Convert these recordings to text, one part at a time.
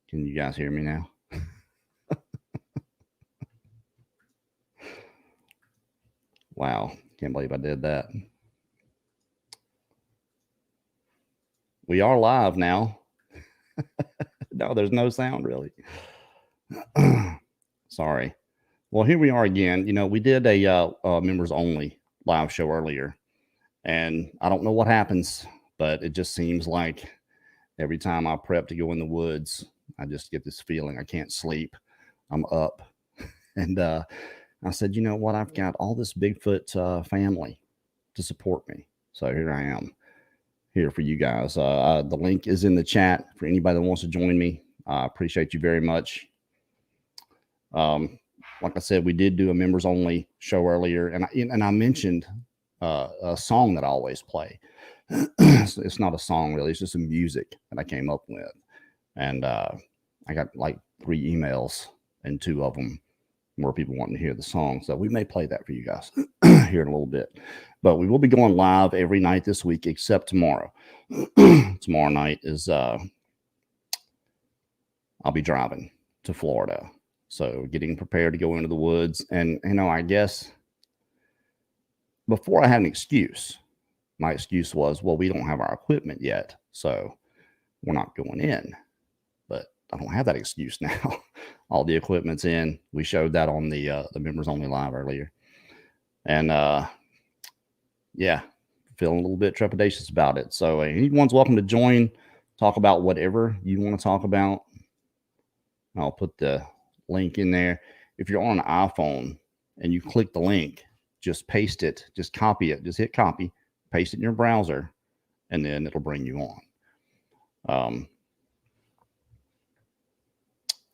Can you guys hear me now? Wow. Can't believe I did that. We are live now. No, there's no sound really. Sorry. Well, here we are again. You know, we did a members only live show earlier, and I don't know what happens, but it just seems like every time I prep to go in the woods, I just get this feeling I can't sleep. I'm up. And I said, you know what? I've got all this Bigfoot family to support me. So here I am, here for you guys. The link is in the chat for anybody that wants to join me. I appreciate you very much. Like I said, we did do a members only show earlier, and I mentioned a song that I always play. It's not a song really, it's just some music that I came up with, and I got like 3 emails, and 2 of them were people wanting to hear the song, so we may play that for you guys here in a little bit. But we will be going live every night this week except tomorrow. Tomorrow night is I'll be driving to Florida, so getting prepared to go into the woods. And you know, I guess before I had an excuse, my excuse was, well, we don't have our equipment yet, so we're not going in. But I don't have that excuse now. All the equipment's in. We showed that on the members only live earlier. And yeah, feeling a little bit trepidatious about it. So anyone's welcome to join, talk about whatever you want to talk about. I'll put the link in there. If you're on an iPhone and you click the link, just paste it, just copy it, just hit copy, paste it in your browser, and then it'll bring you on.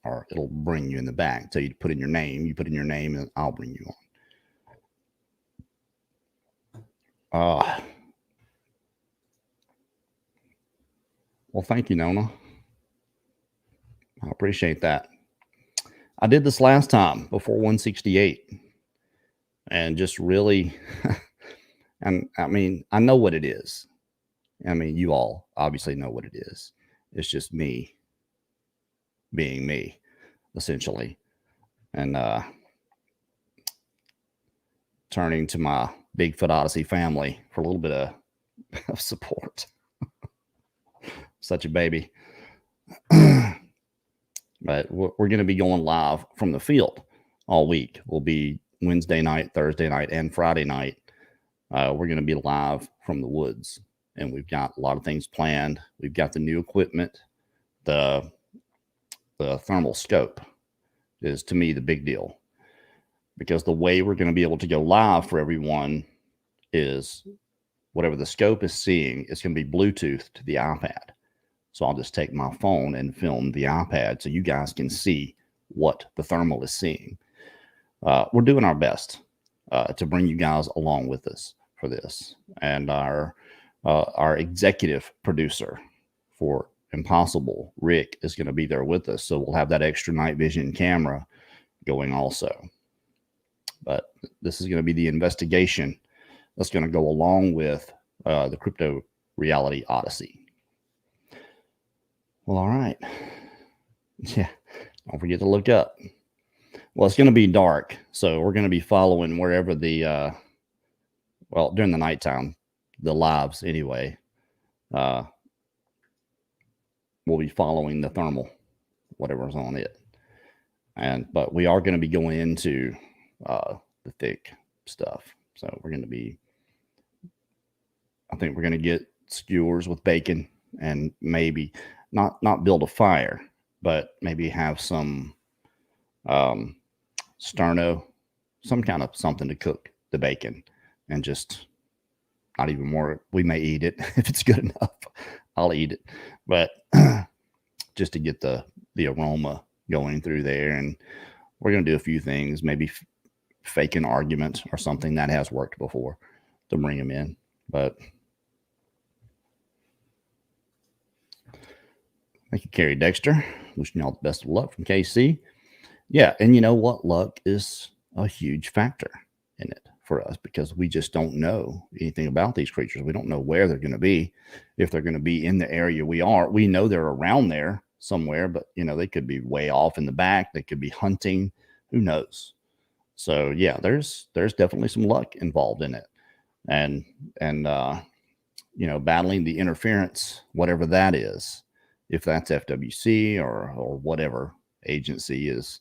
Or it'll bring you in the back. So you put in your name, and I'll bring you on. Well, thank you, Nona. I appreciate that. I did this last time before 168, and just really, and I mean, I know what it is. I mean, you all obviously know what it is. It's just me being me, essentially, and turning to my Bigfoot Odyssey family for a little bit of support. Such a baby. But we're going to be going live from the field all week. We'll be Wednesday night, Thursday night, and Friday night. We're going to be live from the woods, and we've got a lot of things planned. We've got the new equipment. The thermal scope is, to me, the big deal, because the way we're going to be able to go live for everyone is whatever the scope is seeing is going to be Bluetooth to the iPad. So I'll just take my phone and film the iPad so you guys can see what the thermal is seeing. We're doing our best to bring you guys along with us for this. And our executive producer for Impossible, Rick, is going to be there with us. So we'll have that extra night vision camera going also. But this is going to be the investigation that's going to go along with the Crypto Reality Odyssey. Well, all right. Yeah, don't forget to look up. Well, it's going to be dark, so we're going to be following wherever the, well, during the nighttime, the lives anyway. We'll be following the thermal, whatever's on it. But we are going to be going into the thick stuff. So we're going to be, I think we're going to get skewers with bacon, and maybe not build a fire, but maybe have some sterno, some kind of something to cook the bacon, and just not even more. We may eat it if it's good enough. I'll eat it, but just to get the aroma going through there. And we're going to do a few things, maybe fake an argument or something that has worked before to bring them in. But thank you, Carrie Dexter. Wishing y'all the best of luck from KC. Yeah, and you know what? Luck is a huge factor in it for us, because we just don't know anything about these creatures. We don't know where they're going to be, if they're going to be in the area we are. We know they're around there, somewhere, but they could be way off in the back. They could be hunting. Who knows? So yeah, there's definitely some luck involved in it, and battling the interference, whatever that is, if that's FWC or whatever agency is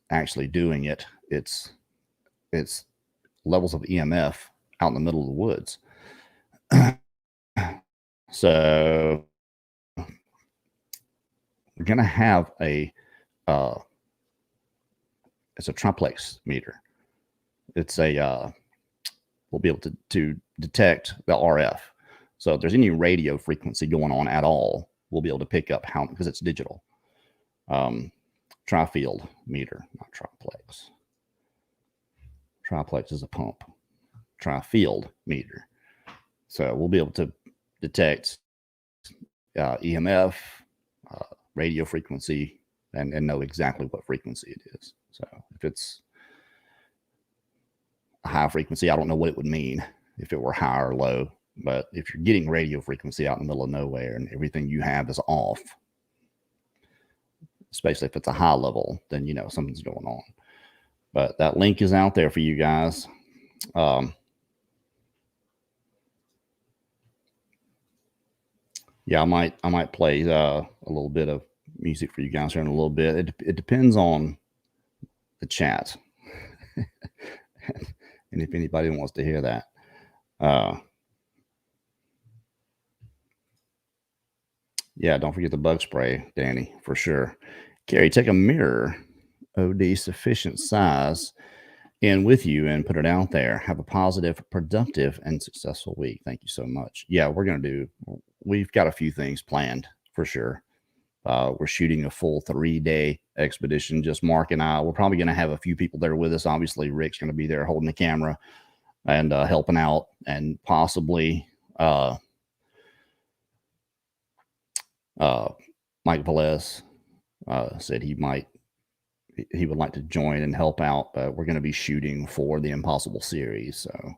actually doing it, it's levels of EMF out in the middle of the woods. So we're going to have it's a triplex meter. It's we'll be able to detect the RF. So if there's any radio frequency going on at all, we'll be able to pick up because it's digital. Tri-field meter, not triplex. Triplex is a pump. Tri-field meter. So we'll be able to detect EMF, radio frequency, and know exactly what frequency it is. So if it's a high frequency, I don't know what it would mean if it were high or low. But if you're getting radio frequency out in the middle of nowhere and everything you have is off, especially if it's a high level, then something's going on. But that link is out there for you guys. Yeah, I might play a little bit of music for you guys here in a little bit. It depends on the chat, and if anybody wants to hear that. Yeah, don't forget the bug spray, Danny, for sure. Carrie, take a mirror, OD sufficient size, in with you and put it out there. Have a positive, productive, and successful week. Thank you so much. Yeah, we've got a few things planned for sure. We're shooting a full 3-day expedition, just Mark and I. We're probably going to have a few people there with us. Obviously, Rick's going to be there holding the camera and helping out, and possibly Mike Velez said he would like to join and help out, but we're going to be shooting for the Impossible series. So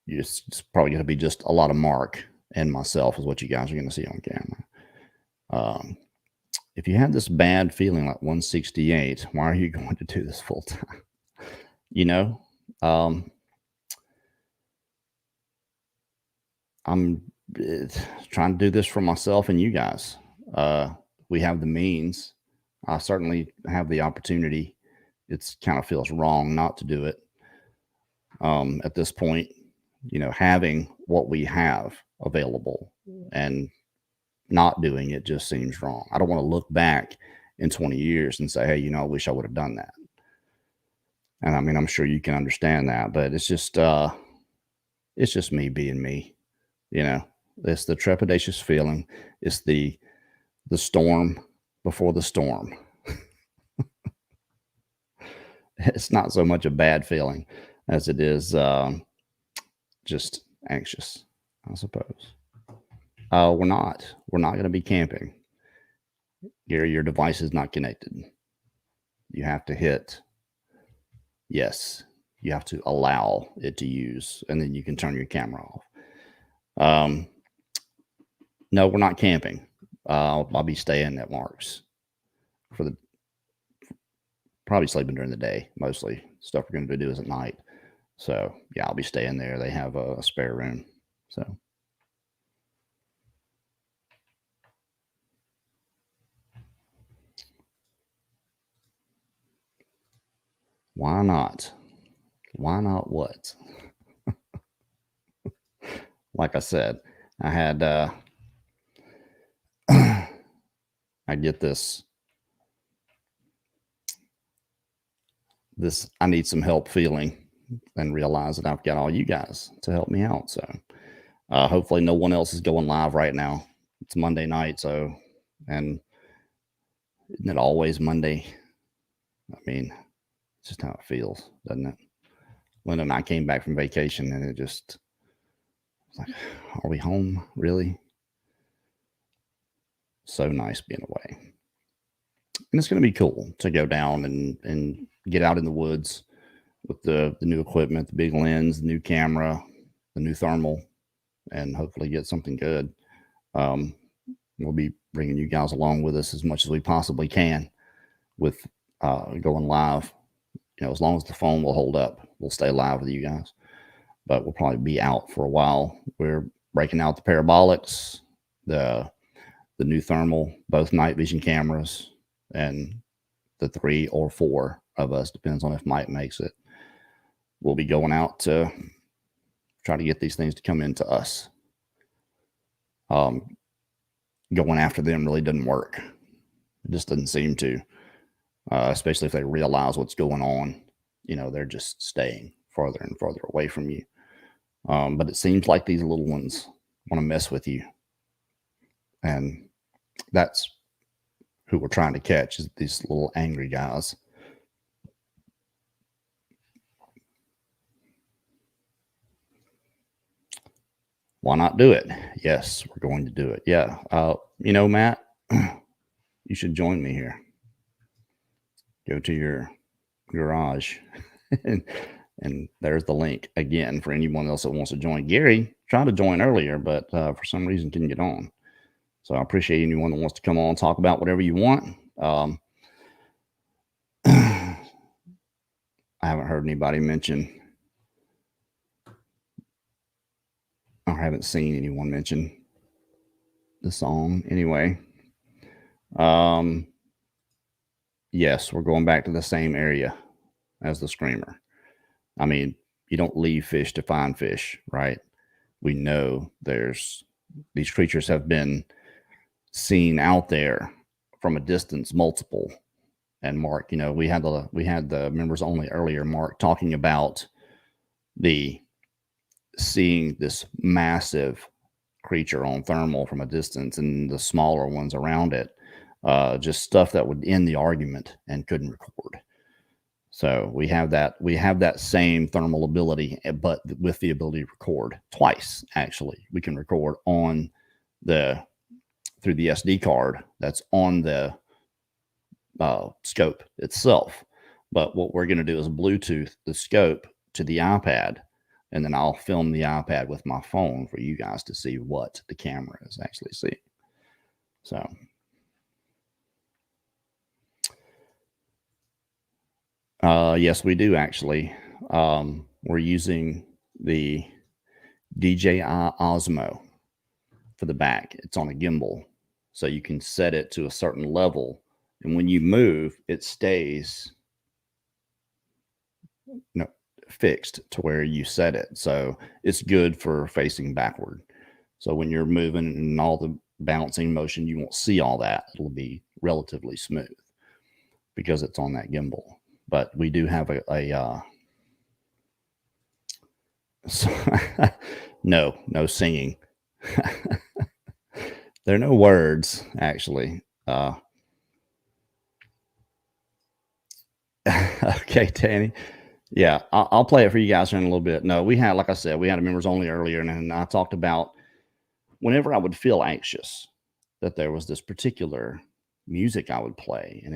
it's probably going to be just a lot of Mark and myself is what you guys are going to see on camera. If you have this bad feeling like 168, why are you going to do this full time? I'm trying to do this for myself and you guys. We have the means. I certainly have the opportunity. It kind of feels wrong not to do it. At this point, having what we have available and not doing it just seems wrong. I don't want to look back in 20 years and say, hey, I wish I would have done that. And I mean, I'm sure you can understand that, but it's just me being me. It's the trepidatious feeling. It's the storm before the storm. It's not so much a bad feeling as it is just anxious, I suppose. We're not going to be camping. Your device is not connected. You have to hit yes. You have to allow it to use, and then you can turn your camera off. No, we're not camping. I'll be staying at Mark's probably sleeping during the day. Mostly stuff we're going to do is at night. So yeah, I'll be staying there. They have a spare room. So why not? Why not what? Like I said, I had I get this I need some help feeling, and realize that I've got all you guys to help me out. So hopefully no one else is going live right now. It's Monday night, and isn't it always Monday? I mean, it's just how it feels, doesn't it? Linda and I came back from vacation, and it just was like, are we home? Really? So nice being away. And it's going to be cool to go down and get out in the woods with the new equipment, the big lens, the new camera, the new thermal, and hopefully get something good. We'll be bringing you guys along with us as much as we possibly can with going live. As long as the phone will hold up, we'll stay live with you guys. But we'll probably be out for a while. We're breaking out the parabolics, the new thermal, both night vision cameras, and the 3 or 4 of us, depends on if Mike makes it. We'll be going out to try to get these things to come into us. Going after them really doesn't work. It just doesn't seem to, especially if they realize what's going on. They're just staying farther and farther away from you. But it seems like these little ones want to mess with you. And that's who we're trying to catch, is these little angry guys. Why not do it? Yes, we're going to do it. Yeah. Matt, you should join me here. Go to your garage and there's the link again for anyone else that wants to join. Gary tried to join earlier, but for some reason didn't get on. So I appreciate anyone that wants to come on and talk about whatever you want. I haven't heard anybody mention, or haven't seen anyone mention the song anyway. Yes, we're going back to the same area as the screamer. I mean, you don't leave fish to find fish, right? We know these creatures have been seen out there from a distance, multiple. And Mark, we had the members only earlier, Mark, talking about seeing this massive creature on thermal from a distance and the smaller ones around it, just stuff that would end the argument and couldn't record. So we have that same thermal ability, but with the ability to record twice. Actually, we can record through the SD card that's on the scope itself. But what we're going to do is Bluetooth the scope to the iPad, and then I'll film the iPad with my phone for you guys to see what the camera is actually seeing. So yes, we do actually. We're using the DJI Osmo for the back. It's on a gimbal, so you can set it to a certain level, and when you move, it stays fixed to where you set it. So it's good for facing backward. So when you're moving and all the bouncing motion, you won't see all that. It'll be relatively smooth because it's on that gimbal. But we do have no singing. There are no words, actually. Okay, Tanny. Yeah, I'll play it for you guys here in a little bit. No, like I said, we had a members only earlier, and I talked about whenever I would feel anxious, that there was this particular music I would play, and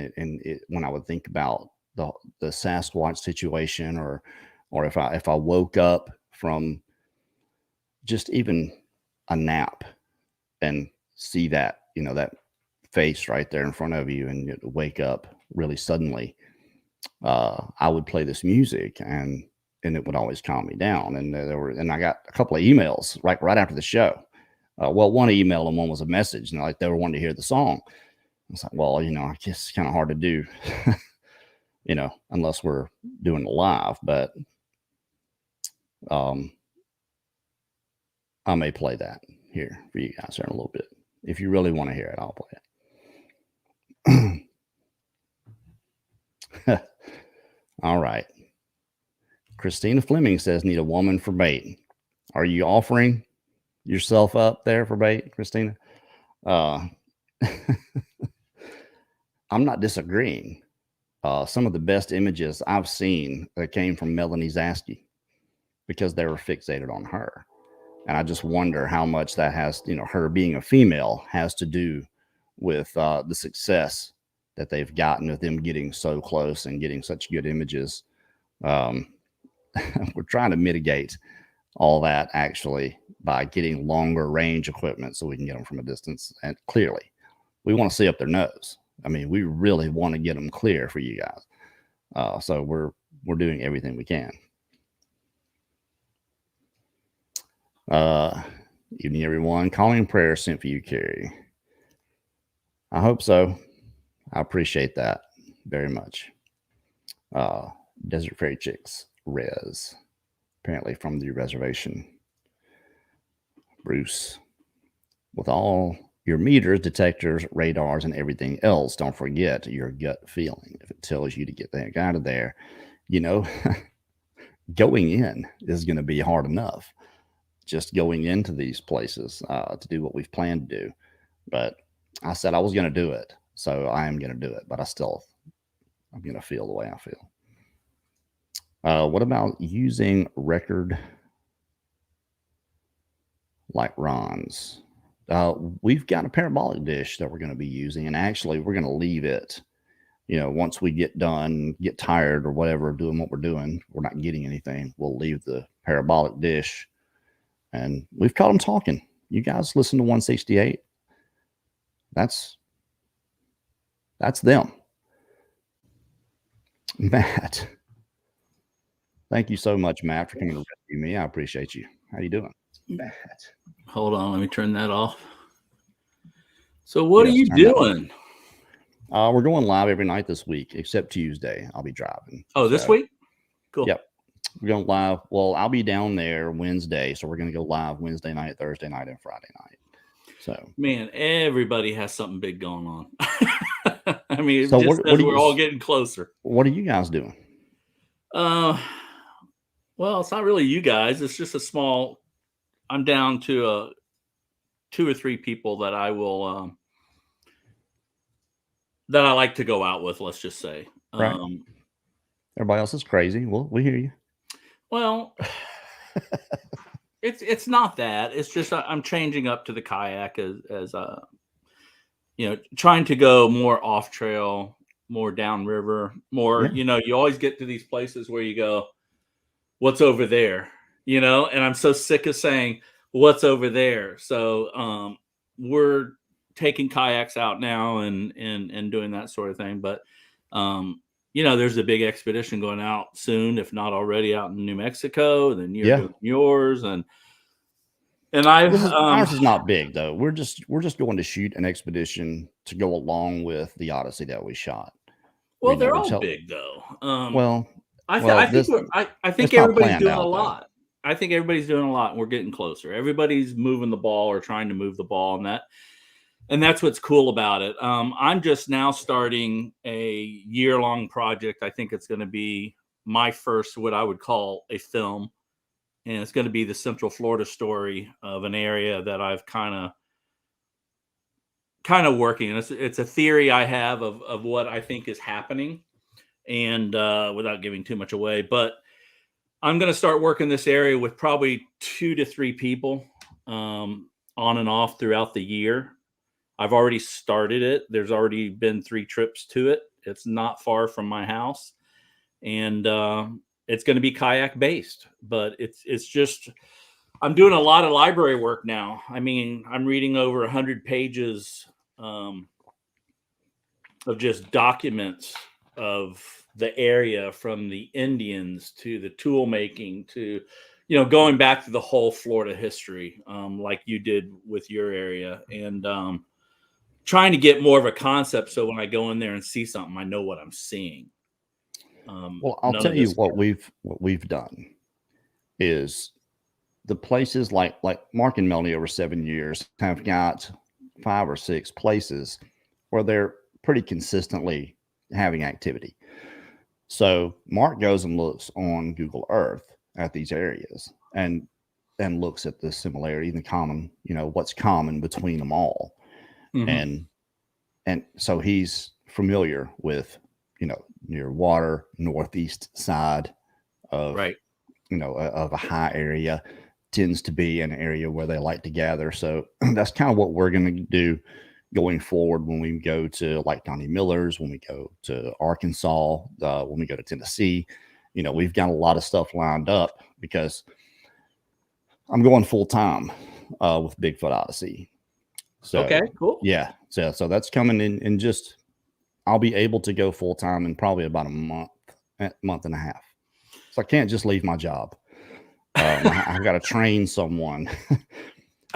when I would think about the Sasquatch situation, or if I woke up from just even a nap and see that that face right there in front of you, and you'd wake up really suddenly, I would play this music, and it would always calm me down. And I got a couple of emails right after the show. Well, one email and one was a message, and they were wanting to hear the song. I was like, well, I guess it's kind of hard to do, unless we're doing it live. But I may play that here for you guys here in a little bit. If you really want to hear it, I'll play it. All right. Christina Fleming says, need a woman for bait. Are you offering yourself up there for bait, Christina? I'm not disagreeing. Some of the best images I've seen that came from Melanie Zaski, because they were fixated on her. And I just wonder how much that has, her being a female, has to do with the success that they've gotten with them getting so close and getting such good images. We're trying to mitigate all that actually by getting longer range equipment so we can get them from a distance. And clearly, we want to see up their nose. I mean, we really want to get them clear for you guys. So we're doing everything we can. Evening, everyone. Calling prayer sent for you, Carrie. I hope so. I appreciate that very much. Desert Fairy Chicks, Rez, apparently from the reservation. Bruce, with all your meters, detectors, radars, and everything else, don't forget your gut feeling. If it tells you to get the heck out of there, you know, going in is going to be hard enough. Just going into these places to do what we've planned to do. But I said I was going to do it, so I am going to do it. But I'm going to feel the way I feel. What about using record like Ron's? We've got a parabolic dish that we're going to be using, and actually we're going to leave it. You know, once we get done, get tired or whatever, doing what we're doing, we're not getting anything. We'll leave the parabolic dish, and we've caught them talking. You guys listen to 168. That's them. Matt. Thank you so much, Matt, for coming to rescue me. I appreciate you. How you doing? Matt. Hold on, let me turn that off. So what are you doing? We're going live every night this week, except Tuesday. I'll be driving. Oh, this week? Cool. Yep. We're going live. Well, I'll be down there Wednesday, so we're going to go live Wednesday night, Thursday night, and Friday night. So, man, everybody has something big going on. I mean, so we're all getting closer. What are you guys doing? Well, it's not really you guys. It's just a small. I'm down to 2 or 3 people that I will that I like to go out with. Let's just say. Right. Everybody else is crazy. Well, we hear you. Well, it's not that. It's just I'm changing up to the kayak as you know, trying to go more off trail, more downriver, more. Yeah. You know, you always get to these places where you go, what's over there? You know, and I'm so sick of saying what's over there. So we're taking kayaks out now and doing that sort of thing. But you know, there's a big expedition going out soon, if not already out in New Mexico. And then you're doing yours, and ours is not big though. We're just going to shoot an expedition to go along with the Odyssey that we shot. Well, they're all big though. I think everybody's doing a lot. I think everybody's doing a lot, and we're getting closer. Everybody's moving the ball or trying to move the ball, and that's what's cool about it. I'm just now starting a year-long project. I think it's going to be my first, what I would call a film, and it's going to be the Central Florida story of an area that I've kind of working. And it's a theory I have of what I think is happening, and without giving too much away, but I'm going to start working this area with probably 2 to 3 people on and off throughout the year. I've already started it. There's already been 3 trips to it. It's not far from my house, and it's going to be kayak based, but it's just, I'm doing a lot of library work now. I mean, I'm reading over 100 pages of just documents of the area, from the Indians to the tool making to, you know, going back to the whole Florida history, like you did with your area, and trying to get more of a concept. So when I go in there and see something, I know what I'm seeing. Well, I'll tell you what we've done is the places like Mark and Melanie over 7 years have got 5 or 6 places where they're pretty consistently having activity. So Mark goes and looks on Google Earth at these areas and looks at the similarity and the common, you know, what's common between them all. Mm-hmm. And so he's familiar with, you know, near water, northeast side of, you know, of a high area tends to be an area where they like to gather. So that's kind of what we're going to do going forward when we go to like Donnie Miller's, when we go to Arkansas, when we go to Tennessee. You know, we've got a lot of stuff lined up because I'm going full time with Bigfoot Odyssey. So Okay, cool. yeah, so that's coming in just I'll be able to go full time in probably about a month and a half. So I can't just leave my job. I've got to train someone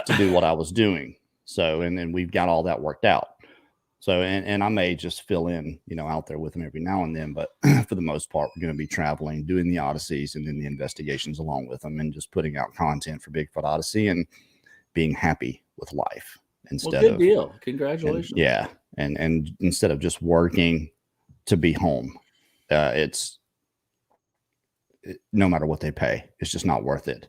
to do what I was doing. So and then we've got all that worked out. So and I may just fill in, out there with them every now and then, but for the most part, we're going to be traveling, doing the Odysseys and then the investigations along with them, and just putting out content for Bigfoot Odyssey and being happy with life instead good of deal. Congratulations. and instead of just working to be home, no matter what they pay, it's just not worth it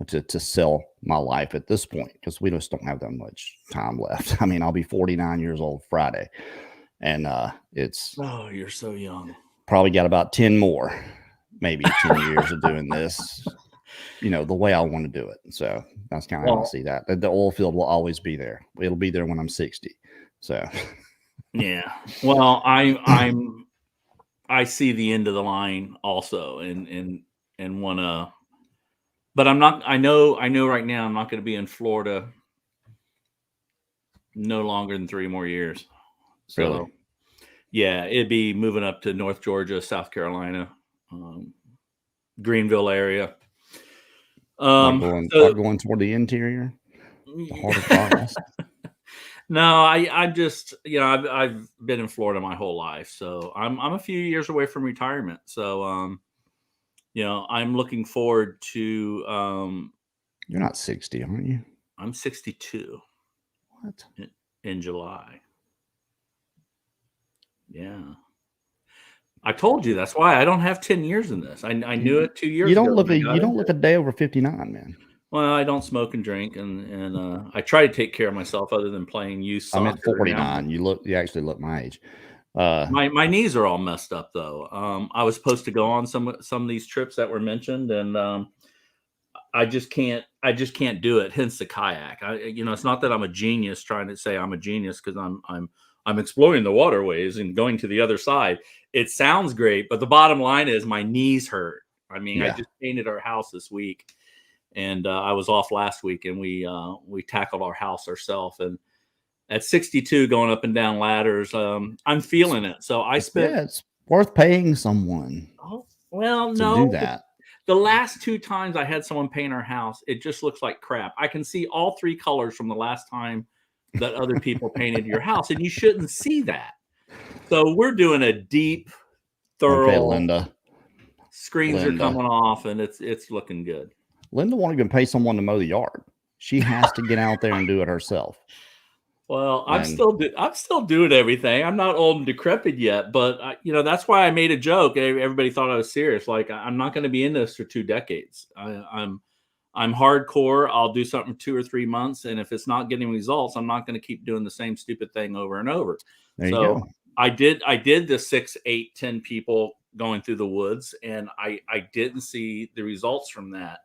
to sell my life at this point, because we just don't have that much time left. I mean, I'll be 49 years old Friday, and it's you're so young. Probably got about 10 more, maybe 10 years of doing this, the way I want to do it. So that's kind of how I see that. The oil field will always be there. It'll be there when I'm 60. So yeah. Well, I see the end of the line also, and want to, but I'm not. I know right now I'm not going to be in Florida no longer than 3 more years. So, really? Yeah, it'd be moving up to North Georgia, South Carolina, Greenville area. Going toward the interior, the heart of Forest. No, I just, I've been in Florida my whole life, so I'm a few years away from retirement. So, I'm looking forward to. You're not 60, aren't you? I'm 62. What? In July. Yeah. I told you that's why I don't have 10 years in this. I knew it 2 years ago. You don't look a day over 59, man. Well, I don't smoke and drink, and I try to take care of myself other than playing youth soccer. I'm at 49. You actually look my age. My knees are all messed up though. I was supposed to go on some of these trips that were mentioned, and I just can't do it. Hence the kayak. It's not that I'm a genius trying to say I'm a genius, because I'm exploring the waterways and going to the other side. It sounds great, but the bottom line is my knees hurt. I mean, I just painted our house this week, and I was off last week, and we tackled our house ourselves. And at 62, going up and down ladders, I'm feeling it. So I spent. Yeah, it's worth paying someone. Oh, well, to no. do that. The last 2 times I had someone paint our house, it just looks like crap. I can see all 3 colors from the last time that other people painted your house, and you shouldn't see that. So we're doing a deep, thorough. Okay, Linda. Screens are coming off, and it's looking good. Linda won't even pay someone to mow the yard. She has to get out there and do it herself. Well, I'm still doing everything. I'm not old and decrepit yet, but that's why I made a joke. Everybody thought I was serious. Like, I'm not going to be in this for 2 decades. I'm hardcore. I'll do something for 2 or 3 months, and if it's not getting results, I'm not going to keep doing the same stupid thing over and over. There you go. I did the 6, 8, 10 people going through the woods, and I didn't see the results from that.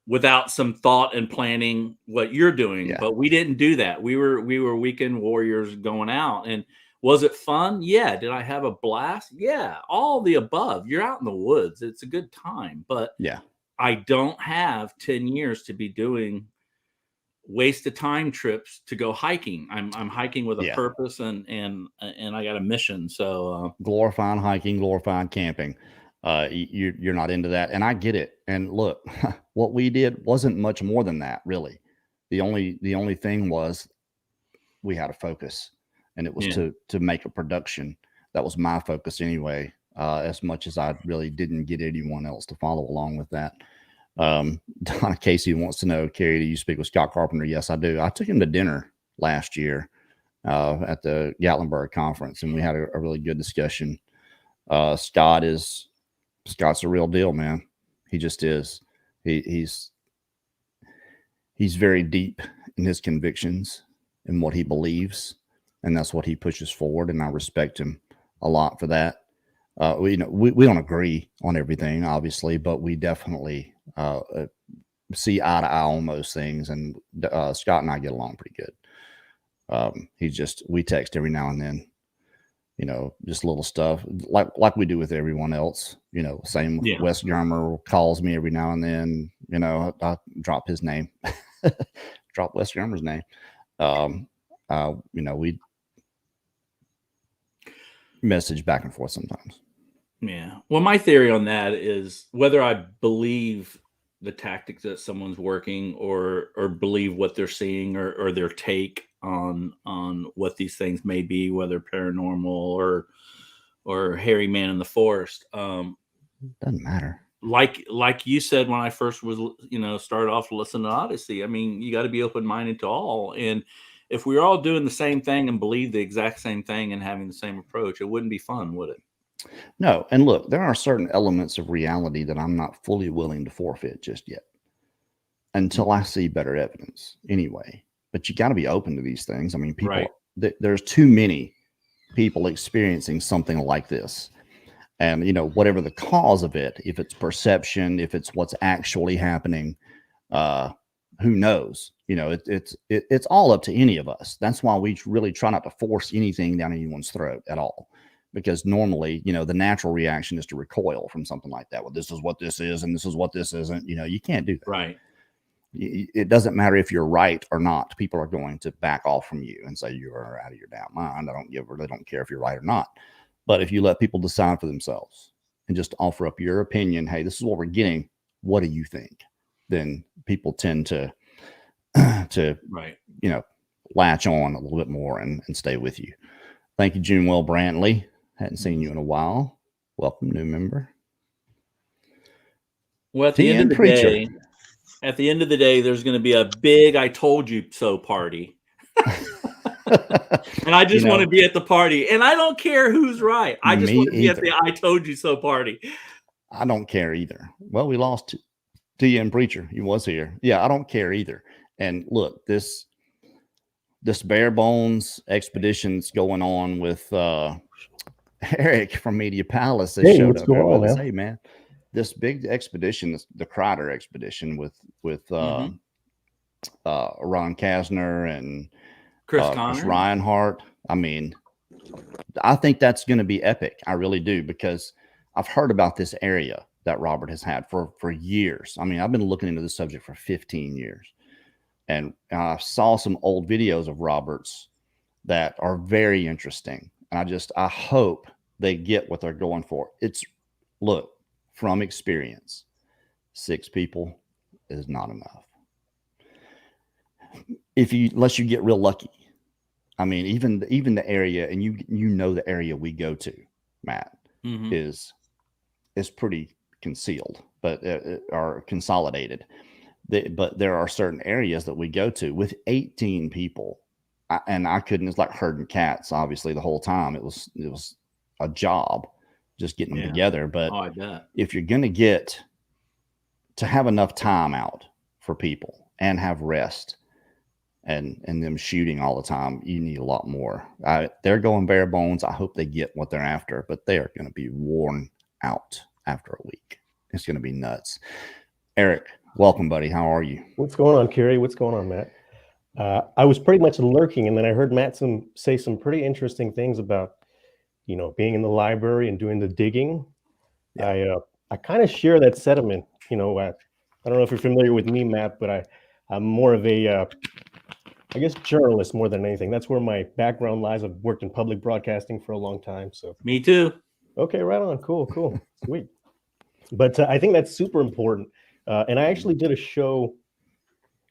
Without some thought and planning what you're doing. Yeah. But we didn't do that. We were weekend warriors going out. And was it fun? Yeah. Did I have a blast? Yeah. All the above. You're out in the woods. It's a good time. But yeah, I don't have 10 years to be doing waste of time trips to go hiking. I'm hiking with a purpose, and I got a mission. So glorifying hiking, glorifying camping. You're not into that, and I get it. And look, what we did wasn't much more than that, really. The only thing was we had a focus, and it was to make a production. That was my focus anyway. As much as I really didn't get anyone else to follow along with that. Donna Casey wants to know, Carrie, do you speak with Scott Carpenter? Yes, I do. I took him to dinner last year at the Gatlinburg conference, and we had a really good discussion. Scott's a real deal, man. He just is. He's very deep in his convictions and what he believes, and that's what he pushes forward. And I respect him a lot for that. We don't agree on everything, obviously, but we definitely see eye to eye on most things. And Scott and I get along pretty good. We text every now and then. Just little stuff like we do with everyone else, same with Wes Germer calls me every now and then, You know, I drop his name, drop Wes Grummer's name. You know, we message back and forth sometimes. Yeah. Well, my theory on that is whether I believe the tactics that someone's working or believe what they're seeing or their take on what these things may be, whether paranormal or hairy man in the forest. Doesn't matter. Like you said when I first was, you know, started off listening to Odyssey. I mean, you got to be open-minded to all. And if we were all doing the same thing and believe the exact same thing and having the same approach, it wouldn't be fun, would it? No, and look, there are certain elements of reality that I'm not fully willing to forfeit just yet until I see better evidence anyway. But you got to be open to these things. I mean, people, Right. There's too many people experiencing something like this. And, you know, whatever the cause of it, if it's perception, if it's what's actually happening, who knows? You know, it's all up to any of us. That's why we really try not to force anything down anyone's throat at all. Because normally, you know, the natural reaction is to recoil from something like that. Well, this is what this is, and this is what this isn't. You know, you can't do that. Right. It doesn't matter if you're right or not. People are going to back off from you and say you are out of your damn mind. They don't care if you're right or not. But if you let people decide for themselves and just offer up your opinion, hey, this is what we're getting. What do you think? Then people tend to Right. you know, latch on a little bit more and stay with you. Thank you, Junewell Brantley. Hadn't seen you in a while. Welcome, new member. Well, at the end of the day, there's going to be a big "I told you so" party, and I just want to be at the party, and I don't care who's right. I just want to be at the "I told you so" party. I don't care either. Well, we lost TN Preacher. He was here. Yeah, I don't care either. And look, this bare bones expedition's going on with Eric from Media Palace. Hey, what's going on, man? Hey, man, this big expedition, the Crider expedition with Ron Kasner and Chris Reinhardt. I mean, I think that's going to be epic. I really do, because I've heard about this area that Robert has had for years. I mean, I've been looking into this subject for 15 years. And I saw some old videos of Robert's that are very interesting. And I hope they get what they're going for. Look, from experience, 6 people is not enough. Unless you get real lucky. I mean, even the area, and you know the area we go to, Matt, is pretty concealed, but are consolidated. But there are certain areas that we go to with 18 people, and I couldn't. It's like herding cats. Obviously, the whole time it was a job just getting them together. But I bet. If you're going to get to have enough time out for people and have rest and them shooting all the time, you need a lot more. They're going bare bones. I hope they get what they're after, but they are going to be worn out after a week. It's going to be nuts. Eric, welcome, buddy. How are you? What's going on, Kerry? What's going on, Matt? I was pretty much lurking, and then I heard Matt say some pretty interesting things about, you know, being in the library and doing the digging. Yeah. I kind of share that sentiment. You know, I don't know if you're familiar with me, Matt, but I'm more of a, I guess, journalist more than anything. That's where my background lies. I've worked in public broadcasting for a long time. So me too. Okay, right on. Cool. Sweet. But I think that's super important. And I actually did a show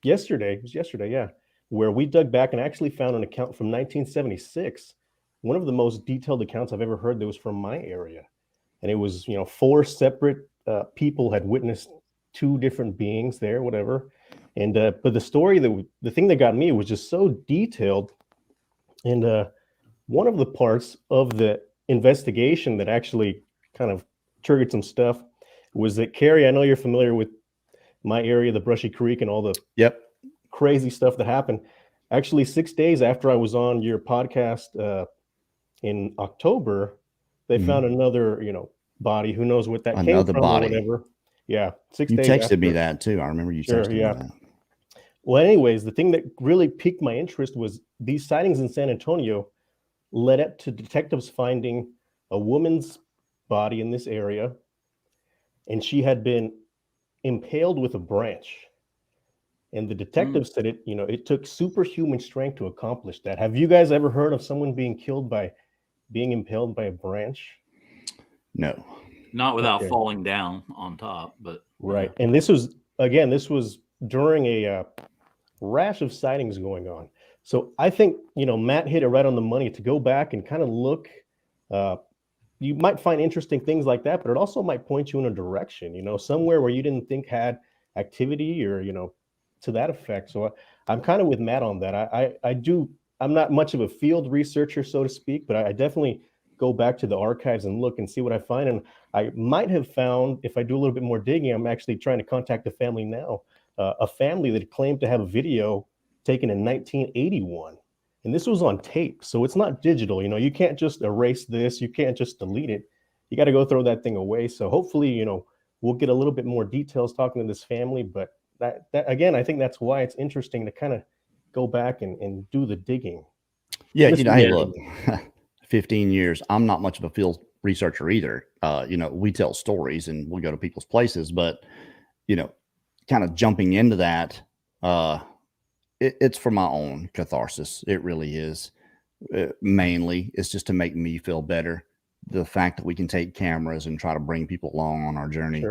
yesterday. It was yesterday, yeah, where we dug back and actually found an account from 1976. One of the most detailed accounts I've ever heard that was from my area. And it was, you know, 4 separate people had witnessed 2 different beings there, whatever. And but the story, the thing that got me was just so detailed. And one of the parts of the investigation that actually kind of triggered some stuff was that, Kerry, I know you're familiar with my area, the Brushy Creek, and all the crazy stuff that happened. Actually, 6 days after I was on your podcast in October, they found another, you know, body. Who knows what that came from or whatever. Yeah, 6 days. You texted me that too. I remember you texted me that. Well, anyways, the thing that really piqued my interest was these sightings in San Antonio led up to detectives finding a woman's body in this area, and she had been impaled with a branch. And the detective said it took superhuman strength to accomplish that. Have you guys ever heard of someone being killed by being impaled by a branch? No. Not without falling down on top, but right. And this was during a rash of sightings going on. So I think, Matt hit it right on the money. To go back and kind of look, you might find interesting things like that, but it also might point you in a direction, somewhere where you didn't think had activity or, to that effect. So I'm kind of with Matt on that. I'm not much of a field researcher, so to speak, but I definitely go back to the archives and look and see what I find. And I might have found, if I do a little bit more digging, I'm actually trying to contact the family now, a family that claimed to have a video taken in 1981. And this was on tape. So it's not digital. You can't just erase this. You can't just delete it. You got to go throw that thing away. So hopefully, we'll get a little bit more details talking to this family. But that again, I think that's why it's interesting to kind of go back and do the digging. Yeah, hey, look, 15 years. I'm not much of a field researcher either. We tell stories and we'll go to people's places, but kind of jumping into that, it's for my own catharsis. It really is. Mainly, it's just to make me feel better. The fact that we can take cameras and try to bring people along on our journey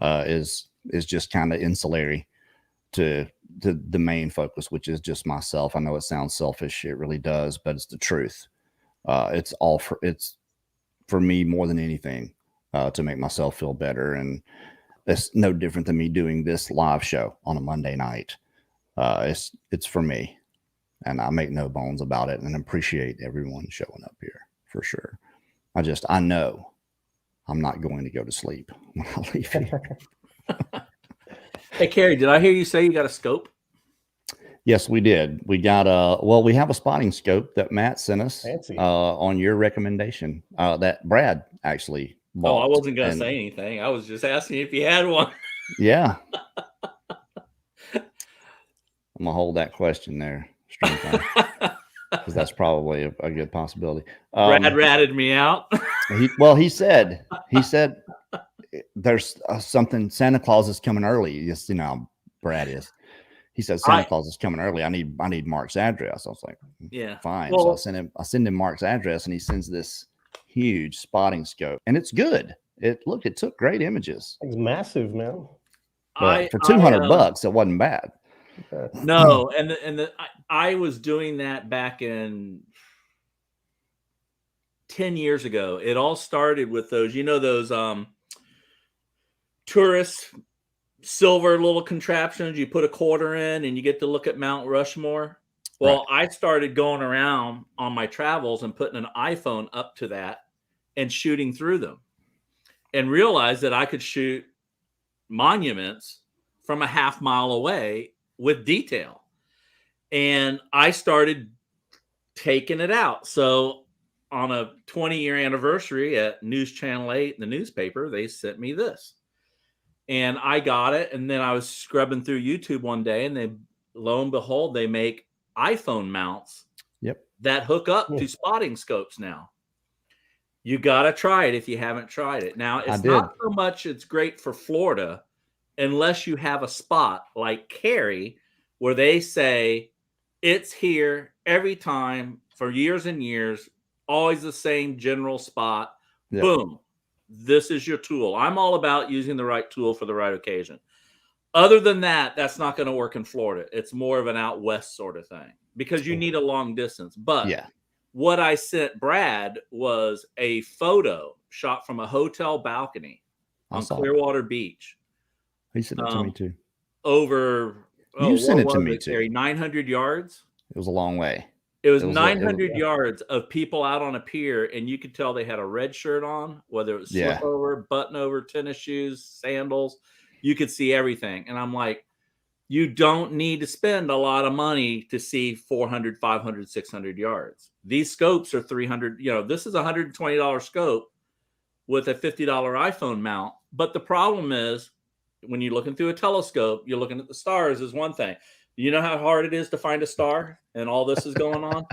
is just kind of ancillary to the main focus, which is just myself. I know it sounds selfish. It really does, but it's the truth. It's for me more than anything, to make myself feel better. And it's no different than me doing this live show on a Monday night. It's for me, and I make no bones about it, and appreciate everyone showing up here for sure. I know I'm not going to go to sleep when I leave here. Hey, Carrie, did I hear you say you got a scope? Yes, we did. We got we have a spotting scope that Matt sent us on your recommendation, that Brad actually bought. Oh, I wasn't going to say anything. I was just asking if you had one. Yeah. I'm gonna hold that question there, because that's probably a good possibility. Brad ratted me out. He said there's something. Santa Claus is coming early. Just Brad is. He says Santa Claus is coming early. I need Mark's address. I was like, yeah, fine. Well, so I send him Mark's address, and he sends this huge spotting scope, and it's good. It took great images. It's massive, man. But for $200, it wasn't bad. No, I was doing that back in 10 years ago. It all started with those, those tourist silver little contraptions. You put a quarter in and you get to look at Mount Rushmore. Well, right. I started going around on my travels and putting an iPhone up to that and shooting through them, and realized that I could shoot monuments from a half mile away with detail. And I started taking it out. So on a 20-year anniversary at News Channel 8 in the newspaper, they sent me this. And I got it. And then I was scrubbing through YouTube one day, and lo and behold, they make iPhone mounts that hook up to spotting scopes now. You got to try it if you haven't tried it. Now, it's not so much it's great for Florida, unless you have a spot like Carrie, where they say it's here every time for years and years, always the same general spot. Yep. Boom. This is your tool. I'm all about using the right tool for the right occasion. Other than that, that's not going to work in Florida. It's more of an out west sort of thing, because you need a long distance. But what I sent Brad was a photo shot from a hotel balcony on Clearwater Beach. He sent it to me too. You sent it to me too. 900 yards. It was a long way. It was 900 yards of people out on a pier, and you could tell they had a red shirt on, whether it was slip over, button over, tennis shoes, sandals. You could see everything. And I'm like, you don't need to spend a lot of money to see 400, 500, 600 yards. These scopes are 300. This is a $120 scope with a $50 iPhone mount. But the problem is, when you're looking through a telescope, you're looking at the stars is one thing. You know how hard it is to find a star and all this is going on?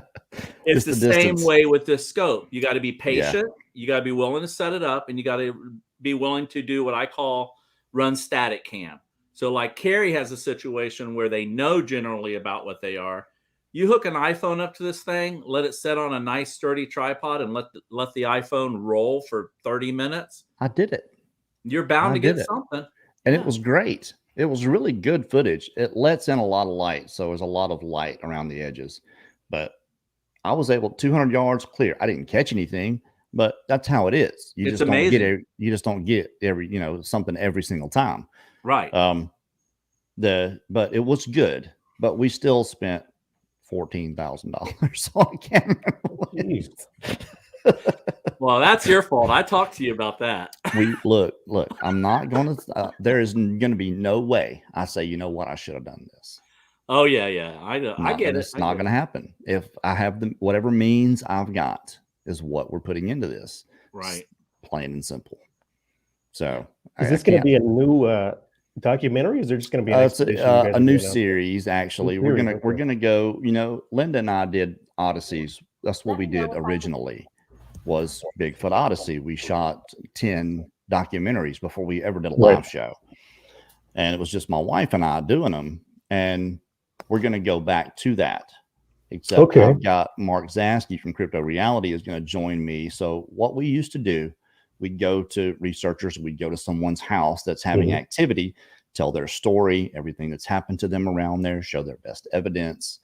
It's the same way with this scope. You got to be patient. You got to be willing to set it up, and you got to be willing to do what I call run static cam. So like Carrie has a situation where they know generally about what they are. You hook an iPhone up to this thing, let it sit on a nice sturdy tripod, and let the iPhone roll for 30 minutes. I did it. You're bound I to get did it. something. And Yeah. it was great. It was really good footage. It lets in a lot of light, so there's a lot of light around the edges. But I was able 200 yards clear. I didn't catch anything, but that's how it is. You It's just don't amazing. get you just don't get every, something every single time. Right. But it was good. But we still spent $14,000 so I can't remember what it is. Well, that's your fault. I talked to you about that. We look, I'm not going to, there is going to be no way I say, you know what, I should have done this. Oh yeah. I get it. It's not going to happen. If I have whatever means I've got is what we're putting into this. Right. It's plain and simple. So is this going to be a new documentary? Is there just going to be a new series? Actually, we're gonna go. Linda and I did Odysseys. That's what we did originally. Was Bigfoot Odyssey. We shot 10 documentaries before we ever did a live show, and it was just my wife and I doing them. And we're going to go back to that. Except I've got Mark Zaski from Crypto Reality is going to join me. So what we used to do, we'd go to researchers, we'd go to someone's house that's having activity, tell their story, everything that's happened to them around there, show their best evidence,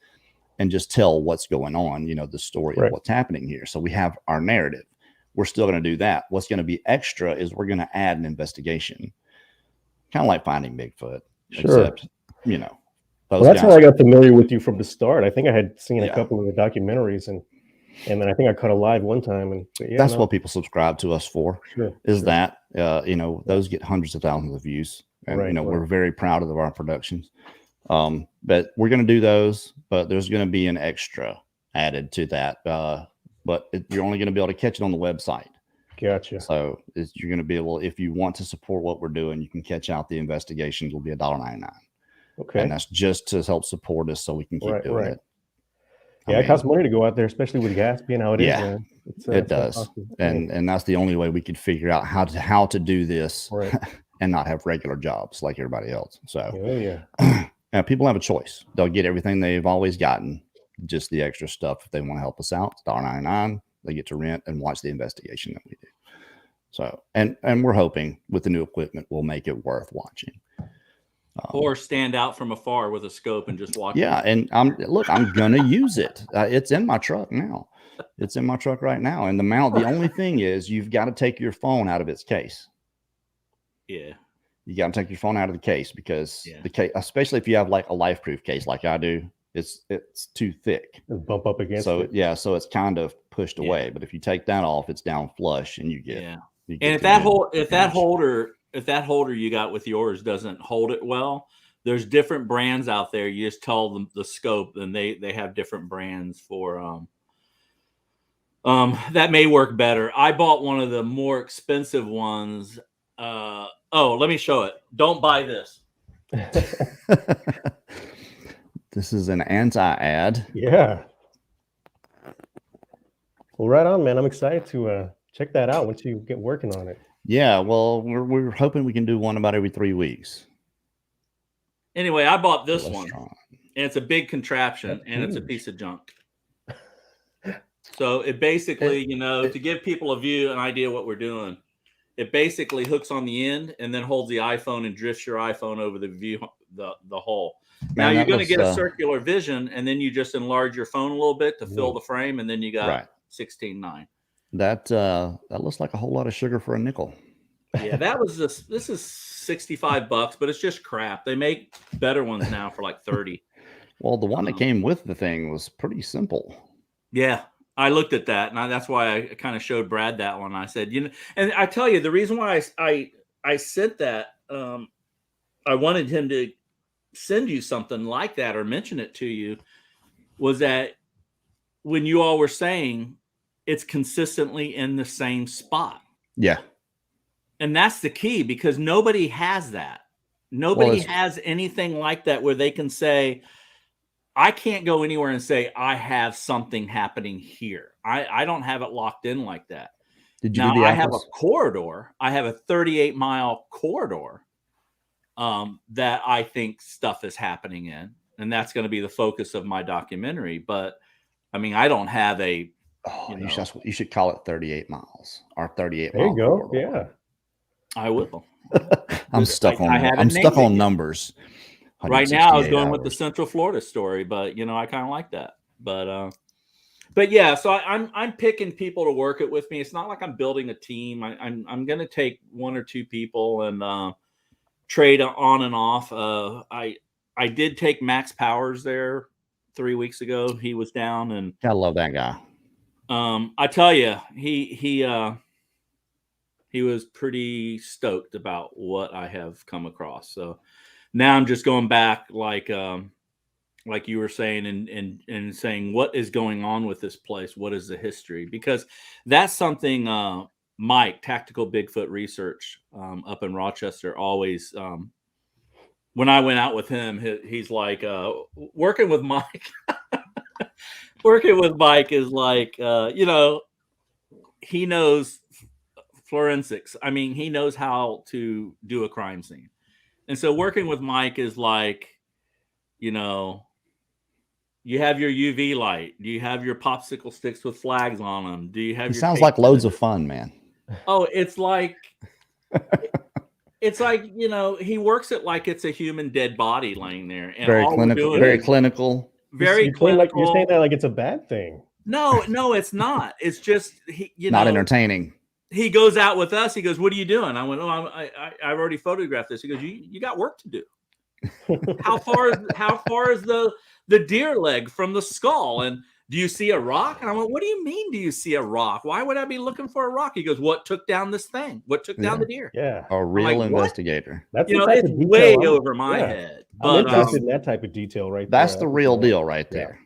and just tell what's going on, the story of what's happening here. So we have our narrative. We're still going to do that. What's going to be extra is we're going to add an investigation, kind of like Finding Bigfoot. Sure. Except, well, that's how I got familiar with you from the start. I think I had seen a couple of the documentaries, and then I think I caught a live one time. And that's what people subscribe to us for. That those get hundreds of thousands of views, and we're very proud of our productions. But we're going to do those, but there's going to be an extra added to that. But you're only going to be able to catch it on the website. Gotcha. So you're going to be able, if you want to support what we're doing, you can catch out the investigations. Will be $1.99. Okay. And that's just to help support us so we can keep doing it. Yeah, it costs money to go out there, especially with gas being how it is. Yeah, it does. And that's the only way we could figure out how to do this and not have regular jobs like everybody else. So people have a choice. They'll get everything they've always gotten, just the extra stuff if they want to help us out. It's $1.99. They get to rent and watch the investigation that we do. So, and we're hoping with the new equipment, we'll make it worth watching. Or stand out from afar with a scope and just watch. Yeah, and I'm gonna use it. It's in my truck now. It's in my truck right now. And the only thing is, you've got to take your phone out of its case. Yeah, you got to take your phone out of the case because the case, especially if you have like a life-proof case like I do, it's too thick. It'll bump up against it. So it's kind of pushed away. But if you take that off, it's down flush, and you get. And if that holder you got with yours doesn't hold it well, there's different brands out there. You just tell them the scope, and they have different brands for that may work better. I bought one of the more expensive ones. Let me show it. Don't buy this. This is an anti-ad. Yeah. Well, right on, man. I'm excited to check that out once you get working on it. Yeah, well, we're hoping we can do one about every 3 weeks. Anyway, I bought this one, and it's a big contraption, and it's a piece of junk. So it basically, to give people an idea what we're doing, it basically hooks on the end and then holds the iPhone and drifts your iPhone over the hole. Now you're going to get a circular vision, and then you just enlarge your phone a little bit to fill the frame, and then you got 16:9. That looks like a whole lot of sugar for a nickel. Yeah, this is $65, but it's just crap. They make better ones now for like 30. Well, the one that came with the thing was pretty simple. Yeah, I looked at that, and that's why I kind of showed Brad that one. I said, and I tell you, the reason why I sent that, I wanted him to send you something like that or mention it to you, was that when you all were saying it's consistently in the same spot. Yeah. And that's the key, because nobody has that. Nobody has anything like that where they can say, I can't go anywhere and say, I have something happening here. I don't have it locked in like that. Did you now, do the I have a corridor. I have a 38-mile corridor that I think stuff is happening in, and that's going to be the focus of my documentary. But I mean, I don't have a. Oh, you should call it 38 miles or 38 There you mile go. corridor. Yeah. I will. I'm stuck on numbers. Right now, I was 168 going with the hours. Central Florida story, but I kind of like that. But yeah, so I'm picking people to work it with me. It's not like I'm building a team. I'm going to take 1 or 2 people and trade on and off. I did take Max Powers there 3 weeks ago. He was down, and Gotta love that guy. I tell you, he was pretty stoked about what I have come across. So now I'm just going back, like you were saying, and saying what is going on with this place. What is the history? Because that's something Mike, Tactical Bigfoot Research, up in Rochester, always. When I went out with him, he's like, working with Mike. Working with Mike is like, he knows forensics. I mean, he knows how to do a crime scene. And so working with Mike is like, you have your UV light. Do you have your popsicle sticks with flags on them? Do you have It your sounds tape like loads measure? of fun, man. Oh, it's like he works it like it's a human dead body laying there. And Very all clinical. we're doing Very is clinical. very You're clinical. saying that like it's a bad thing. No, it's not. It's just Not entertaining. He goes out with us. He goes, "What are you doing?" I went, "Oh, I've already photographed this." He goes, "You got work to do. How far is the deer leg from the skull? And do you see a rock?" And I went, "What do you mean? Do you see a rock? Why would I be looking for a rock?" He goes, "What took down this thing? What took down the deer?" Yeah. A real like, investigator. That's it's way over my head. I'm But interested in that type of detail right there. That's the real deal right there.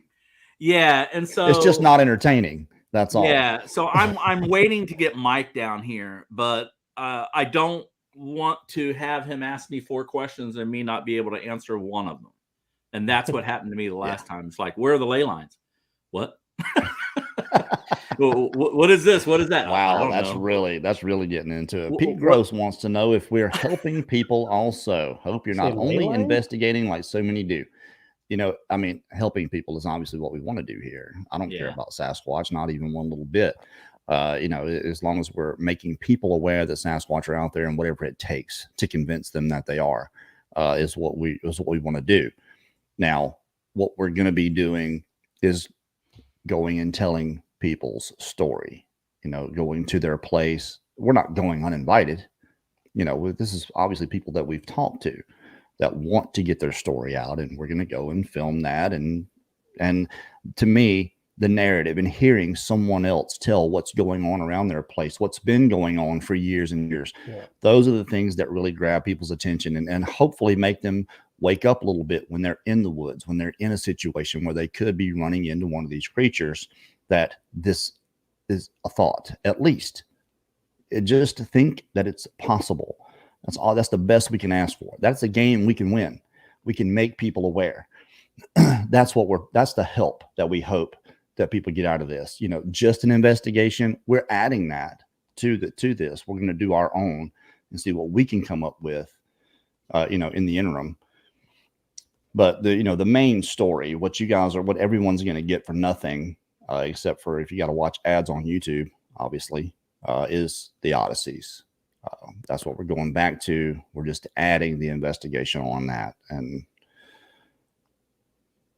Yeah, and so it's just not entertaining. That's all. Yeah, so I'm waiting to get Mike down here, but I don't want to have him ask me 4 questions and me not be able to answer one of them. And that's what happened to me the last time. It's like, where are the ley lines? What? What is this? What is that? Wow, that's really getting into it. Pete Gross wants to know if we're helping people also. Hope you're not only investigating like so many do. I mean, helping people is obviously what we want to do here. I don't care about Sasquatch, not even one little bit. As long as we're making people aware that Sasquatch are out there and whatever it takes to convince them that they are, is what we want to do. Now, what we're going to be doing is going and telling people's story, going to their place. We're not going uninvited. This is obviously people that we've talked to that want to get their story out, and we're going to go and film that. And to me, the narrative and hearing someone else tell what's going on around their place, what's been going on for years and years, those are the things that really grab people's attention and hopefully make them wake up a little bit when they're in the woods, when they're in a situation where they could be running into one of these creatures, that this is a thought, at least. Just to think that it's possible. That's all. That's the best we can ask for. That's a game we can win. We can make people aware. That's the help that we hope that people get out of this. Just an investigation. We're adding that to this. We're going to do our own and see what we can come up with, in the interim. But the main story, what everyone's going to get for nothing, except for if you got to watch ads on YouTube, obviously, is the Odysseys. That's what we're going back to. We're just adding the investigation on that and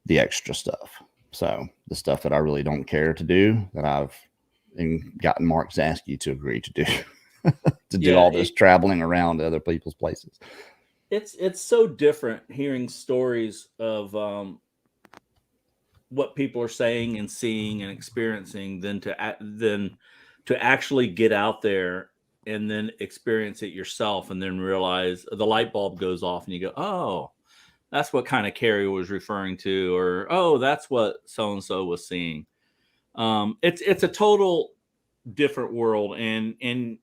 the extra stuff. So the stuff that I really don't care to do, that I've gotten Mark Zasky to agree to do, to do all this traveling around to other people's places. It's so different hearing stories of what people are saying and seeing and experiencing than to actually get out there and then experience it yourself, and then realize the light bulb goes off and you go, oh, that's what kind of Carrie was referring to, or, oh, that's what so-and-so was seeing. It's a total different world. And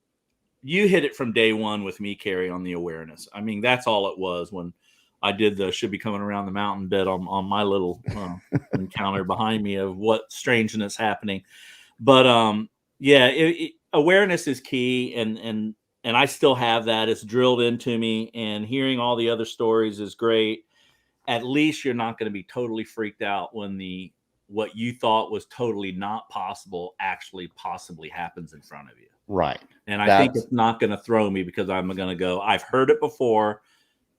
you hit it from day one with me, Carrie, on the awareness. I mean, that's all it was when I did the should be coming around the mountain bit on my little encounter behind me of what strangeness happening. But awareness is key, and I still have that. It's drilled into me, and hearing all the other stories is great. At least you're not going to be totally freaked out when what you thought was totally not possible actually possibly happens in front of you. Right. And I think it's not going to throw me, because I'm going to go, I've heard it before.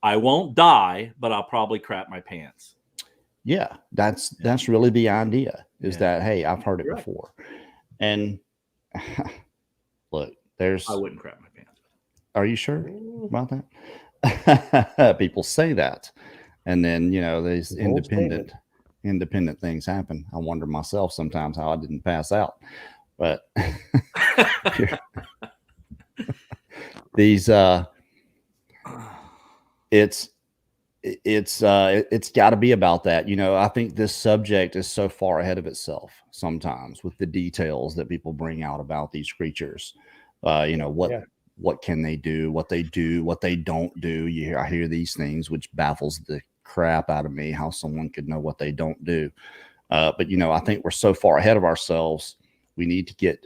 I won't die, but I'll probably crap my pants. Yeah, that's really the idea, is that, hey, I've heard it before. And look, I wouldn't crap my pants. Are you sure about that? People say that. And then, these independent things happen. I wonder myself sometimes how I didn't pass out. But these it's got to be about that. I think this subject is so far ahead of itself sometimes with the details that people bring out about these creatures. What can they do, what they don't do. I hear these things, which baffles the crap out of me, how someone could know what they don't do. But I think we're so far ahead of ourselves. We need to get,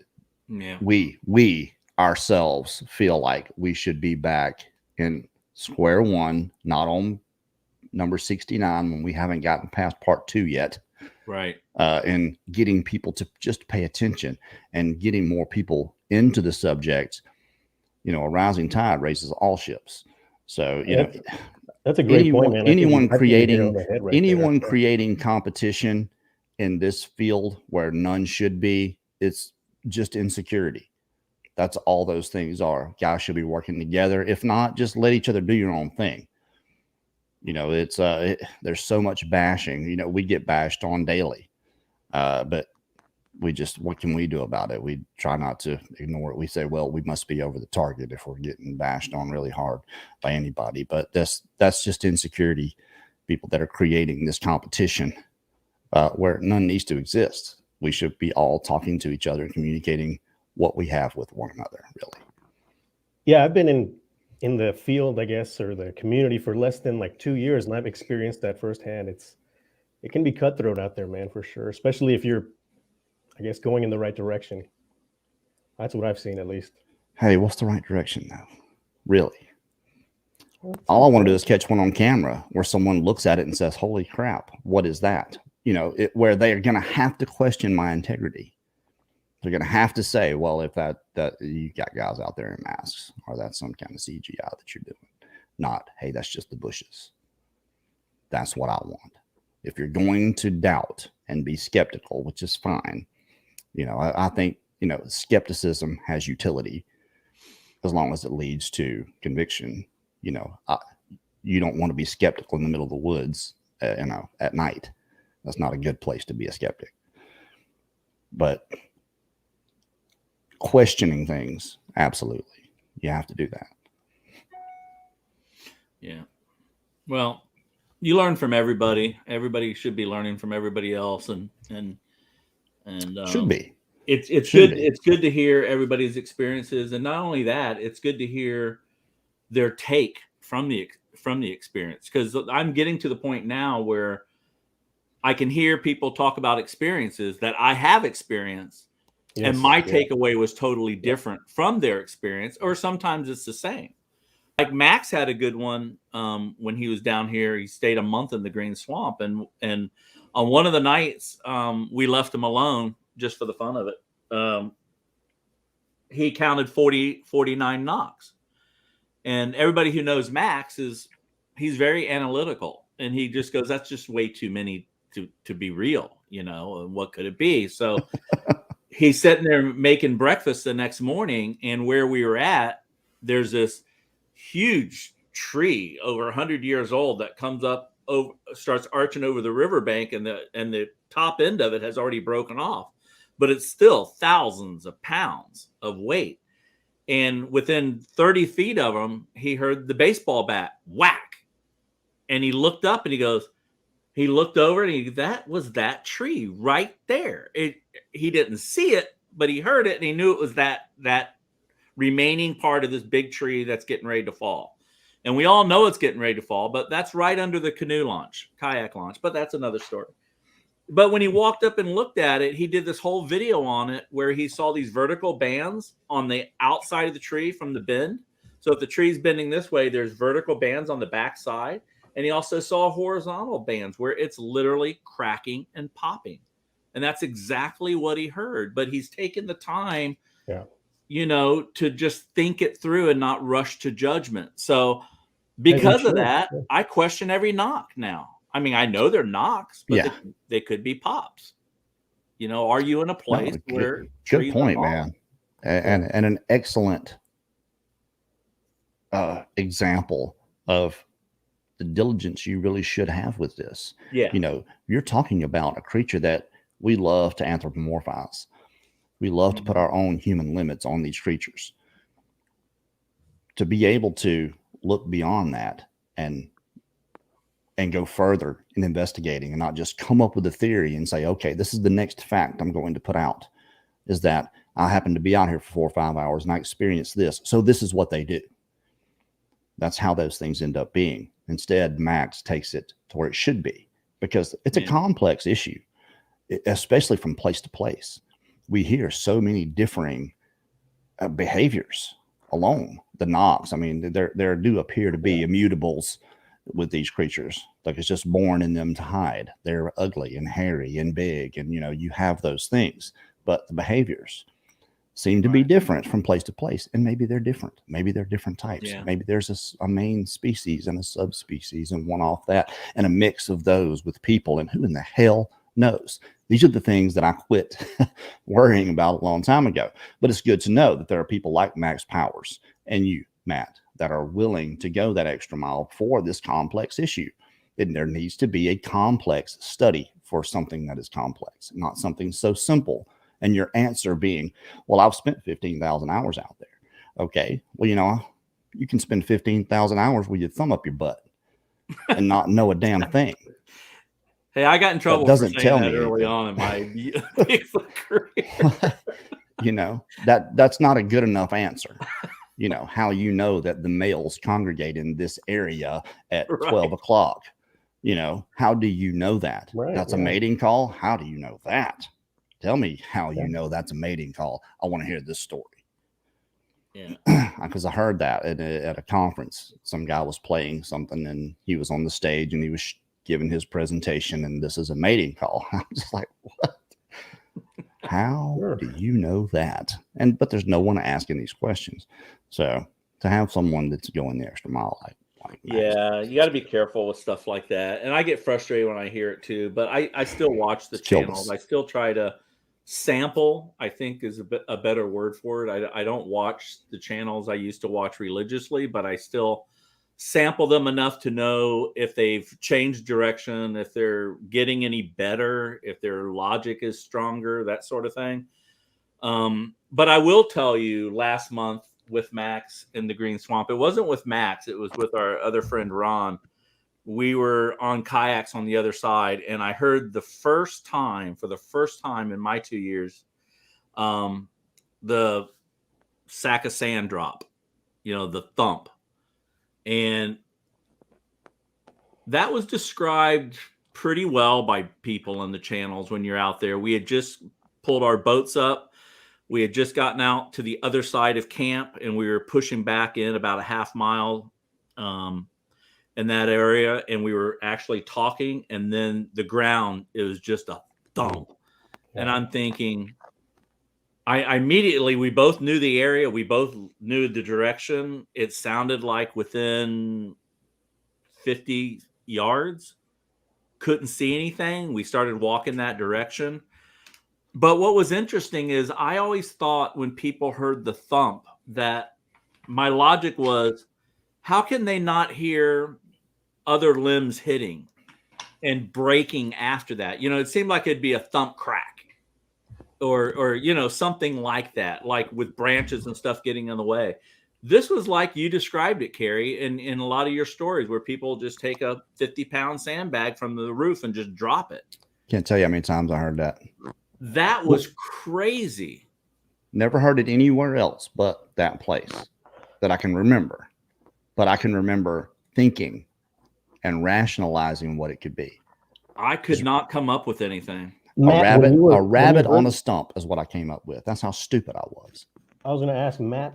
we ourselves feel like we should be back in square one, not on number 69 when we haven't gotten past part 2 yet. Right. And getting people to just pay attention and getting more people into the subject. A rising tide raises all ships. So, that's a great point, man. Anyone creating competition in this field where none should be, it's just insecurity. That's all those things are. Guys should be working together. If not, just let each other do your own thing. It's there's so much bashing. We get bashed on daily, but what can we do about it? We try not to ignore it. We say, well, we must be over the target if we're getting bashed on really hard by anybody. But that's just insecurity. People that are creating this competition where none needs to exist. We should be all talking to each other and communicating what we have with one another, really. Yeah, I've been in the field, I guess, or the community for less than like 2 years, and I've experienced that firsthand. It can be cutthroat out there, man, for sure, especially if you're, I guess, going in the right direction. That's what I've seen, at least. Hey, what's the right direction now? Really? All I want to do is catch one on camera where someone looks at it and says, holy crap, what is that? Where they are going to have to question my integrity. They're going to have to say, well, if that you got guys out there in masks, or that's some kind of CGI that you're doing. Not, hey, that's just the bushes. That's what I want. If you're going to doubt and be skeptical, which is fine, I think, skepticism has utility as long as it leads to conviction. You don't want to be skeptical in the middle of the woods, at night. That's not a good place to be a skeptic. But questioning things, absolutely, you have to do that. Yeah. Well, you learn from everybody. Everybody should be learning from everybody else, and should be. It's good. It's good to hear everybody's experiences, and not only that, it's good to hear their take from the experience. Because I'm getting to the point now where I can hear people talk about experiences that I have experienced, and my takeaway was totally different from their experience, or sometimes it's the same. Like Max had a good one when he was down here. He stayed a month in the Green Swamp, and on one of the nights we left him alone just for the fun of it. He counted 49 knocks, and everybody who knows Max he's very analytical, and he just goes, that's just way too many to be real, and what could it be? So he's sitting there making breakfast the next morning, and where we were at, there's this huge tree over 100 years old that comes up starts arching over the riverbank, and the top end of it has already broken off, but it's still thousands of pounds of weight. And within 30 feet of him, he heard the baseball bat whack, and he looked up and he looked over, and that was that tree right there. He didn't see it, but he heard it, and he knew it was that remaining part of this big tree that's getting ready to fall. And we all know it's getting ready to fall, but that's right under the kayak launch, but that's another story. But when he walked up and looked at it, he did this whole video on it where he saw these vertical bands on the outside of the tree from the bend. So if the tree's bending this way, there's vertical bands on the back side. And he also saw horizontal bands where it's literally cracking and popping. And that's exactly what he heard. But he's taken the time, to just think it through and not rush to judgment. So because of that, I question every knock now. I mean, I know they're knocks, but they could be pops. Are you in a place where good point, man, and an excellent example of the diligence you really should have with this. Yeah, you're talking about a creature that we love to anthropomorphize. We love to put our own human limits on these creatures. To be able to look beyond that and go further in investigating and not just come up with a theory and say, okay, this is the next fact I'm going to put out, is that I happen to be out here for 4 or 5 hours and I experienced this. So this is what they do. That's how those things end up being. Instead, Max takes it to where it should be, because it's a complex issue, especially from place to place. We hear so many differing behaviors alone. The knocks, I mean, there do appear to be immutables with these creatures. Like it's just born in them to hide. They're ugly and hairy and big, and you have those things, but the behaviors seem to be different from place to place. And maybe they're different. Maybe they're different types. Maybe there's a main species and a subspecies and one off that, and a mix of those with people, and who in the hell knows? These are the things that I quit worrying about a long time ago. But it's good to know that there are people like Max Powers and you, Matt, that are willing to go that extra mile for this complex issue. And there needs to be a complex study for something that is complex, not something so simple. And your answer being, well, I've spent 15,000 hours out there. Okay, well, you can spend 15,000 hours with your thumb up your butt and not know a damn thing. Hey, I got in trouble for saying that early on in my Bigfoot career. That's not a good enough answer. How that the males congregate in this area at 12 o'clock. How do you know that? That's a mating call. How do you know that? Tell me how you know that's a mating call. I want to hear this story. Yeah, because I heard that at a conference. Some guy was playing something and he was on the stage and he was giving his presentation, and this is a mating call. I'm just like, what? How do you know that? But there's no one asking these questions. So to have someone that's going the extra mile, you got to be careful with stuff like that. And I get frustrated when I hear it too, but I still watch the channels. I still try to sample, I think is a better word for it. I don't watch the channels I used to watch religiously, but I still sample them enough to know if they've changed direction, if they're getting any better, if their logic is stronger, that sort of thing. But I will tell you, last month with Max in the Green Swamp, it wasn't with Max, it was with our other friend Ron. We were on kayaks on the other side, and I heard for the first time in my 2 years, the sack of sand drop, the thump. And that was described pretty well by people in the channels when you're out there. We had just pulled our boats up. We had just gotten out to the other side of camp, and we were pushing back in about a half mile in that area. And we were actually talking, and then the ground, it was just a thump. And I'm thinking, I immediately, we both knew the area. We both knew the direction. It sounded like within 50 yards. Couldn't see anything. We started walking that direction. But what was interesting is I always thought when people heard the thump that my logic was, how can they not hear other limbs hitting and breaking after that? It seemed like it'd be a thump crack. Or something like that, like with branches and stuff getting in the way. This was like you described it, Carrie, in a lot of your stories where people just take a 50-pound sandbag from the roof and just drop it. Can't tell you how many times I heard that. That was crazy. Never heard it anywhere else but that place that I can remember. But I can remember thinking and rationalizing what it could be. I could not come up with anything. Matt, a rabbit on a stump is what I came up with. That's how stupid I was. I was going to ask Matt,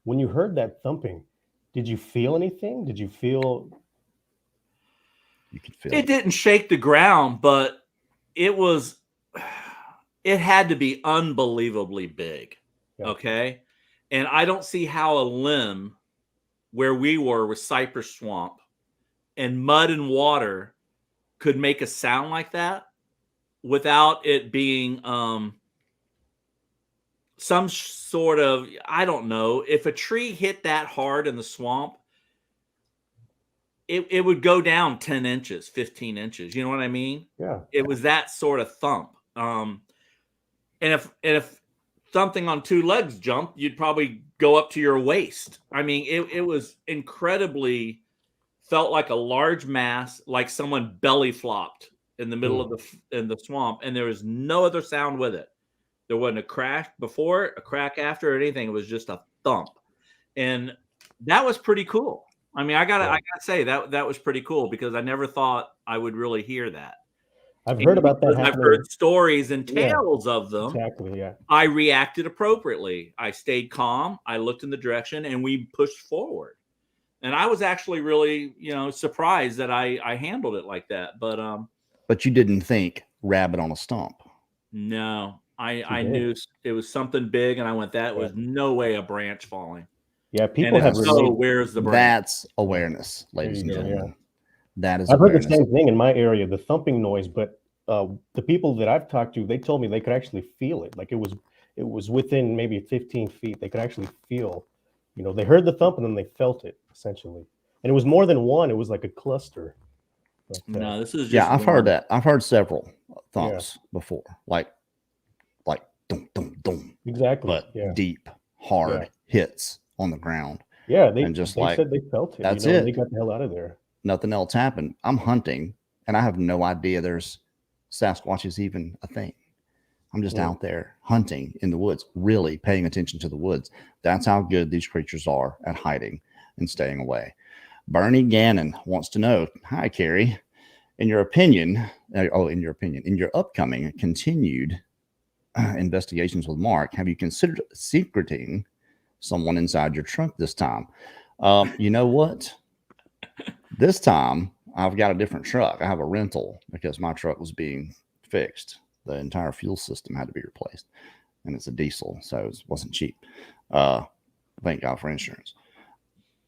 when you heard that thumping, did you feel anything? Did you feel? You could feel it. Didn't shake the ground, but it had to be unbelievably big. Yeah. Okay. And I don't see how a limb where we were with cypress swamp and mud and water could make a sound like that without it being some sort of, I don't know, if a tree hit that hard in the swamp, it would go down 10 inches, 15 inches. You know what I mean? Yeah. It was that sort of thump. And if something on two legs jumped, you'd probably go up to your waist. I mean, it was incredibly, felt like a large mass, like someone belly flopped in the middle of the swamp, and there was no other sound with it. There wasn't a crack before, a crack after, or anything. It was just a thump, and that was pretty cool. I mean, I gotta say that was pretty cool because I never thought I would really hear that. I've heard about that. I've heard stories and tales of them. Exactly. Yeah. I reacted appropriately. I stayed calm. I looked in the direction, and we pushed forward. And I was actually really, surprised that I handled it like that. But you didn't think rabbit on a stump. No, I knew it was something big, and I went, that was no way a branch falling. Yeah, people have where's the branch? That's awareness, ladies and gentlemen. Yeah. That is. I've heard the same thing in my area, the thumping noise, but the people that I've talked to, they told me they could actually feel it. Like it was within maybe 15 feet. They could actually feel, they heard the thump and then they felt it essentially. And it was more than one. It was like a cluster. But, no, this is just I've heard that. I've heard several thumps before, like dum dum dum. Exactly. But deep, hard hits on the ground. Yeah, they said they felt it. That's it. They got the hell out of there. Nothing else happened. I'm hunting, and I have no idea there's Sasquatch is even a thing. I'm just out there hunting in the woods, really paying attention to the woods. That's how good these creatures are at hiding and staying away. Bernie Gannon wants to know, hi, Carrie, in your upcoming continued investigations with Mark, have you considered secreting someone inside your trunk this time? You know what? This time I've got a different truck. I have a rental because my truck was being fixed. The entire fuel system had to be replaced, and it's a diesel, so it wasn't cheap. Thank God for insurance.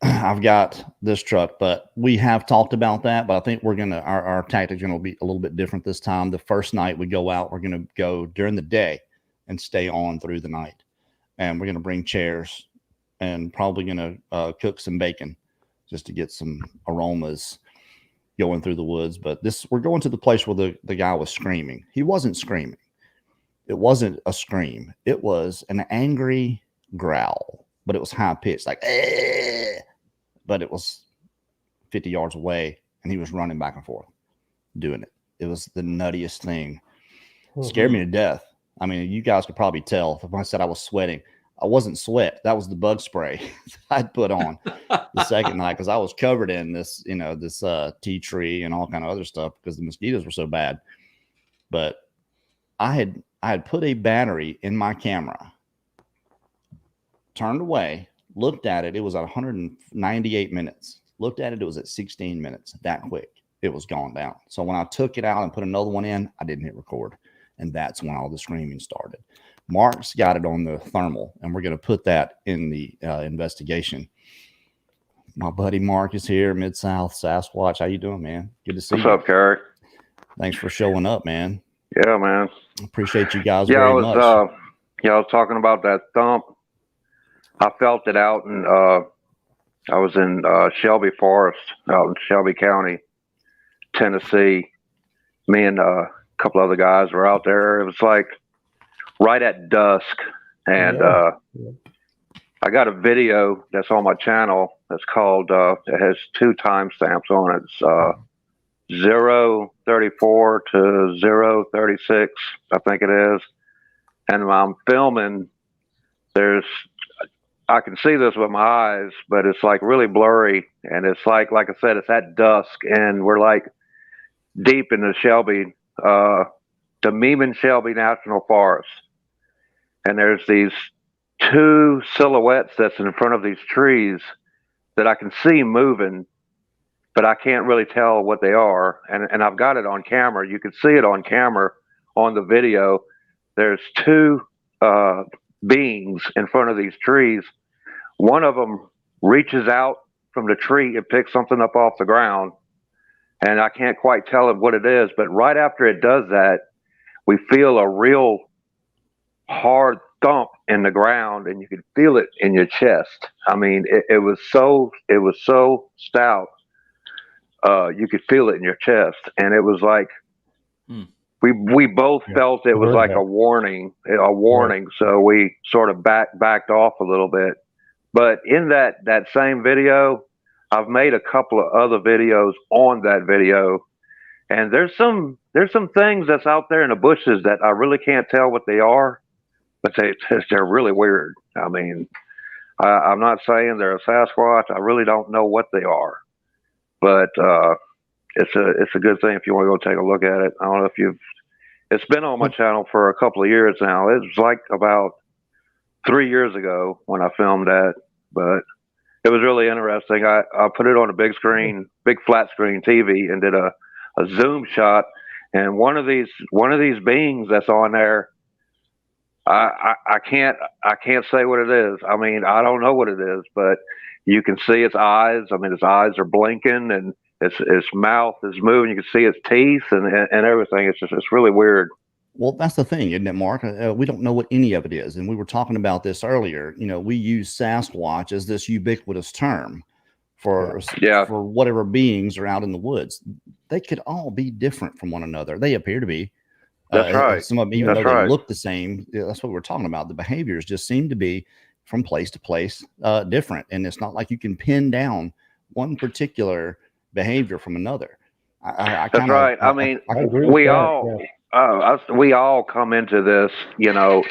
I've got this truck, but we have talked about that, but I think our tactics are going to be a little bit different this time. The first night we go out, we're going to go during the day and stay on through the night. And we're going to bring chairs and probably going to cook some bacon just to get some aromas going through the woods. But we're going to the place where the guy was screaming. He wasn't screaming. It wasn't a scream. It was an angry growl, but it was high pitched, like, eh! But it was 50 yards away, and he was running back and forth doing it. It was the nuttiest thing. It scared me to death. I mean, you guys could probably tell if I said I was sweating. I wasn't sweat. That was the bug spray I'd put on the second night because I was covered in this, this tea tree and all kind of other stuff because the mosquitoes were so bad. But I had put a battery in my camera, turned away, looked at it. It was at 198 minutes. Looked at it. It was at 16 minutes. That quick. It was gone down. So when I took it out and put another one in, I didn't hit record. And that's when all the screaming started. Mark's got it on the thermal, and we're going to put that in the investigation. My buddy Mark is here, Mid-South Sasquatch. How you doing, man? Good to see you. What's up, Kerry? Thanks for showing up, man. Yeah, man. Appreciate you guys very much. I was talking about that thump. I felt it out, and I was in Shelby Forest, out in Shelby County, Tennessee. Me and a couple other guys were out there. It was like right at dusk, and I got a video that's on my channel that's called, it has 2 timestamps on it. It's 034 to 036, I think it is. And I'm filming, I can see this with my eyes, but it's like really blurry. And it's like I said, it's at dusk, and we're like deep in the Shelby, the Meeman Shelby National Forest, and there's these two silhouettes that's in front of these trees that I can see moving, but I can't really tell what they are. And I've got it on camera. You can see it on camera on the video. There's two beings in front of these trees. One of them reaches out from the tree and picks something up off the ground, and I can't quite tell it what it is. But right after it does that, we feel a real hard thump in the ground, and you can feel it in your chest. I mean, it was so stout. You could feel it in your chest, and it was like we both felt it was like a warning. So we sort of backed off a little bit. But in that same video, I've made a couple of other videos on that video, and there's some things that's out there in the bushes that I really can't tell what they are, but they're really weird. I mean, I'm not saying they're a Sasquatch. I really don't know what they are, but it's a good thing if you want to go take a look at it. I don't know if it's been on my channel for a couple of years now. It was like about 3 years ago when I filmed that, but it was really interesting. I put it on a big screen, big flat screen TV, and did a zoom shot. And one of these beings that's on there, I can't say what it is. I mean, I don't know what it is, but you can see its eyes. I mean, its eyes are blinking, and its mouth is moving. You can see its teeth and everything. It's really weird. Well, that's the thing, isn't it, Mark? We don't know what any of it is. And we were talking about this earlier. You know, we use Sasquatch as this ubiquitous term for whatever beings are out in the woods. They could all be different from one another. They appear to be. That's right. Some of them, even though they look the same, that's what we're talking about. The behaviors just seem to be from place to place different. And it's not like you can pin down one particular behavior from another. That's right. I mean, we all come into this, you know,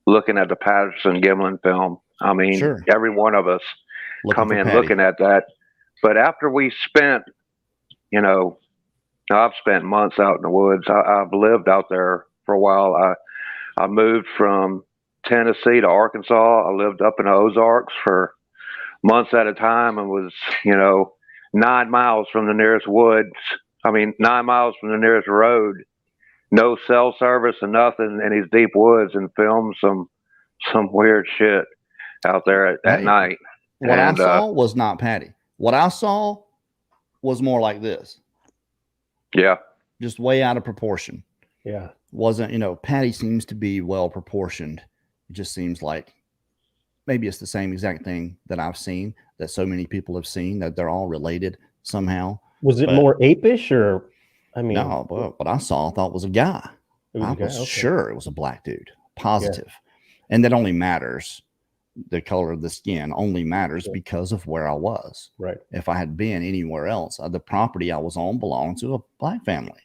looking at the Patterson Gimlin film. I mean, every one of us come in looking at that. But after we spent, you know, I've spent months out in the woods. I've lived out there for a while. I moved from Tennessee to Arkansas. I lived up in the Ozarks for months at a time and was, you know, 9 miles from the nearest woods. I mean, 9 miles from the nearest road. No cell service and nothing in these deep woods, and filmed some weird shit out there at night. What I saw was not Patty. What I saw was more like this. Yeah. Just way out of proportion. Yeah. Wasn't, you know, Patty seems to be well proportioned. It just seems like maybe it's the same exact thing that I've seen, that so many people have seen, that they're all related somehow. Was it more apish, or, I mean, no, but what I saw, I thought was a guy. I was sure it was a black dude, positive. Yeah. And that only matters. The color of the skin only matters because of where I was. Right. If I had been anywhere else, the property I was on belonged to a black family.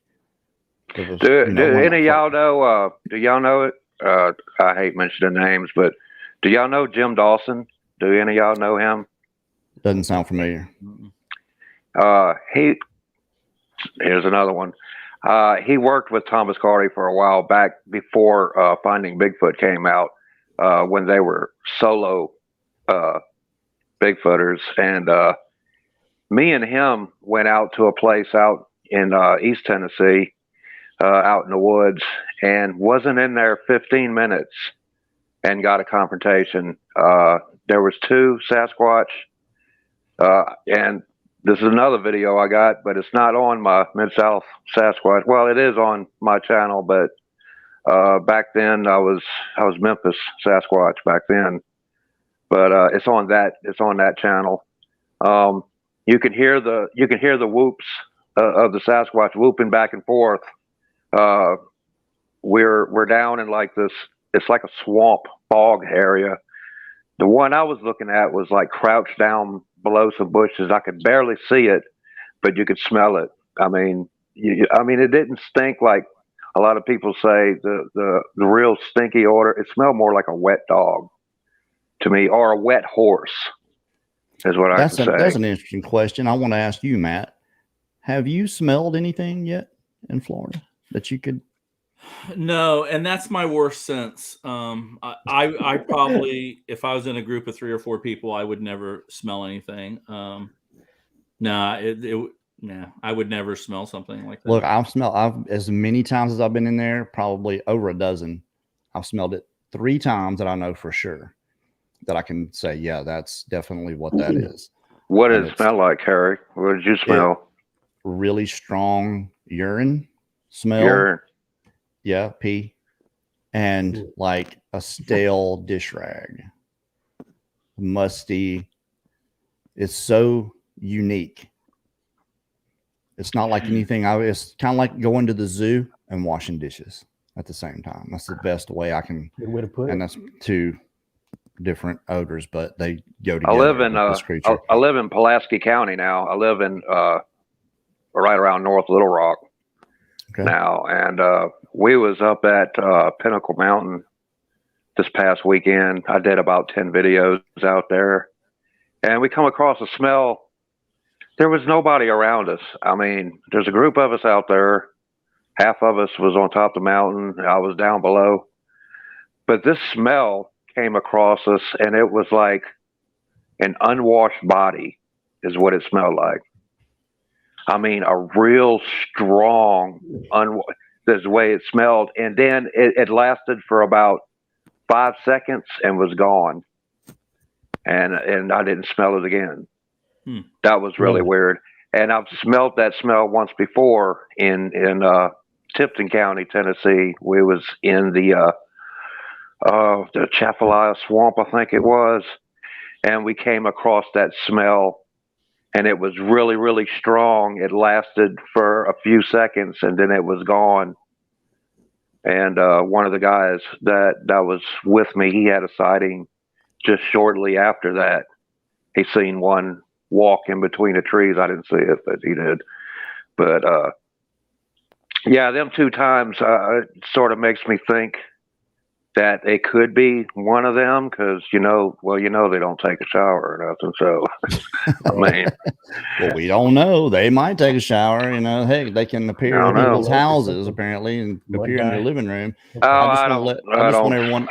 Was, do any of y'all know? Do y'all know it? I hate mentioning names, but do y'all know Jim Dawson? Do any of y'all know him? Doesn't sound familiar. Here's another one. He worked with Thomas Carty for a while back before Finding Bigfoot came out, when they were solo Bigfooters. And me and him went out to a place out in East Tennessee, out in the woods, and wasn't in there 15 minutes and got a confrontation. There was two Sasquatch, and this is another video I got, but it's not on my Mid-South Sasquatch. Well, it is on my channel, but back then I was Memphis Sasquatch back then. But it's on that channel. You can hear the whoops of the Sasquatch whooping back and forth. We're down in like this, it's like a swamp bog area. The one I was looking at was like crouched down below some bushes. I could barely see it, but you could smell it. I mean, it didn't stink like a lot of people say, the real stinky odor. It smelled more like a wet dog to me, or a wet horse is what I would say. That's an interesting question. I want to ask you, Matt. have you smelled anything yet in Florida that you could? No, and that's my worst sense. I probably, if I was in a group of 3 or 4 people, I would never smell anything. I would never smell something like that. Look, I've as many times as I've been in there, probably over a dozen. I've smelled it 3 times that I know for sure that I can say, yeah, that's definitely what that is. What did it smell like, Harry? What did you smell? Really strong urine smell. Urine. Yeah, pee. And like a stale dish rag. Musty. It's so unique. It's not like anything. It's kind of like going to the zoo and washing dishes at the same time. That's the best way I can. Good way to put it. And that's 2 different odors, but they go together. I live in Pulaski County now. I live in right around North Little Rock now, and we was up at Pinnacle Mountain this past weekend. I did about 10 videos out there, and we come across a smell. There was nobody around us. I mean, there's a group of us out there. Half of us was on top of the mountain. I was down below. But this smell came across us, and it was like an unwashed body is what it smelled like. I mean, a real strong, this way it smelled. And then it lasted for about 5 seconds and was gone. And I didn't smell it again. That was really weird. And I've smelled that smell once before in Tipton County, Tennessee. We was in the Chafalaya Swamp, I think it was. And we came across that smell, and it was really, really strong. It lasted for a few seconds, and then it was gone. And one of the guys that was with me, he had a sighting just shortly after that. He seen one walk in between the trees. I didn't see it, but he did. But yeah, them 2 times it sort of makes me think that it could be one of them, because they don't take a shower or nothing. So I mean, well, we don't know. They might take a shower. Heck, they can appear in people's houses apparently and appear in their living room. I just want everyone.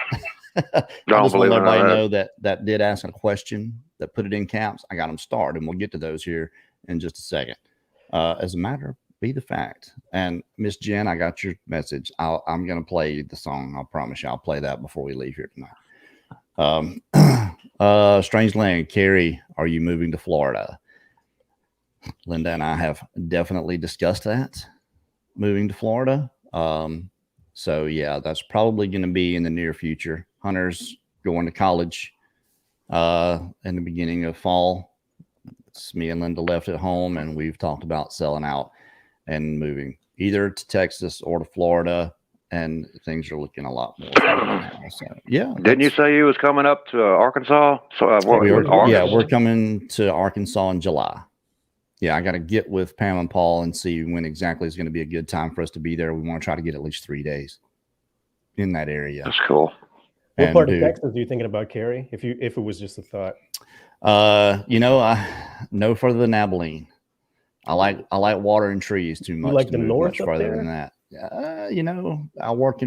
I just want everybody to know that did ask a question that put it in caps. I got them starred, and we'll get to those here in just a second. As a matter of be the fact, and Miss Jen, I got your message. I'm going to play the song. I'll promise you I'll play that before we leave here tonight. Strange Land, Carrie, are you moving to Florida? Linda and I have definitely discussed that, moving to Florida. So yeah, that's probably going to be in the near future. Hunter's going to college in the beginning of fall. It's me and Linda left at home, and we've talked about selling out and moving either to Texas or to Florida, and things are looking a lot more now. So yeah. Didn't you say you was coming up to Arkansas? So we're coming to Arkansas in July. Yeah, I got to get with Pam and Paul and see when exactly is going to be a good time for us to be there. We want to try to get at least 3 days in that area. That's cool. What part of Texas are you thinking about, Carrie? If it was just a thought. No further than Abilene. I like water and trees too much. You like to the move north much further than that. I work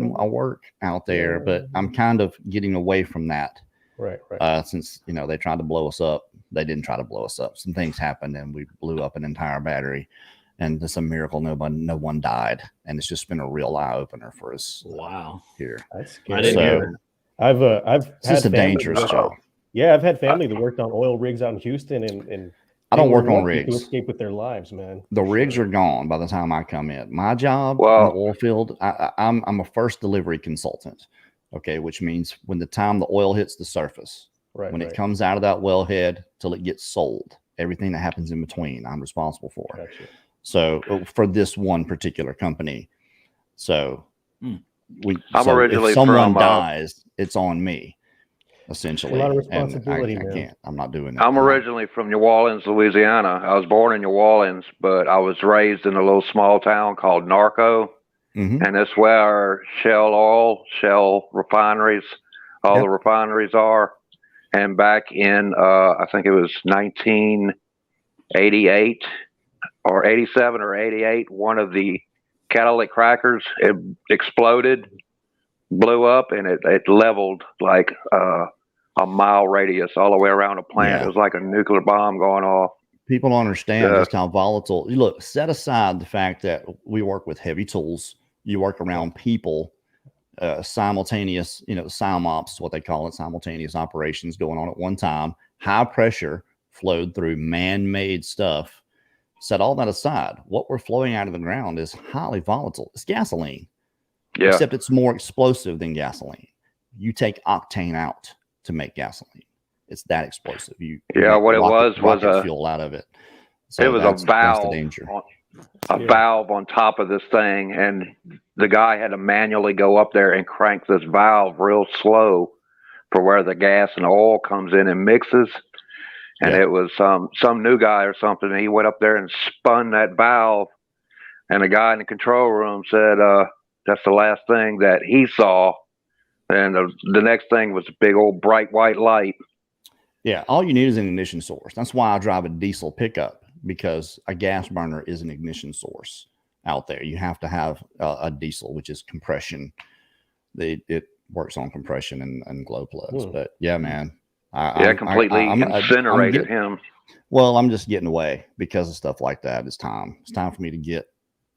out there, but I'm kind of getting away from that. Right. Since they tried to blow us up. They didn't try to blow us up. Some things happened, and we blew up an entire battery. And it's a miracle no one died. And it's just been a real eye opener for us. Wow. Here. That's scary. I didn't hear. I've it's just a dangerous job. Yeah, I've had family that worked on oil rigs out in Houston, and I don't work on rigs. To escape with their lives, man. The rigs are gone by the time I come in. My job in the oil field, I'm a first delivery consultant. Okay, which means when the time the oil hits the surface, when it comes out of that wellhead till it gets sold, everything that happens in between, I'm responsible for. Gotcha. So for this one particular company, so if someone dies, it's on me. Essentially, a lot of responsibility. I'm not doing that. I'm originally from New Orleans, Louisiana. I was born in New Orleans, but I was raised in a little small town called Narco, and that's where Shell refineries, the refineries are. And back in, I think it was 1988, or 87 or 88, one of the catalytic crackers, it exploded, blew up, and it leveled like a mile radius all the way around the plant. Yeah. It was like a nuclear bomb going off. People don't understand Yeah. just how volatile. Look, set aside the fact that we work with heavy tools. You work around people, simultaneous, SIMOPS, what they call it, simultaneous operations going on at one time. High pressure flowed through man-made stuff. Set all that aside. What we're flowing out of the ground is highly volatile. It's gasoline, Yeah. except it's more explosive than gasoline. You take octane out to make gasoline. It's that explosive. What it was a fuel out of it. So it was a valve. That's the danger. Valve on top of this thing, and the guy had to manually go up there and crank this valve real slow for where the gas and oil comes in and mixes. And it was some new guy or something. He went up there and spun that valve, and the guy in the control room said that's the last thing that he saw. And the next thing was a big old bright white light. Yeah, all you need is an ignition source. That's why I drive a diesel pickup, because a gas burner is an ignition source out there. You have to have a diesel, which is compression. It works on compression and glow plugs. But yeah, man. Completely incinerated him. Well, I'm just getting away because of stuff like that. It's time for me to get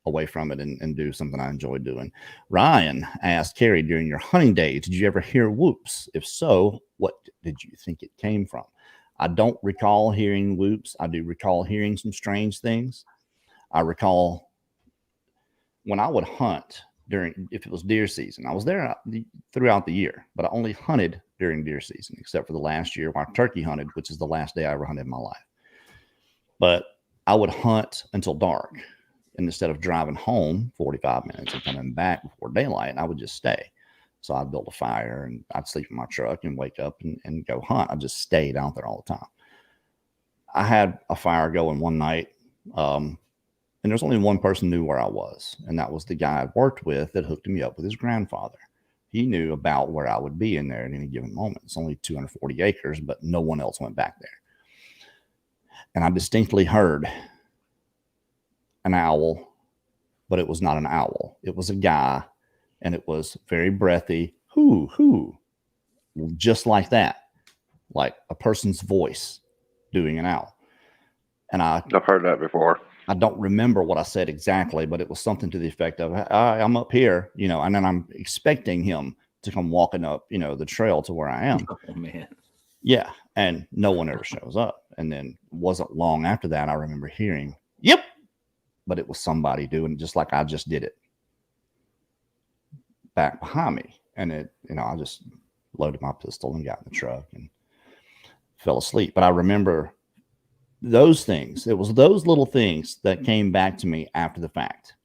away from it and do something I enjoy doing. Ryan asked, Carrie, during your hunting days, did you ever hear whoops? If so, what did you think it came from? I don't recall hearing whoops. I do recall hearing some strange things. I recall when I would hunt if it was deer season, I was there throughout the year, but I only hunted during deer season, except for the last year where I turkey hunted, which is the last day I ever hunted in my life. But I would hunt until dark. And instead of driving home 45 minutes and coming back before daylight, I would just stay. So I'd build a fire and I'd sleep in my truck and wake up and go hunt. I just stayed out there all the time. I had a fire going one night, and there's only one person who knew where I was, and that was the guy I'd worked with that hooked me up with his grandfather. He knew about where I would be in there at any given moment. It's only 240 acres, but no one else went back there. And I distinctly heard an owl, but it was not an owl. It was a guy, and it was very breathy. Hoo, just like that, like a person's voice doing an owl. And I've heard that before. I don't remember what I said exactly, but it was something to the effect of, I'm up here, and then I'm expecting him to come walking up, the trail to where I am. Oh, man. Yeah. And no one ever shows up. And then wasn't long after that, I remember hearing, yep. But it was somebody doing just like I just did it back behind me. And I just loaded my pistol and got in the truck and fell asleep. But I remember those things. It was those little things that came back to me after the fact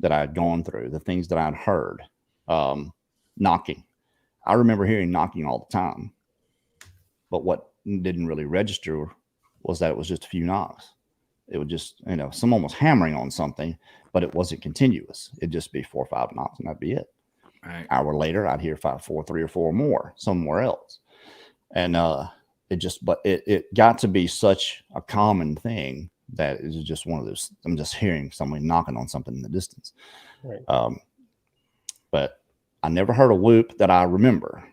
that I had gone through, the things that I'd heard. Knocking. I remember hearing knocking all the time. But what didn't really register was that it was just a few knocks. It would just, someone was hammering on something, but it wasn't continuous. It'd just be 4 or 5 knocks, and that'd be it. Right. Hour later, I'd hear 3 or 4 more somewhere else. And it got to be such a common thing that it was just one of those, I'm just hearing somebody knocking on something in the distance. Right. But I never heard a whoop that I remember.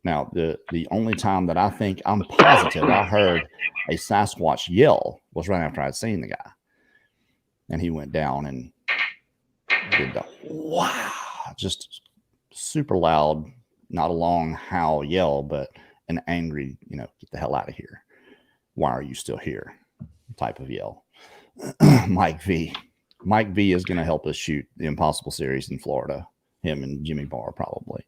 Now, the only time that I think I'm positive I heard a Sasquatch yell was right after I'd seen the guy. And he went down and did the wow, just super loud, not a long howl yell, but an angry, get the hell out of here. Why are you still here? Type of yell. Mike V is going to help us shoot the Impossible series in Florida. Him and Jimmy Barr probably.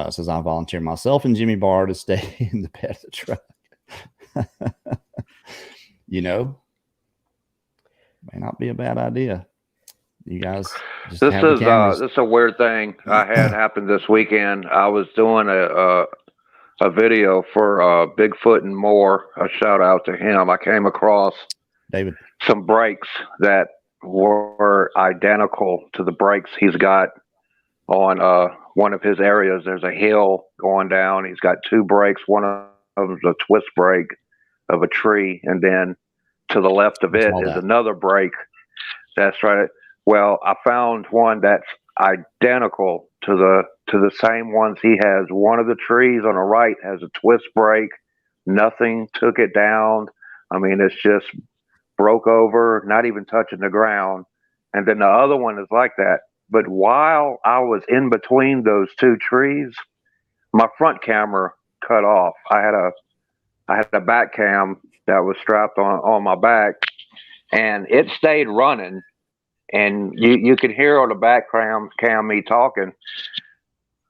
Says I volunteer myself and Jimmy Barr to stay in the bed of the truck. May not be a bad idea. You guys just this is a weird thing I had happen this weekend. I was doing a video for Bigfoot and More. A shout out to him. I came across David some brakes that were identical to the brakes he's got on one of his areas. There's a hill going down. He's got 2 brakes. One of them's a twist brake of a tree, and then to the left of it is another break. That's right. Well, I found one that's identical to the same ones he has. One of the trees on the right has a twist break. Nothing took it down. I mean, it's just broke over, not even touching the ground. And then the other one is like that. But while I was in between those two trees, my front camera cut off. I had a back cam that was strapped on my back, and it stayed running. And you could hear on the back cam me talking.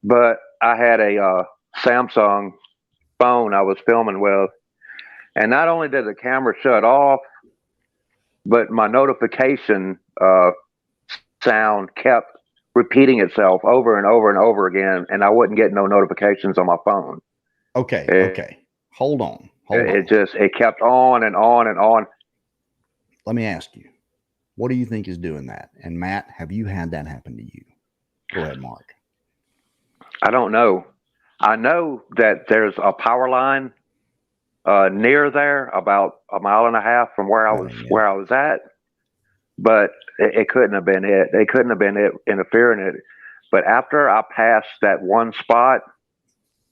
But I had a Samsung phone I was filming with, and not only did the camera shut off, but my notification sound kept repeating itself over and over and over again, and I wouldn't get no notifications on my phone. Okay. Hold on. It kept on and on and on. Let me ask you, what do you think is doing that? And Matt, have you had that happen to you? Go ahead, Mark. I don't know. I know that there's a power line near there, about a mile and a half from where I was at, but it couldn't have been it. They couldn't have been it interfering it. But after I passed that one spot,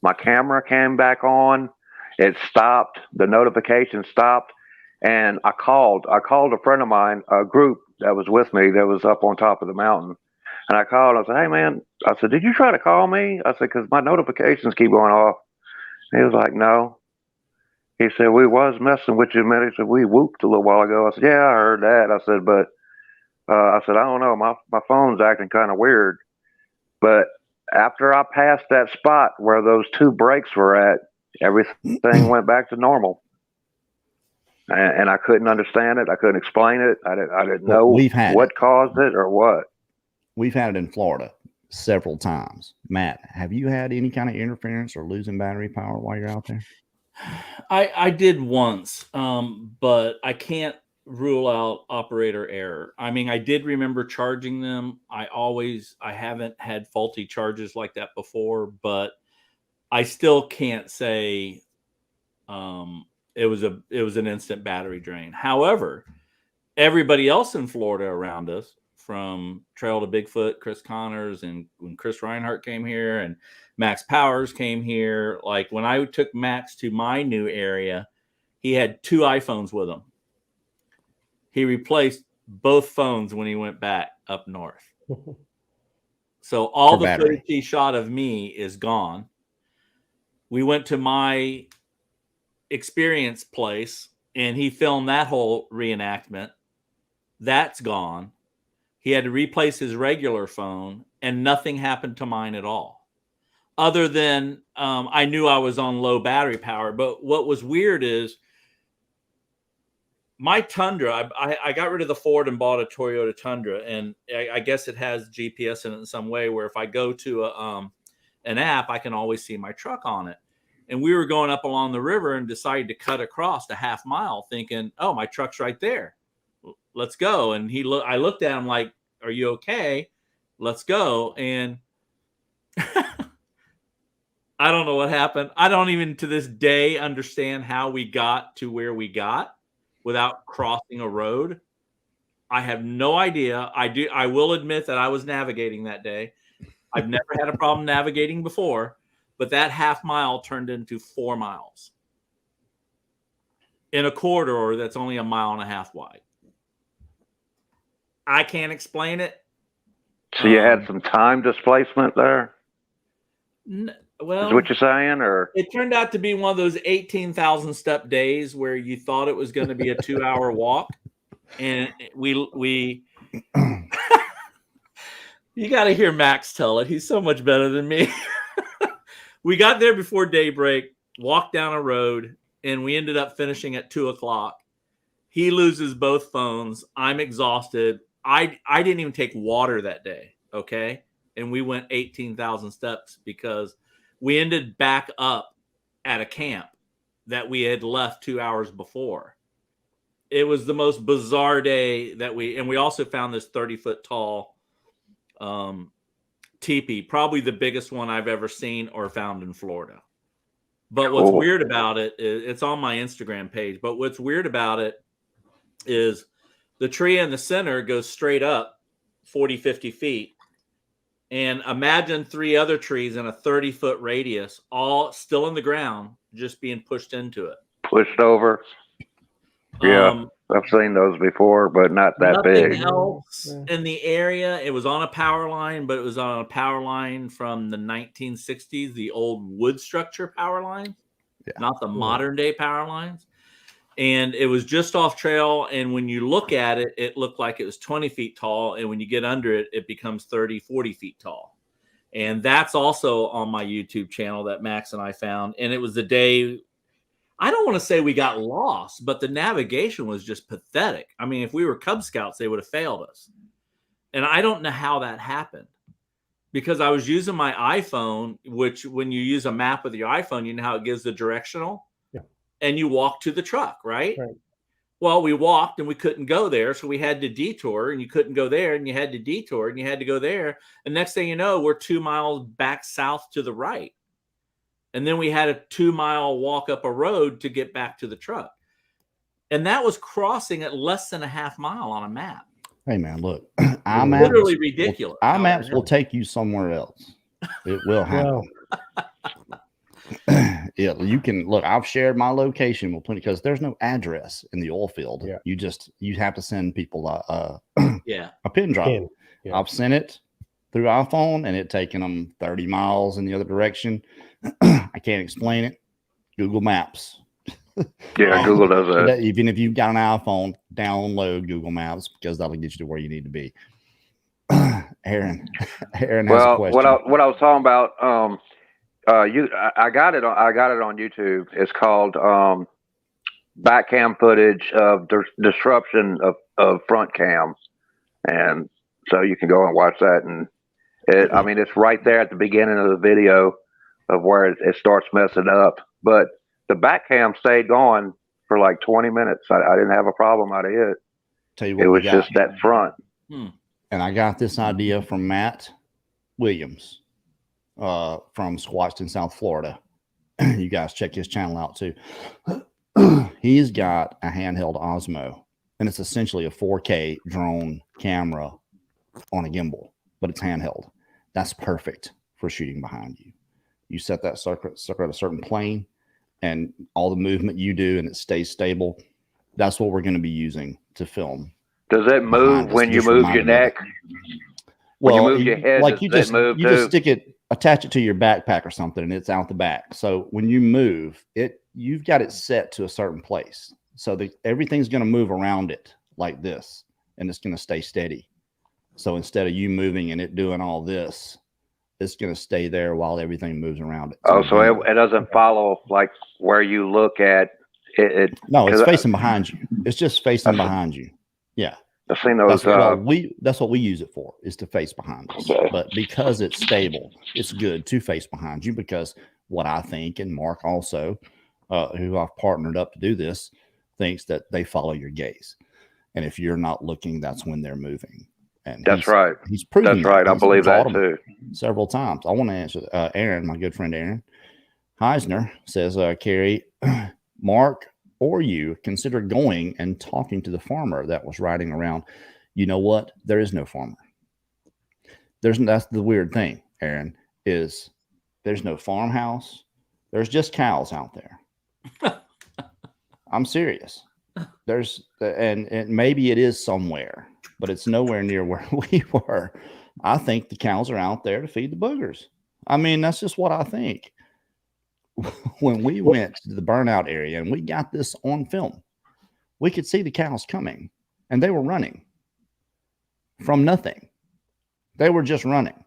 my camera came back on. It stopped. The notification stopped, and I called a friend of mine, a group that was with me that was up on top of the mountain. And I called. I said, "Hey, man," I said, "Did you try to call me?" I said, "Because my notifications keep going off." And he was like, "No." He said, "We was messing with you, man." He said, "We whooped a little while ago." I said, "Yeah, I heard that." I said, "But I don't know. My phone's acting kind of weird." But after I passed that spot where those two breaks were at, everything went back to normal. And I couldn't understand it. I couldn't explain it. I didn't know what caused it or what. We've had it in Florida several times. Matt, have you had any kind of interference or losing battery power while you're out there? I did once, but I can't rule out operator error. I mean, I did remember charging them. I haven't had faulty charges like that before, but I still can't say it was an instant battery drain. However, everybody else in Florida around us, from Trail to Bigfoot, Chris Connors, and when Chris Reinhardt came here, and Max Powers came here, like when I took Max to my new area, he had 2 iPhones with him. He replaced both phones when he went back up north. So all the footage he shot of me is gone. We went to my experience place, and he filmed that whole reenactment. That's gone. He had to replace his regular phone, and nothing happened to mine at all. Other than I knew I was on low battery power. But what was weird is my Tundra, I got rid of the Ford and bought a Toyota Tundra. And I guess it has GPS in it in some way where if I go to an app, I can always see my truck on it. And we were going up along the river and decided to cut across a half mile thinking, oh, my truck's right there. Let's go. And I looked at him like, are you okay? Let's go. And I don't know what happened. I don't even to this day understand how we got to where we got without crossing a road. I have no idea. I will admit that I was navigating that day. I've never had a problem navigating before, but that half mile turned into 4 miles in a corridor that's only 1.5 miles wide. I can't explain it. So you had some time displacement there? Well, is what you're saying? Or it turned out to be one of those 18,000 step days where you thought it was going to be a 2-hour walk. And we you got to hear Max tell it. He's so much better than me. We got there before daybreak, walked down a road, and we ended up finishing at 2:00. He loses both phones. I'm exhausted. I didn't even take water that day, okay? And we went 18,000 steps because we ended back up at a camp that we had left 2 hours before. It was the most bizarre day that we also found this 30-foot tall teepee, probably the biggest one I've ever seen or found in Florida. But what's weird about it is it's on my Instagram page. But what's weird about it is the tree in the center goes straight up 40, 50 feet. And imagine 3 other trees in a 30-foot radius, all still in the ground, just being pushed into it. Pushed over. Yeah, I've seen those before, but not that big. Nothing else in the area. It was on a power line, but it was on a power line from the 1960s, the old wood structure power lines, not the modern day power lines. And it was just off trail. And when you look at it, it looked like it was 20 feet tall. And when you get under it, it becomes 30, 40 feet tall. And that's also on my YouTube channel that Max and I found. And it was the day, I don't want to say we got lost, but the navigation was just pathetic. I mean, if we were Cub Scouts, they would have failed us. And I don't know how that happened, because I was using my iPhone, which when you use a map with your iPhone, you know how it gives the directional. And you walk to the truck, right? Well, we walked and we couldn't go there. So we had to detour, and you couldn't go there, and you had to detour, and you had to go there. And next thing you know, we're 2 miles back south to the right. And then we had a 2-mile walk up a road to get back to the truck. And that was crossing at less than a half mile on a map. Hey man, look, literally ridiculous. Maps will take you somewhere else. It will happen. Yeah, you can look. I've shared my location with plenty, because there's no address in the oil field. You have to send people a pin drop. I've sent it through iPhone, and it taken them 30 miles in the other direction. I can't explain it. Google Maps. Google does that. Even if you've got an iPhone, download Google Maps, because that'll get you to where you need to be. Aaron has a question. what I was talking about, I got it on YouTube. It's called back cam footage of disruption of front cam, and so you can go and watch that. And I mean, it's right there at the beginning of the video of where it starts messing up. But the back cam stayed going for like 20 minutes. I didn't have a problem out of it. Tell you what, it was just that front. And I got this idea from Matt Williams. From Squatched, South Florida. You guys check his channel out too. He's got a handheld Osmo, and it's essentially a 4K drone camera on a gimbal, but it's handheld. That's perfect for shooting behind you. You set that sucker at a certain plane, and all the movement you do, and it stays stable. That's what we're going to be using to film. Does it move when you move your neck? When you move your head, like you just stick it, attach it to your backpack or something, and it's out the back. So when you move it, you've got it set to a certain place. So everything's going to move around it like this, and it's going to stay steady. So instead of you moving and it doing all this, it's going to stay there while everything moves around it. So it doesn't follow like where you look at it. No, it's facing behind you. It's just facing behind you. Yeah. I've seen those. That's what we use it for, is to face behind us. Okay. But because it's stable, it's good to face behind you, because what I think, and Mark also, who I've partnered up to do this, thinks that they follow your gaze. And if you're not looking, that's when they're moving. And that's right. He's proven that's right. I believe that too. Several times. I want to answer Aaron, my good friend Aaron Heisner says, Carrie, Mark, or you consider going and talking to the farmer that was riding around. You know what? There is no farmer. That's the weird thing, Aaron, is there's no farmhouse. There's just cows out there. I'm serious. And maybe it is somewhere, but it's nowhere near where we were. I think the cows are out there to feed the boogers. I mean, that's just what I think. When we went to the burnout area and we got this on film, we could see the cows coming, and they were running from nothing. They were just running.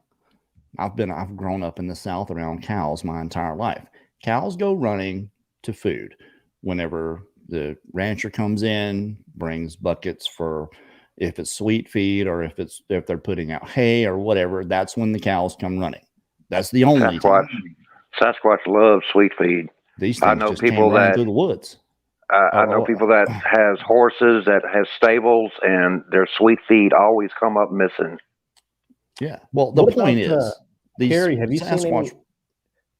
I've grown up in the South around cows my entire life. Cows go running to food. Whenever the rancher comes in, brings buckets for, if it's sweet feed or if they're putting out hay or whatever, that's when the cows come running. That's the only time. Sasquatch loves sweet feed. These things I know people that through the woods. I know people that has horses, that has stables, and their sweet feed always come up missing. Yeah. Well, the point is, Carrie, have you seen any?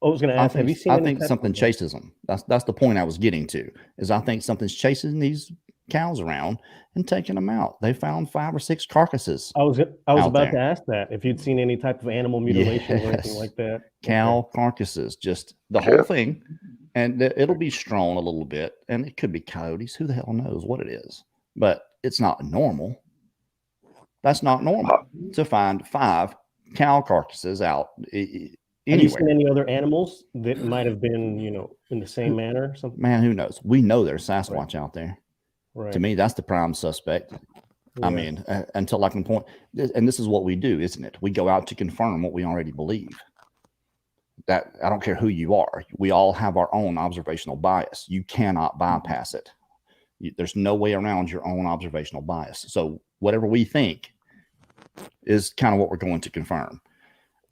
I was going to ask, have you seen? I think something chases them. That's the point I was getting to. Is I think something's chasing these cows around and taking them out. They found 5 or 6 carcasses. I was out about to there. ask that if you'd seen any type of animal mutilations or anything Yes. like that. Cow carcasses, just the whole thing. And it'll be strewn a little bit, and it could be coyotes. Who the hell knows what it is? But it's not normal. That's not normal to find 5 cow carcasses out anywhere. Have you seen any other animals that might have been, you know, in the same manner? Something? Man, who knows? We know there's Sasquatch out there. Right. To me, that's the prime suspect. Yeah. I mean, until I can point, and this is what we do, isn't it? We go out to confirm what we already believe. That I don't care who you are. We all have our own observational bias. You cannot bypass it. There's no way around your own observational bias. So whatever we think is kind of what we're going to confirm.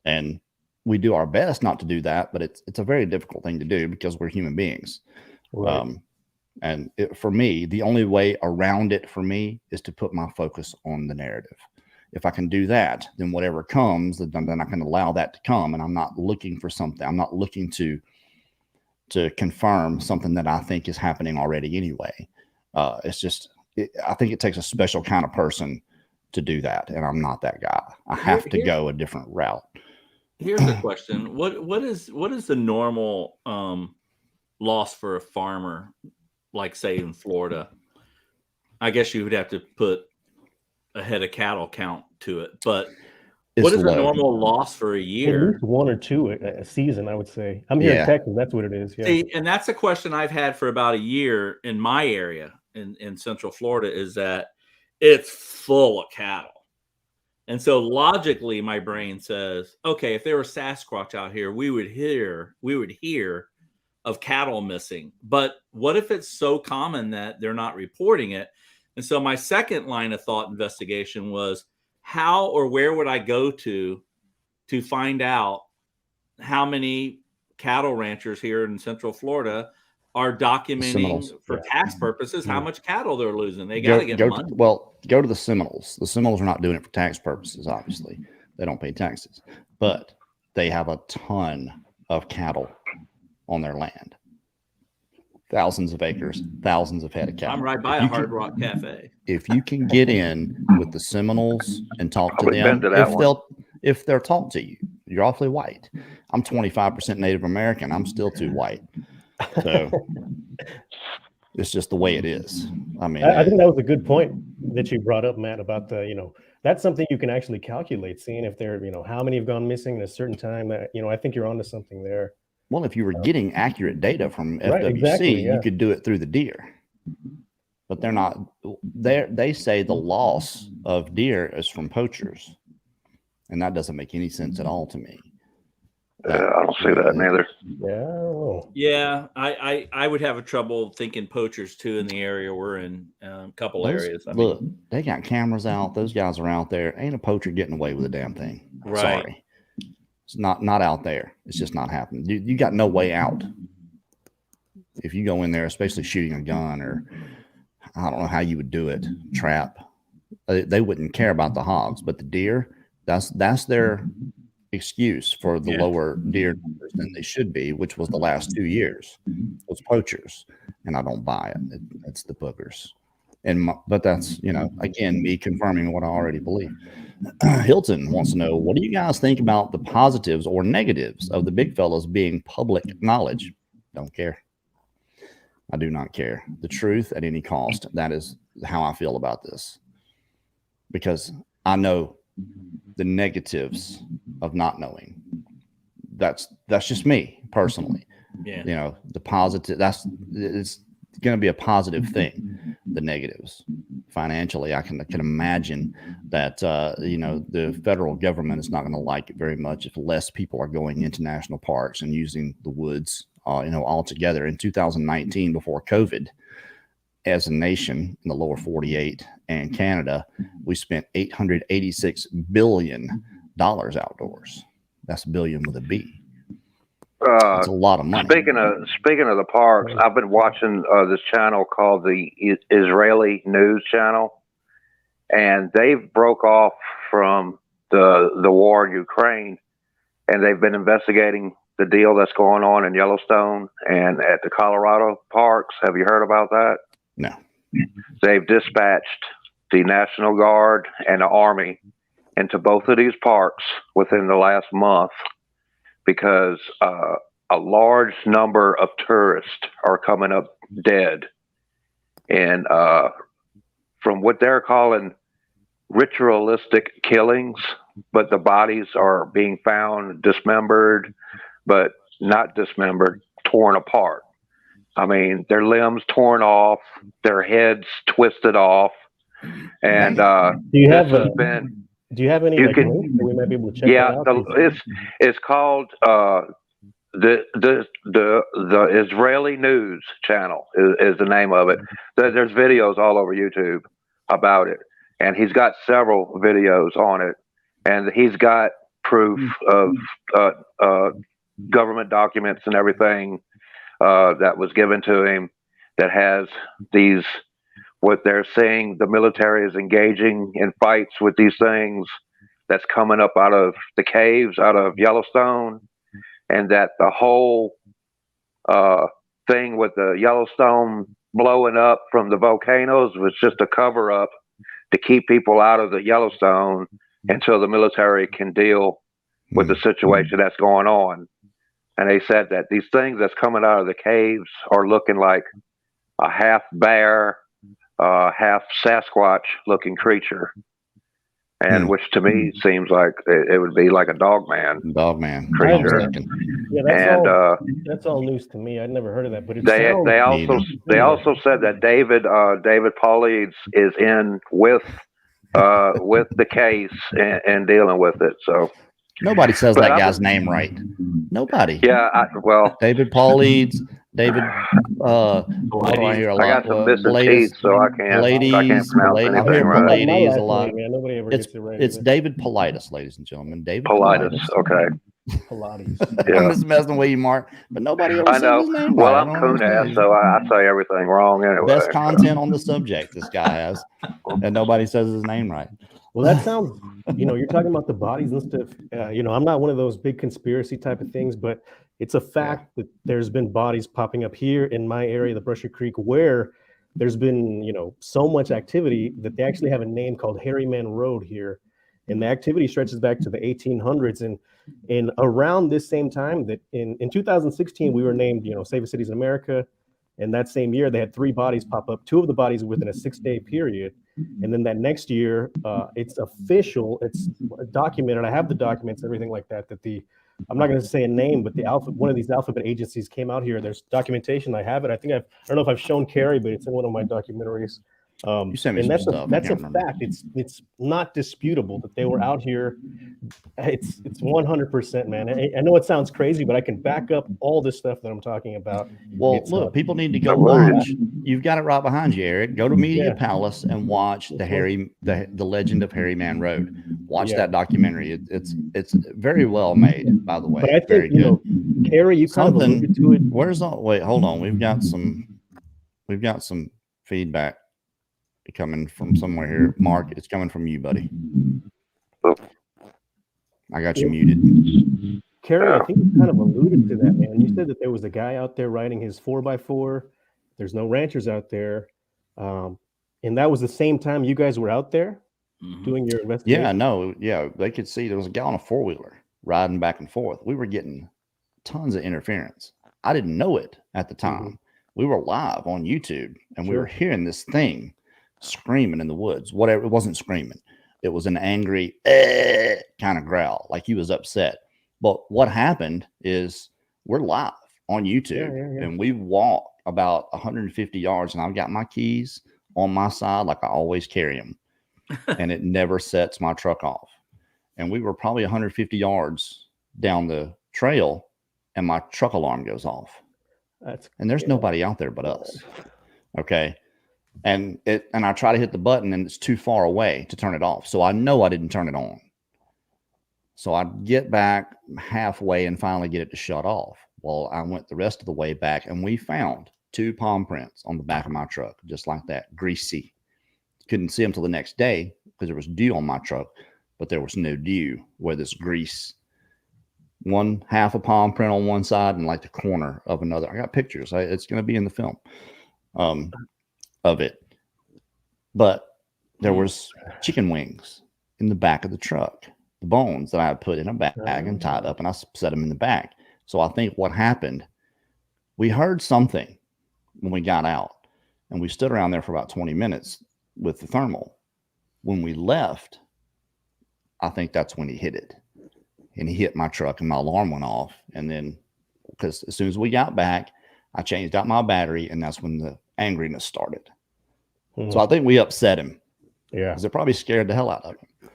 And we do our best not to do that, but it's a very difficult thing to do because we're human beings. Right. And for me, the only way around it for me is to put my focus on the narrative. If I can do that, then whatever comes, then I can allow that to come. And I'm not looking for something. I'm not looking to confirm something that I think is happening already anyway. It's just, I think it takes a special kind of person to do that. And I'm not that guy. I have to go a different route. Here's the question. What is the normal loss for a farmer, like say in Florida? I guess you would have to put a head of cattle count to it, but what is the normal loss for a year? At least 1 or 2 a season, I would say. I'm here in Texas. That's what it is. Yeah. See, and that's a question I've had for about a year in my area in Central Florida, is that it's full of cattle. And so logically, my brain says, okay, if there were Sasquatch out here, we would hear of cattle missing. But what if it's so common that they're not reporting it? And so my second line of thought investigation was, how or where would I go to find out how many cattle ranchers here in Central Florida are documenting for tax purposes how much cattle they're losing? They got to get money. Go to the Seminoles. The Seminoles are not doing it for tax purposes, obviously. They don't pay taxes. But they have a ton of cattle on their land. Thousands of acres, thousands of head of cattle. I'm right by a Hard Rock Cafe. If you can get in with the Seminoles and talk to them, if they'll talk to you, you're awfully white. I'm 25% Native American. I'm still too white. So it's just the way it is. I mean, I think that was a good point that you brought up, Matt, about the, that's something you can actually calculate, seeing if they're, how many have gone missing at a certain time. I think you're onto something there. Well, if you were getting accurate data from FWC, right, exactly, you could do it through the deer. But they're not. They say the loss of deer is from poachers, and that doesn't make any sense at all to me. I don't see that neither. Yeah, I would have a trouble thinking poachers too in the area we're in. A couple areas. Look, they got cameras out. Those guys are out there. Ain't a poacher getting away with a damn thing. Right. Sorry. It's not out there. It's just not happening. You got no way out. If you go in there, especially shooting a gun, or I don't know how you would do it, trap. They wouldn't care about the hogs, but the deer, that's their excuse for the lower deer numbers than they should be, which was the last 2 years. Those poachers, and I don't buy it. It's the boogers. But that's, again, me confirming what I already believe. Hilton wants to know, what do you guys think about the positives or negatives of the big fellas being public knowledge? Don't care. I do not care. The truth at any cost. That is how I feel about this. Because I know the negatives of not knowing. That's just me personally. Yeah. The positive, it's going to be a positive thing. The negatives financially, I can imagine that the federal government is not going to like it very much if less people are going into national parks and using the woods altogether. In 2019, before COVID, as a nation in the lower 48 and Canada, we spent $886 billion outdoors. That's billion with a B. That's a lot of money. Speaking of the parks, I've been watching this channel called the Israeli News Channel, and they've broke off from the war in Ukraine, and they've been investigating the deal that's going on in Yellowstone and at the Colorado parks. Have you heard about that? No. they've dispatched the National Guard and the Army into both of these parks within the last month because a large number of tourists are coming up dead. And from what they're calling ritualistic killings, but the bodies are being found dismembered, but not dismembered, torn apart. I mean, their limbs torn off, their heads twisted off, and Do you have this has been. Do you have any You like can- links that we might be able to check Yeah, that out? it's called the Israeli News Channel is the name of it. There's videos all over YouTube about it, and he's got several videos on it, and he's got proof of government documents and everything that was given to him that has these, what they're saying the military is engaging in fights with these things that's coming up out of the caves, out of Yellowstone, and that the whole thing with the Yellowstone blowing up from the volcanoes was just a cover up to keep people out of the Yellowstone until the military can deal with the situation that's going on. And they said that these things that's coming out of the caves are looking like a half bear, half Sasquatch looking creature. And which to me seems like it would be like a dog man creature. Yeah, that's all news to me. I'd never heard of that, but they also said that David Paulides is in with the case and dealing with it. So nobody says that guy's name right. Nobody. Yeah, David Paulides, David. I hear a lot. I got some missing teeth, so I can't pronounce anything right. Ladies a lot. Nobody ever gets it right. It's David Paulides, ladies and gentlemen. David Paulides. Okay. Pilates. Yeah. I'm just messing with you, Mark. But nobody ever I says know. his name Well, right. I'm coon-ass, so I say everything wrong anyway. Best content on the subject this guy has, and nobody says his name right. Well, that sounds, you're talking about the bodies and stuff. I'm not one of those big conspiracy type of things, but it's a fact that there's been bodies popping up here in my area, the Brushy Creek, where there's been, so much activity that they actually have a name called Hairy Man Road here. And the activity stretches back to the 1800s. And around this same time that in 2016, we were named, Safest Cities in America. And that same year, they had 3 bodies pop up, 2 of the bodies within a 6-day period. And then that next year, it's official, it's documented. I have the documents, everything like that, I'm not going to say a name, but one of these alphabet agencies came out here. There's documentation. I have it. I don't know if I've shown Carrie, but it's in one of my documentaries. You sent me and some that's stuff. that's a fact. It's not disputable that they were out here. It's 100%, man. I know it sounds crazy, but I can back up all this stuff that I'm talking about. Well, look, people need to go watch. You've got it right behind you, Eric. Go to Media Palace and watch the Legend of Hairy Man Road. Watch that documentary. It's very well made, by the way. But I think very good. Carrie, you kind of alluded to it. Where's all? Wait, hold on. We've got some feedback coming from somewhere here. Mark, it's coming from you, buddy. I got you muted. Carrie, I think you kind of alluded to that, man. You said that there was a guy out there riding his 4x4. There's no ranchers out there. And that was the same time you guys were out there doing your investigation? Yeah, they could see there was a guy on a 4-wheeler riding back and forth. We were getting tons of interference. I didn't know it at the time. We were live on YouTube, and we were hearing this thing screaming in the woods. Whatever, it wasn't screaming. It was an angry kind of growl, like he was upset. But what happened is we're live on YouTube, and we walked about 150 yards, and I've got my keys on my side like I always carry them, and it never sets my truck off. And we were probably 150 yards down the trail, and my truck alarm goes off. And there's nobody out there but us. Okay. And I try to hit the button, and it's too far away to turn it off. So I know I didn't turn it on. So I get back halfway and finally get it to shut off. Well, I went the rest of the way back, and we found 2 palm prints on the back of my truck, just like that, greasy. Couldn't see them till the next day because there was dew on my truck, but there was no dew where this grease, one half a palm print on one side and like the corner of another. I got pictures. It's going to be in the film of it. But there was chicken wings in the back of the truck, the bones that I had put in a bag and tied up, and I set them in the back. So I think what happened, we heard something when we got out, and we stood around there for about 20 minutes with the thermal. When we left, I think that's when he hit it. And he hit my truck and my alarm went off. And then, because as soon as we got back, I changed out my battery, and that's when the angriness started. So I think we upset him. Yeah. Because it probably scared the hell out of him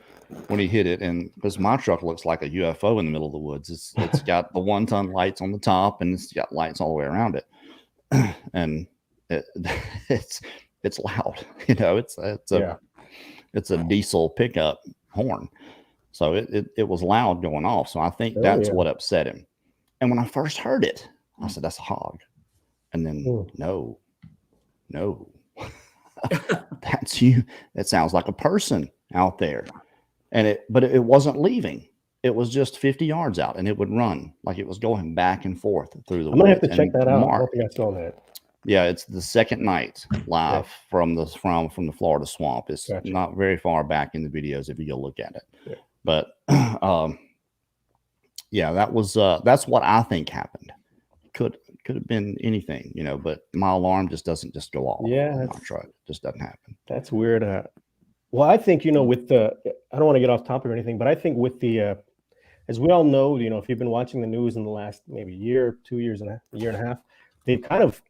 when he hit it. And because my truck looks like a UFO in the middle of the woods. It's got the 1-ton lights on the top, and it's got lights all the way around it. And it's loud. You know, it's a diesel pickup horn. So it was loud going off. So I think that's what upset him. And when I first heard it, I said, that's a hog. And then no, that's you. It sounds like a person out there. But it wasn't leaving. It was just 50 yards out, and it would run like it was going back and forth through the woods. I'm gonna have to check that out. I don't think I saw that. Yeah, it's the second night live from the Florida swamp. It's not very far back in the videos if you go look at it. Yeah. But yeah, that's what I think happened. Could have been anything, you know, but my alarm doesn't go off. Yeah, on my truck. It just doesn't happen. That's weird. Well, I think, you know, with the, I don't want to get off topic or anything, but I think with the, as we all know, you know, if you've been watching the news in the last maybe year, 2 years and a year and a half, they've kind of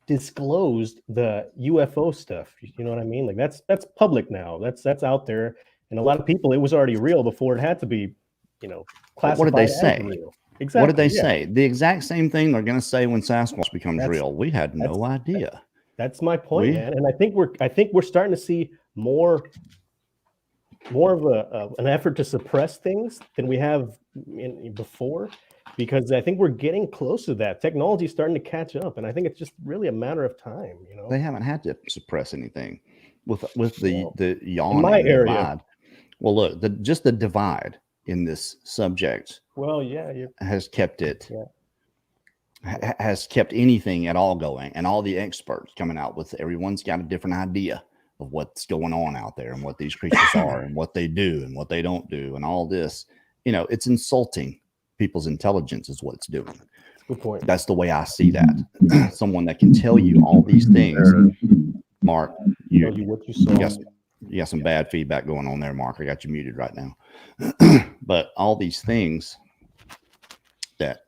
disclosed the UFO stuff. You know what I mean? Like that's public now. That's out there, and a lot of people, it was already real before it had to be, you know, classified. What did they say? Real. Exactly. What did they say? The exact same thing they're going to say when Sasquatch becomes real. We had no idea. That's my point, man. And I think we're starting to see more of an effort to suppress things than we have before, because I think we're getting close to that. Technology is starting to catch up, and I think it's just really a matter of time. You know, they haven't had to suppress anything with the yawn in my area. Divide. Well, look, just the divide in this subject. Well, yeah, has kept it. Yeah. Has kept anything at all going, and all the experts coming out with, everyone's got a different idea of what's going on out there and what these creatures are and what they do and what they don't do and all this. You know, it's insulting people's intelligence is what it's doing. Good point. That's the way I see that. Someone that can tell you all these things. Mark, what you saw. You got some bad feedback going on there, Mark. I got you muted right now. But all these things that,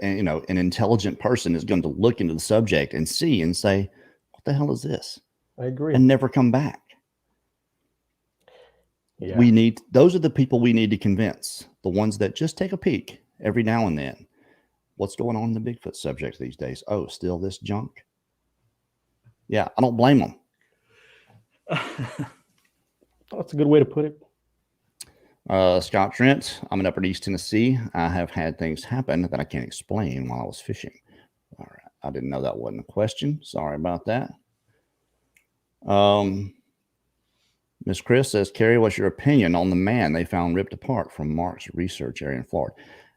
you know, an intelligent person is going to look into the subject and see and say, what the hell is this? I agree. And never come back. Yeah. Those are the people we need to convince, the ones that just take a peek every now and then. What's going on in the Bigfoot subject these days? Oh, still this junk? Yeah, I don't blame them. That's a good way to put it. Scott Trent, I'm in Upper East Tennessee. I have had things happen that I can't explain while I was fishing. All right. I didn't know that wasn't a question. Sorry about that. Miss Chris says, Carrie, what's your opinion on the man they found ripped apart from Mark's research area in Florida?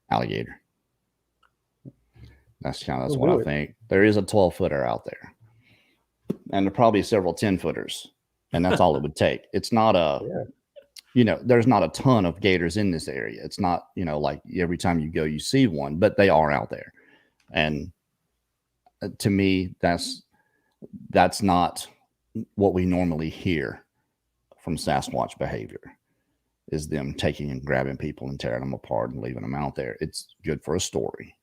Alligator. That's what I think. There is a 12-footer out there. And there are probably several 10-footers. And that's all it would take. It's not you know, there's not a ton of gators in this area. It's not, you know, like every time you go, you see one, but they are out there. And to me, that's not what we normally hear from Sasquatch behavior, is them taking and grabbing people and tearing them apart and leaving them out there. It's good for a story.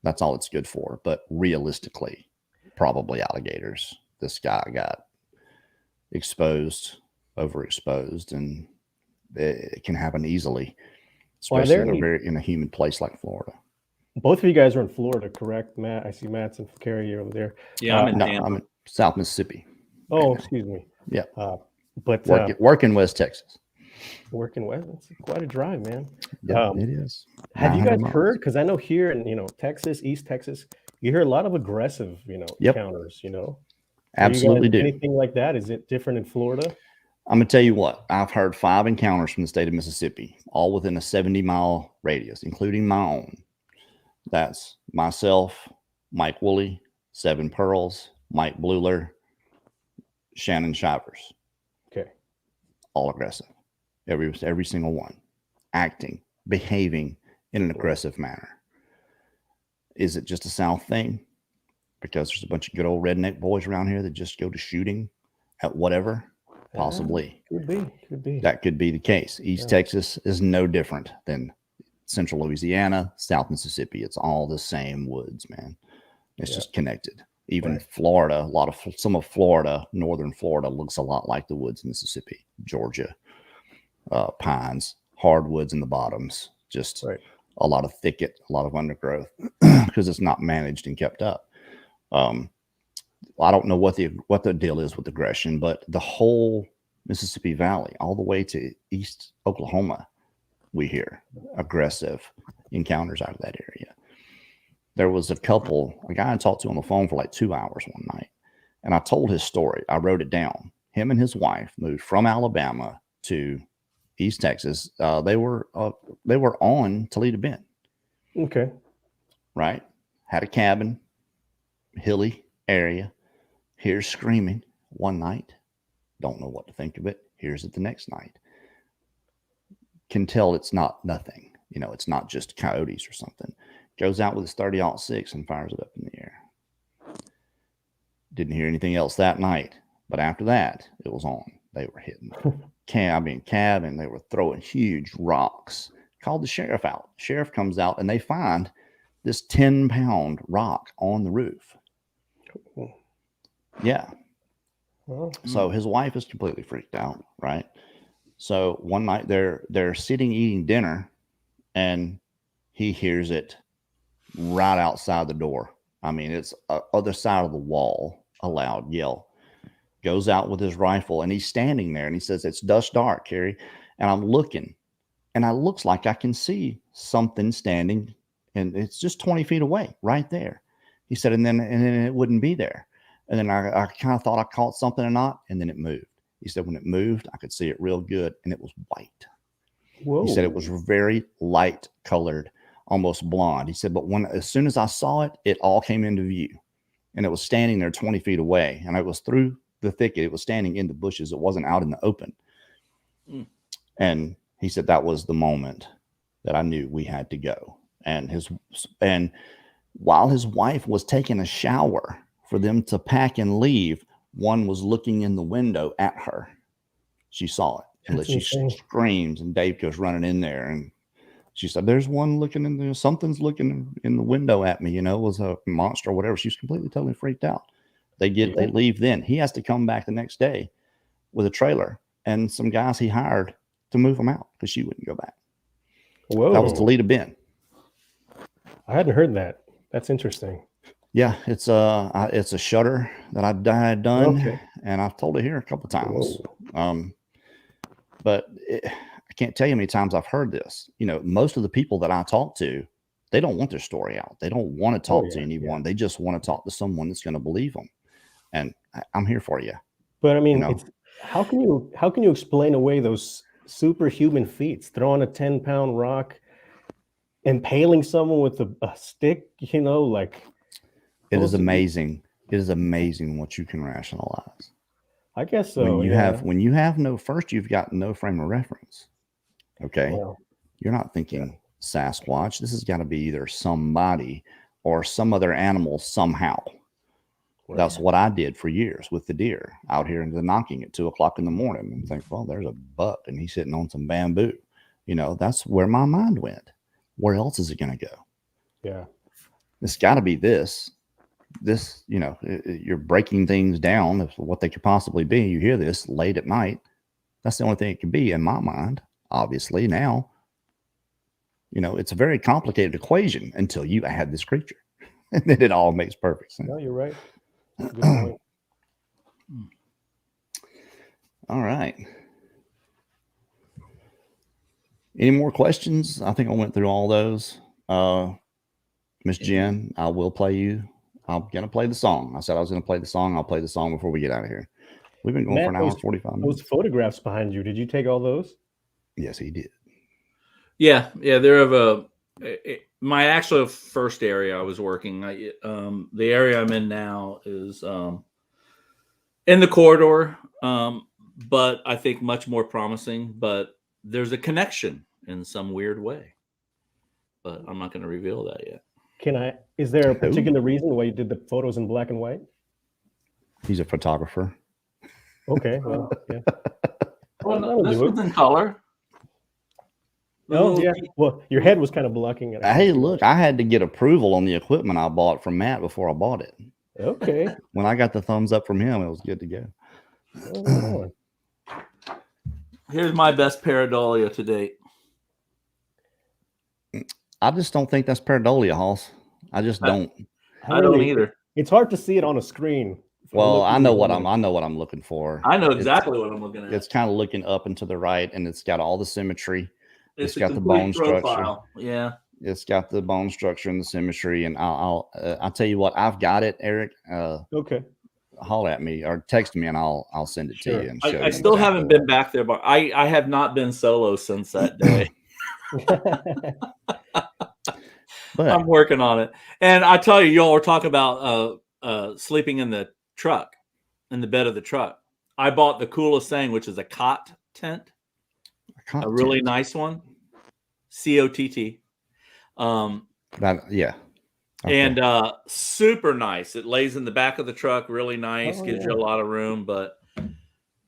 That's all it's good for. But realistically, probably alligators. This guy got overexposed, and it can happen easily, especially in a humid place like Florida. Both of you guys are in Florida, correct, Matt? I see Matt's and Carrie over there. Yeah, I'm in South Mississippi. Oh, excuse me. Yeah. But working West Texas. Working West, it's quite a drive, man. Yeah, it is. Have you guys heard? Because I know here in, you know, Texas, East Texas, you hear a lot of aggressive, you know, encounters, you know. Absolutely do. Anything like that? Is it different in Florida? I'm going to tell you what, I've heard 5 encounters from the state of Mississippi, all within a 70-mile radius, including my own. That's myself, Mike Woolley, Seven Pearls, Mike Bluler, Shannon Shivers. all aggressive. Every single one, acting, behaving in an aggressive manner. Is it just a South thing? Because there's a bunch of good old redneck boys around here that just go to shooting at whatever? Possibly. Could be. That could be the case. East Texas is no different than Central Louisiana, South Mississippi. It's all the same woods, man. It's just connected. Even Florida, some of Florida, northern Florida, looks a lot like the woods in Mississippi, Georgia, pines, hardwoods in the bottoms, just a lot of thicket, a lot of undergrowth, because it's not managed and kept up. I don't know what the deal is with aggression, but the whole Mississippi Valley, all the way to East Oklahoma, we hear aggressive encounters out of that area. There was a guy I talked to on the phone for like 2 hours one night, and I told his story. I wrote it down. Him and his wife moved from Alabama to East Texas. They were on Toledo Bend. Okay. Right. Had a cabin, hilly area. Here's screaming one night. Don't know what to think of it. Here's it the next night. Can tell it's not nothing. It's not just coyotes or something. Goes out with his 30-06 and fires it up in the air. Didn't hear anything else that night. But after that, it was on. They were hitting cabin. They were throwing huge rocks. Called the sheriff out. Sheriff comes out and they find this 10-pound rock on the roof. Yeah. So his wife is completely freaked out, right? So one night they're sitting eating dinner, and he hears it right outside the door. I mean, it's other side of the wall. A loud yell. Goes out with his rifle, and he's standing there, and he says, "It's dusk dark, Carrie." And I'm looking, and it looks like I can see something standing, and it's just 20 feet away, right there. He said, and then it wouldn't be there. And then I kind of thought I caught something or not, and then it moved. He said when it moved, I could see it real good, and it was white. Whoa. He said it was very light colored, almost blonde. He said, but as soon as I saw it, it all came into view, and it was standing there 20 feet away, and it was through the thicket. It was standing in the bushes. It wasn't out in the open. And he said that was the moment that I knew we had to go. And while his wife was taking a shower for them to pack and leave, one was looking in the window at her. She saw it. And she screams, and Dave goes running in there, and she said, "There's one looking in there. Something's looking in the window at me. It was a monster or whatever." She's completely, totally freaked out. They leave then. He has to come back the next day with a trailer and some guys he hired to move them out because she wouldn't go back. Whoa. That was Toledo Bend. I hadn't heard that. That's interesting. Yeah, it's a SHUDDER that I had done, and I've told it here a couple of times. But I can't tell you how many times I've heard this. Most of the people that I talk to, they don't want their story out. They don't want to talk to anyone. Yeah. They just want to talk to someone that's going to believe them. And I'm here for you. But I mean, how can you explain away those superhuman feats? Throwing a 10-pound rock, impaling someone with a stick, like. It is amazing. It is amazing what you can rationalize. I guess so. When you have you've got no frame of reference. Okay. Well, you're not thinking Sasquatch. This has got to be either somebody or some other animal somehow. Right. That's what I did for years with the deer out here in the knocking at 2:00 in the morning and think, well, there's a buck and he's sitting on some bamboo. That's where my mind went. Where else is it going to go? Yeah. It's got to be this, you're breaking things down of what they could possibly be. You hear this late at night. That's the only thing it could be in my mind. Obviously now, it's a very complicated equation until you add this creature and then it all makes perfect sense. No, you're right. Good point. All right. Any more questions? I think I went through all those. Miss Jen, I will play you. I'm going to play the song. I said I was going to play the song. I'll play the song before we get out of here. We've been going for an hour and 45 minutes. Those photographs behind you, did you take all those? Yes, he did. Yeah. They're of my actual first area I was working. The area I'm in now is in the corridor, but I think much more promising. But there's a connection in some weird way. But I'm not going to reveal that yet. Is there a particular reason why you did the photos in black and white? He's a photographer. Okay, well, yeah. Well, this one's in color. Oh, yeah. Well, your head was kind of blocking it. Hey, look, I had to get approval on the equipment I bought from Matt before I bought it. Okay. When I got the thumbs up from him, it was good to go. Oh, Here's my best pareidolia to date. I just don't think that's pareidolia, Hoss. I just don't. I don't either. It's hard to see it on a screen. Well, I know what I'm looking for. I know exactly what I'm looking at. It's kind of looking up and to the right, and it's got all the symmetry. It's got the bone profile. structure. Yeah. It's got the bone structure and the symmetry. And I'll tell you what, I've got it, Eric. Okay. Holler at me or text me, and I'll send it to you. And show I still haven't been back there, but I have not been solo since that day. But I'm working on it. And I tell you, y'all are talking about sleeping in the truck, in the bed of the truck. I bought the coolest thing, which is a cot tent. A really nice one. COTT. Yeah. Okay. And super nice. It lays in the back of the truck, really nice, gives you a lot of room, but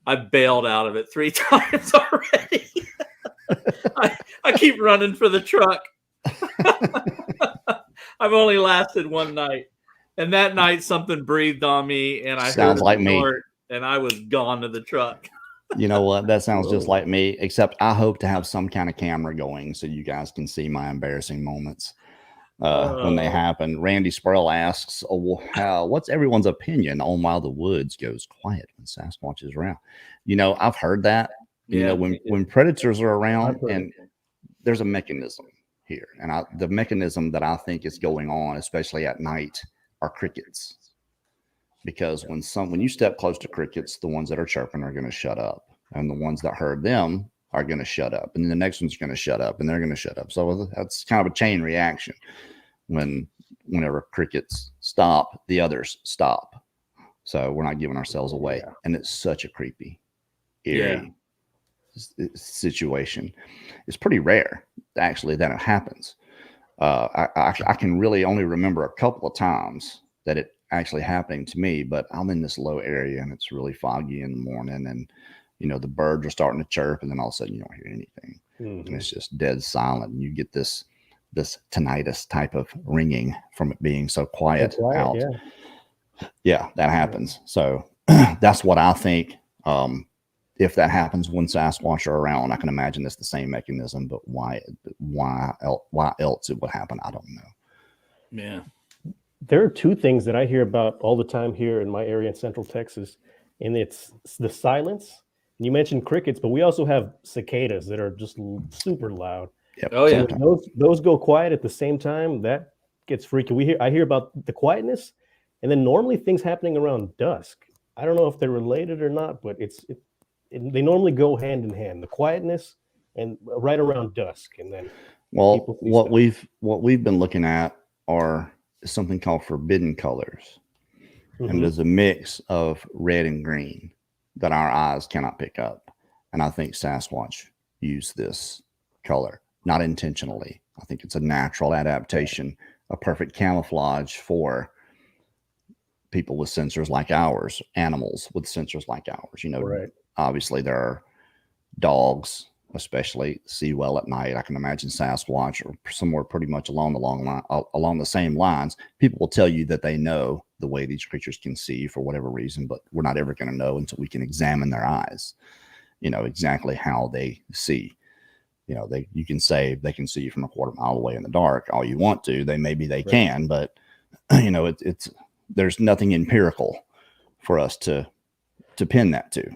I bailed out of it 3 times already. I keep running for the truck. I've only lasted one night. And that night something breathed on me and I sounds like me. And I was gone to the truck. You know what? That sounds just like me, except I hope to have some kind of camera going so you guys can see my embarrassing moments when they happen. Randy Sproul asks, what's everyone's opinion on why the woods goes quiet when Sasquatch is around? You know, I've heard that. You know, when predators are around, and there's a mechanism here. And the mechanism that I think is going on, especially at night, are crickets. Because when you step close to crickets, the ones that are chirping are going to shut up, and the ones that heard them are going to shut up, and then the next one's going to shut up, and they're going to shut up. So that's kind of a chain reaction. Whenever crickets stop, the others stop. So we're not giving ourselves away, and it's such a creepy, eerie situation. It's pretty rare, actually, that it happens. I can really only remember a couple of times that it actually happening to me, but I'm in this low area and it's really foggy in the morning, and you know the birds are starting to chirp, and then all of a sudden you don't hear anything, and it's just dead silent, and you get this tinnitus type of ringing from it being so quiet out. Yeah, that happens. So that's what I think. If that happens when Sasquatch are around, I can imagine it's the same mechanism, but why else it would happen, I don't know. Yeah. There are 2 things that I hear about all the time here in my area in Central Texas, and it's the silence. You mentioned crickets, but we also have cicadas that are just super loud. Yep. Oh yeah. Those go quiet at the same time. That gets freaky. I hear about the quietness, and then normally things happening around dusk. I don't know if they're related or not, but they normally go hand in hand. The quietness and right around dusk, and then what we've been looking at are something called forbidden colors, and there's a mix of red and green that our eyes cannot pick up, and I think Sasquatch use this color, not intentionally. I think it's a natural adaptation, a perfect camouflage for people with sensors like ours, animals with sensors like ours. You know, obviously there are dogs especially see well at night. I can imagine Sasquatch or somewhere pretty much along the same lines. People will tell you that they know the way these creatures can see for whatever reason, but we're not ever going to know until we can examine their eyes, you know, exactly how they see. You know, you can say they can see you from a quarter mile away in the dark all you want to. They can, but you know, there's nothing empirical for us to pin that to.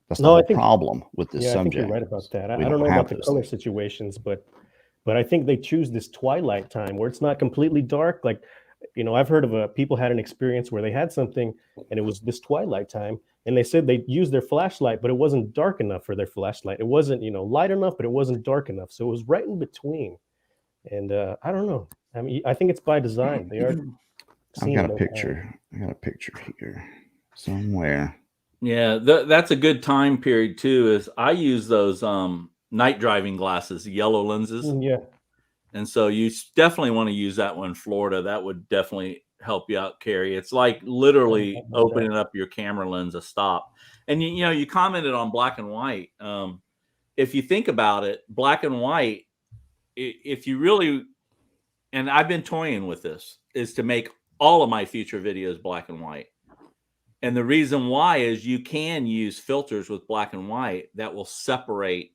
That's the problem with this subject. I think you're right about that. I don't know about the color situations, but I think they choose this twilight time where it's not completely dark. Like, you know, I've heard of people had an experience where they had something and it was this twilight time, and they said they used their flashlight, but it wasn't dark enough for their flashlight. It wasn't, you know, light enough, but it wasn't dark enough. So it was right in between. And I don't know. I mean, I think it's by design. They are. I got a picture here somewhere. Yeah, that's a good time period too. Is I use those night driving glasses, yellow lenses, Yeah. and so you definitely want to use that one in Florida. That would definitely help you out, Carrie. It's like literally about that. opening up your camera lens a stop. And you know, you commented on black and white. If you think about it, black and white, if you really, and I've been toying with this, is to make all of my future videos black and white. And the reason why is you can use filters with black and white that will separate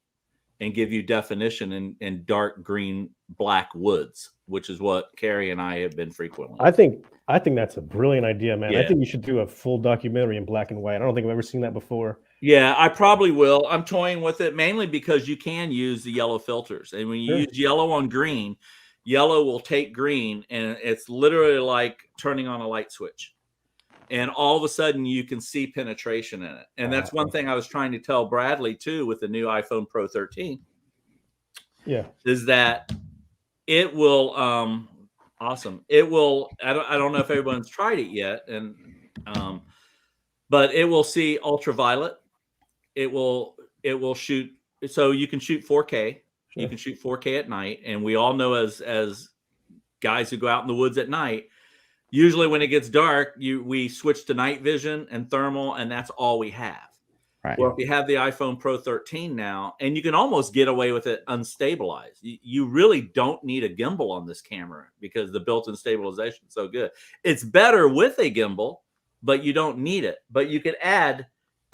and give you definition in dark green, black woods, which is what Carrie and I have been frequently. I think that's a brilliant idea, man. Yeah. I think you should do a full documentary in black and white. I don't think I've ever seen that before. Yeah, I probably will. I'm toying with it mainly because you can use the yellow filters. And when you use yellow on green, yellow will take green, and it's literally like turning on a light switch. And all of a sudden you can see penetration in it. And that's one thing I was trying to tell Bradley too with the new iPhone Pro 13. Yeah. Is that it will awesome. It will, I don't know if everyone's tried it yet, and but it will see ultraviolet. It will shoot, so you can shoot 4K. Sure. You can shoot 4K at night, and we all know as guys who go out in the woods at night, usually when it gets dark, we switch to night vision and thermal, and that's all we have. Right. Well, if you have the iPhone Pro 13 now, and you can almost get away with it unstabilized. You really don't need a gimbal on this camera because the built-in stabilization is so good. It's better with a gimbal, but you don't need it. But you can add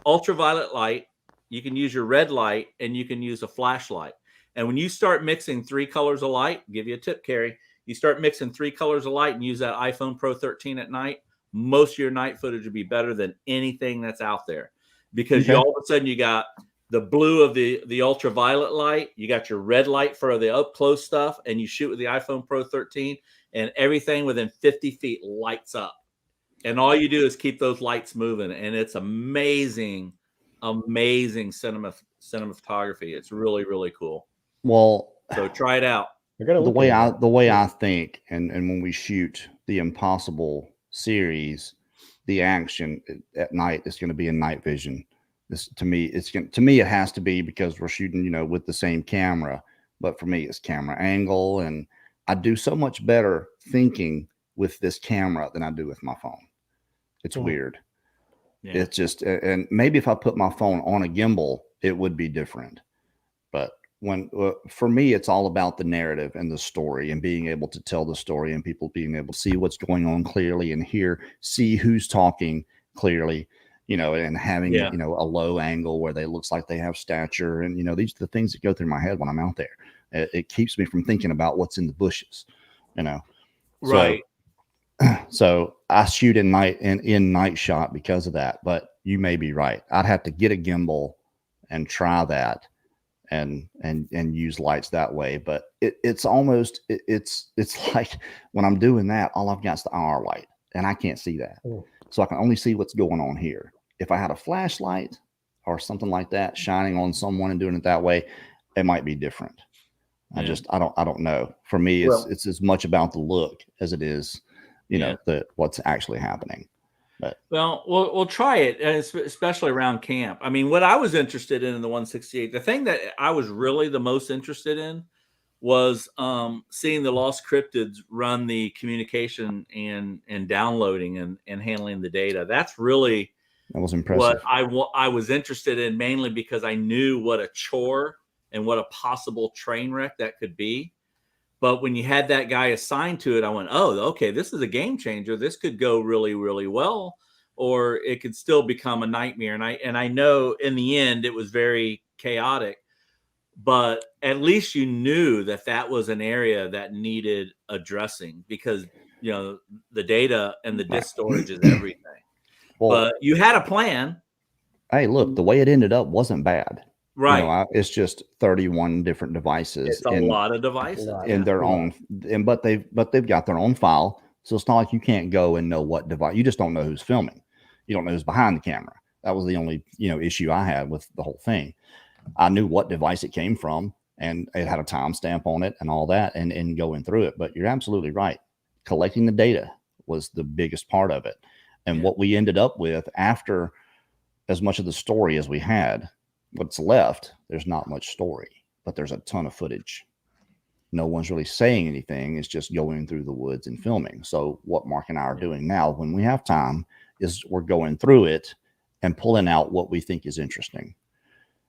ultraviolet light, you can use your red light, and you can use a flashlight. And when you start mixing 3 colors of light, I'll give you a tip, Carrie. You start mixing 3 colors of light and use that iPhone Pro 13 at night, most of your night footage will be better than anything that's out there. Because you all of a sudden you got the blue of the ultraviolet light, you got your red light for the up close stuff, and you shoot with the iPhone Pro 13, and everything within 50 feet lights up. And all you do is keep those lights moving, and it's amazing, amazing cinematography. It's really, really cool. Well, so try it out. The way I think, and when we shoot the Impossible series, the action at night is going to be in night vision. This to me, it has to be because we're shooting, with the same camera. But for me, it's camera angle, and I do so much better thinking with this camera than I do with my phone. It's weird. Yeah. It's just, and maybe if I put my phone on a gimbal, it would be different. But for me, it's all about the narrative and the story and being able to tell the story and people being able to see what's going on clearly and see who's talking clearly, and having, a low angle where they looks like they have stature. And, these are the things that go through my head when I'm out there. It keeps me from thinking about what's in the bushes, Right. So I shoot in night shot because of that, but you may be right. I'd have to get a gimbal and try that and use lights that way. But it's almost, it's like when I'm doing that, all I've got is the IR light and I can't see that. So I can only see what's going on here. If I had a flashlight or something like that shining on someone and doing it that way, it might be different. I don't know. For me, it's as much about the look as it is, what's actually happening. But we'll try it, especially around camp. I mean, what I was interested in the 168, the thing that I was really the most interested in was seeing the Lost Cryptids run the communication and downloading and handling the data. That was impressive. What I was interested in, mainly because I knew what a chore and what a possible train wreck that could be. But when you had that guy assigned to it, I went, oh, okay, this is a game changer. This could go really, really well, or it could still become a nightmare. And I know in the end it was very chaotic, but at least you knew that was an area that needed addressing because, the data and the disk storage is everything. But you had a plan. Hey, look, the way it ended up wasn't bad. Right. It's just 31 different devices. It's a lot of devices in their own, but they've got their own file. So it's not like you can't go and know what device. You just don't know who's filming. You don't know who's behind the camera. That was the only, issue I had with the whole thing. I knew what device it came from and it had a timestamp on it and all that and going through it. But you're absolutely right. Collecting the data was the biggest part of it. And what we ended up with after as much of the story as we had. What's left, there's not much story, but there's a ton of footage. No one's really saying anything. It's just going through the woods and filming. So what Mark and I are doing now when we have time is we're going through it and pulling out what we think is interesting.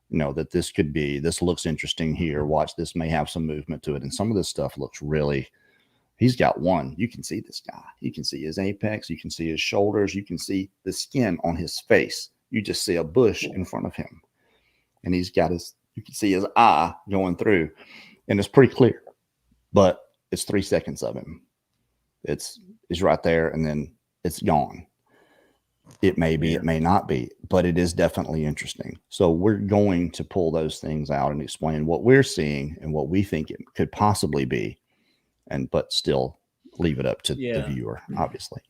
You know, that this could be, this looks interesting here. Watch, this may have some movement to it. And some of this stuff looks really, he's got one. You can see this guy. You can see his apex. You can see his shoulders. You can see the skin on his face. You just see a bush in front of him. And he's got his, you can see his eye going through. And it's pretty clear. But it's 3 seconds of him. It's right there, and then it's gone. It may be, it may not be, but it is definitely interesting. So we're going to pull those things out and explain what we're seeing and what we think it could possibly be, but still leave it up to the viewer, obviously.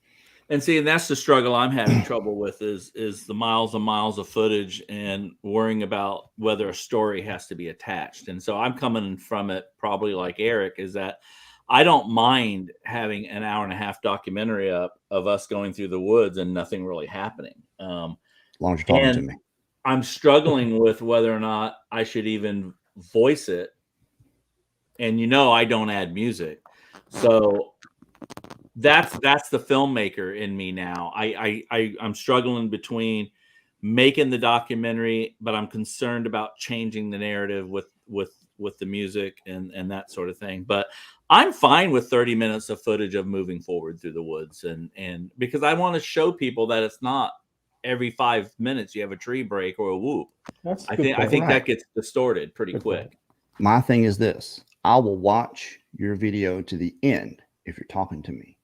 And see, and that's the struggle I'm having trouble with is the miles and miles of footage and worrying about whether a story has to be attached. And so I'm coming from it probably like Eric, is that I don't mind having an 1.5-hour documentary up of us going through the woods and nothing really happening. As long as you're talking to me. I'm struggling with whether or not I should even voice it. And I don't add music. So that's the filmmaker in me now. I'm struggling between making the documentary, but I'm concerned about changing the narrative with the music and that sort of thing. But I'm fine with 30 minutes of footage of moving forward through the woods, and because I want to show people that it's not every 5 minutes you have a tree break or a whoop. I think that gets distorted pretty quick. My thing is this: I will watch your video to the end if you're talking to me.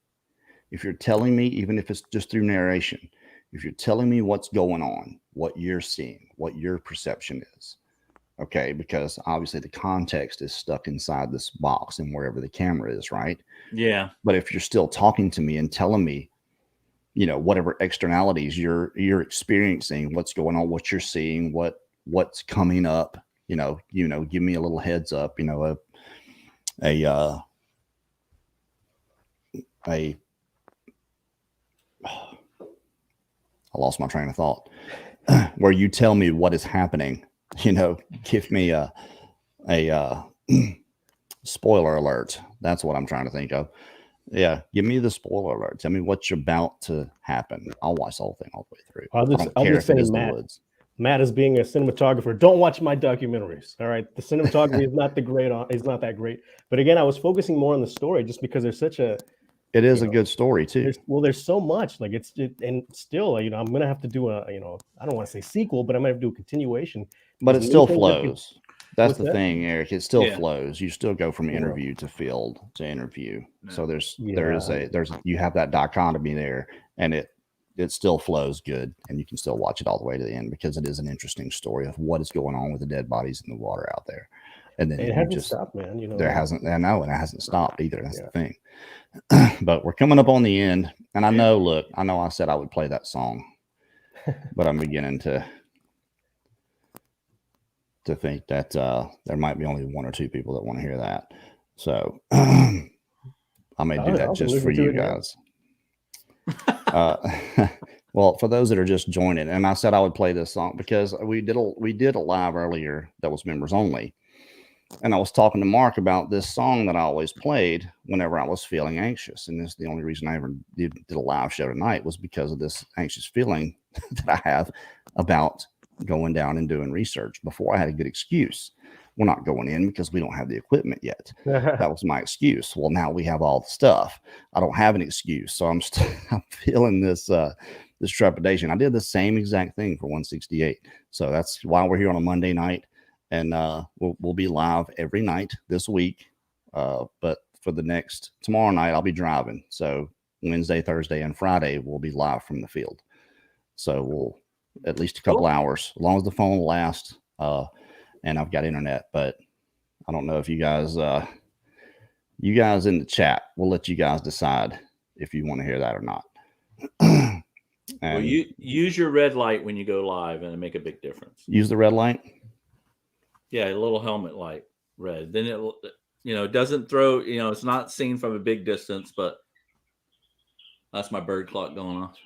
If you're telling me, even if it's just through narration, if you're telling me what's going on, what you're seeing, what your perception is, okay? Because obviously the context is stuck inside this box and wherever the camera is, right? Yeah. But if you're still talking to me and telling me, whatever externalities you're experiencing, what's going on, what you're seeing, what's coming up, give me a little heads up, I lost my train of thought. Where you tell me what is happening, give me a spoiler alert. That's what I'm trying to think of. Yeah, give me the spoiler alert. Tell me what's about to happen. I'll watch the whole thing all the way through. I'll just say, Matt, as being a cinematographer, don't watch my documentaries. All right, the cinematography is not that great. But again, I was focusing more on the story just because there's such a. It is a good story too. There's so much, like and still, I'm gonna have to do I don't want to say sequel, but I'm gonna have to do a continuation. But it still flows. That's the thing, Eric. It still flows. You still go from interview to field to interview. Yeah. So you have that dichotomy there, and it still flows good, and you can still watch it all the way to the end because it is an interesting story of what is going on with the dead bodies in the water out there. And then it hasn't stopped, man. There hasn't. I know, and it hasn't stopped either. That's the thing. But we're coming up on the end, and I know I said I would play that song, but I'm beginning to think that there might be only 1 or 2 people that want to hear that. So I may do that just for you guys. Well, for those that are just joining, and I said I would play this song because we did a live earlier that was members only. And I was talking to Mark about this song that I always played whenever I was feeling anxious. And this is the only reason I ever did a live show tonight was because of this anxious feeling that I have about going down and doing research. Before I had a good excuse. We're not going in because we don't have the equipment yet. That was my excuse. Well, now we have all the stuff. I don't have an excuse. So I'm feeling this trepidation. I did the same exact thing for 168. So that's why we're here on a Monday night. And we'll be live every night this week. But for tomorrow night, I'll be driving. So Wednesday, Thursday, and Friday, we'll be live from the field. So we'll at least a couple hours, as long as the phone will last. And I've got internet, but I don't know if you guys in the chat, we'll let you guys decide if you want to hear that or not. Well, you use your red light when you go live, and it'll make a big difference. Use the red light. Yeah, a little helmet light, red. Then it doesn't throw. It's not seen from a big distance, but that's my bird clock going off.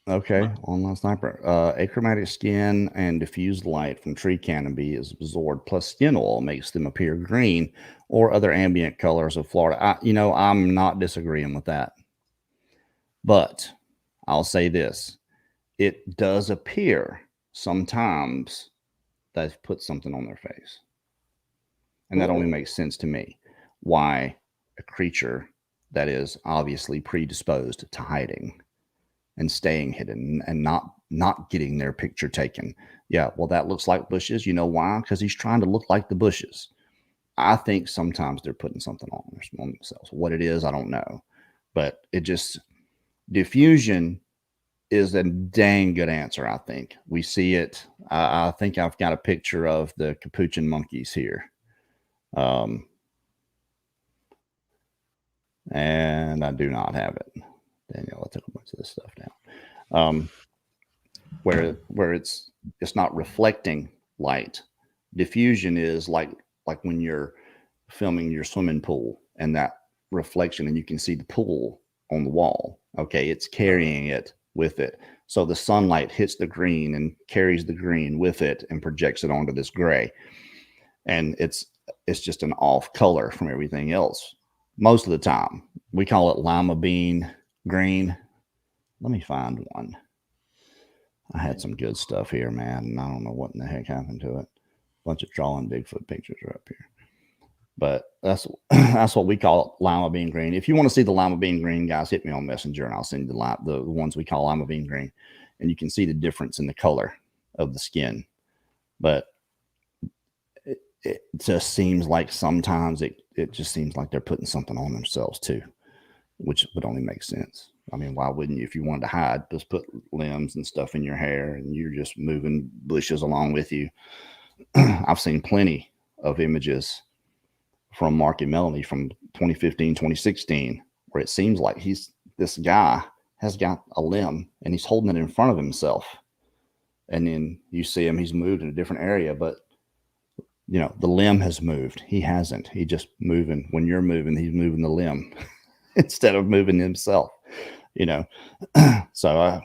Okay, online sniper. Achromatic skin and diffused light from tree canopy is absorbed, plus skin oil makes them appear green or other ambient colors of Florida. I'm not disagreeing with that. But I'll say this. It does appear sometimes they've put something on their face. And that only makes sense to me. Why a creature that is obviously predisposed to hiding and staying hidden and not getting their picture taken. Yeah, well, that looks like bushes. You know why? Because he's trying to look like the bushes. I think sometimes they're putting something on themselves. What it is, I don't know. But diffusion is a dang good answer, I think. We see it. I think I've got a picture of the capuchin monkeys here. And I do not have it. Daniel, I took a bunch of this stuff down. Where it's not reflecting light. Diffusion is like when you're filming your swimming pool and that reflection, and you can see the pool on the wall. Okay, it's carrying it with it. So the sunlight hits the green and carries the green with it and projects it onto this gray. And it's just an off color from everything else. Most of the time, we call it lima bean green. Let me find one. I had some good stuff here, man, and I don't know what in the heck happened to it. A bunch of drawing Bigfoot pictures are up here. But that's what we call it, lima bean green. If you want to see the lima bean green, guys, hit me on Messenger, and I'll send you the ones we call lima bean green. And you can see the difference in the color of the skin. But it just seems like sometimes it just seems like they're putting something on themselves too, which would only make sense. I mean, why wouldn't you? If you wanted to hide, just put limbs and stuff in your hair and you're just moving bushes along with you. I've seen plenty of images from Mark and Melanie from 2015, 2016, where it seems like this guy has got a limb and he's holding it in front of himself. And then you see him, he's moved in a different area, but the limb has moved. He hasn't. He just moving. When you're moving, he's moving the limb instead of moving himself. So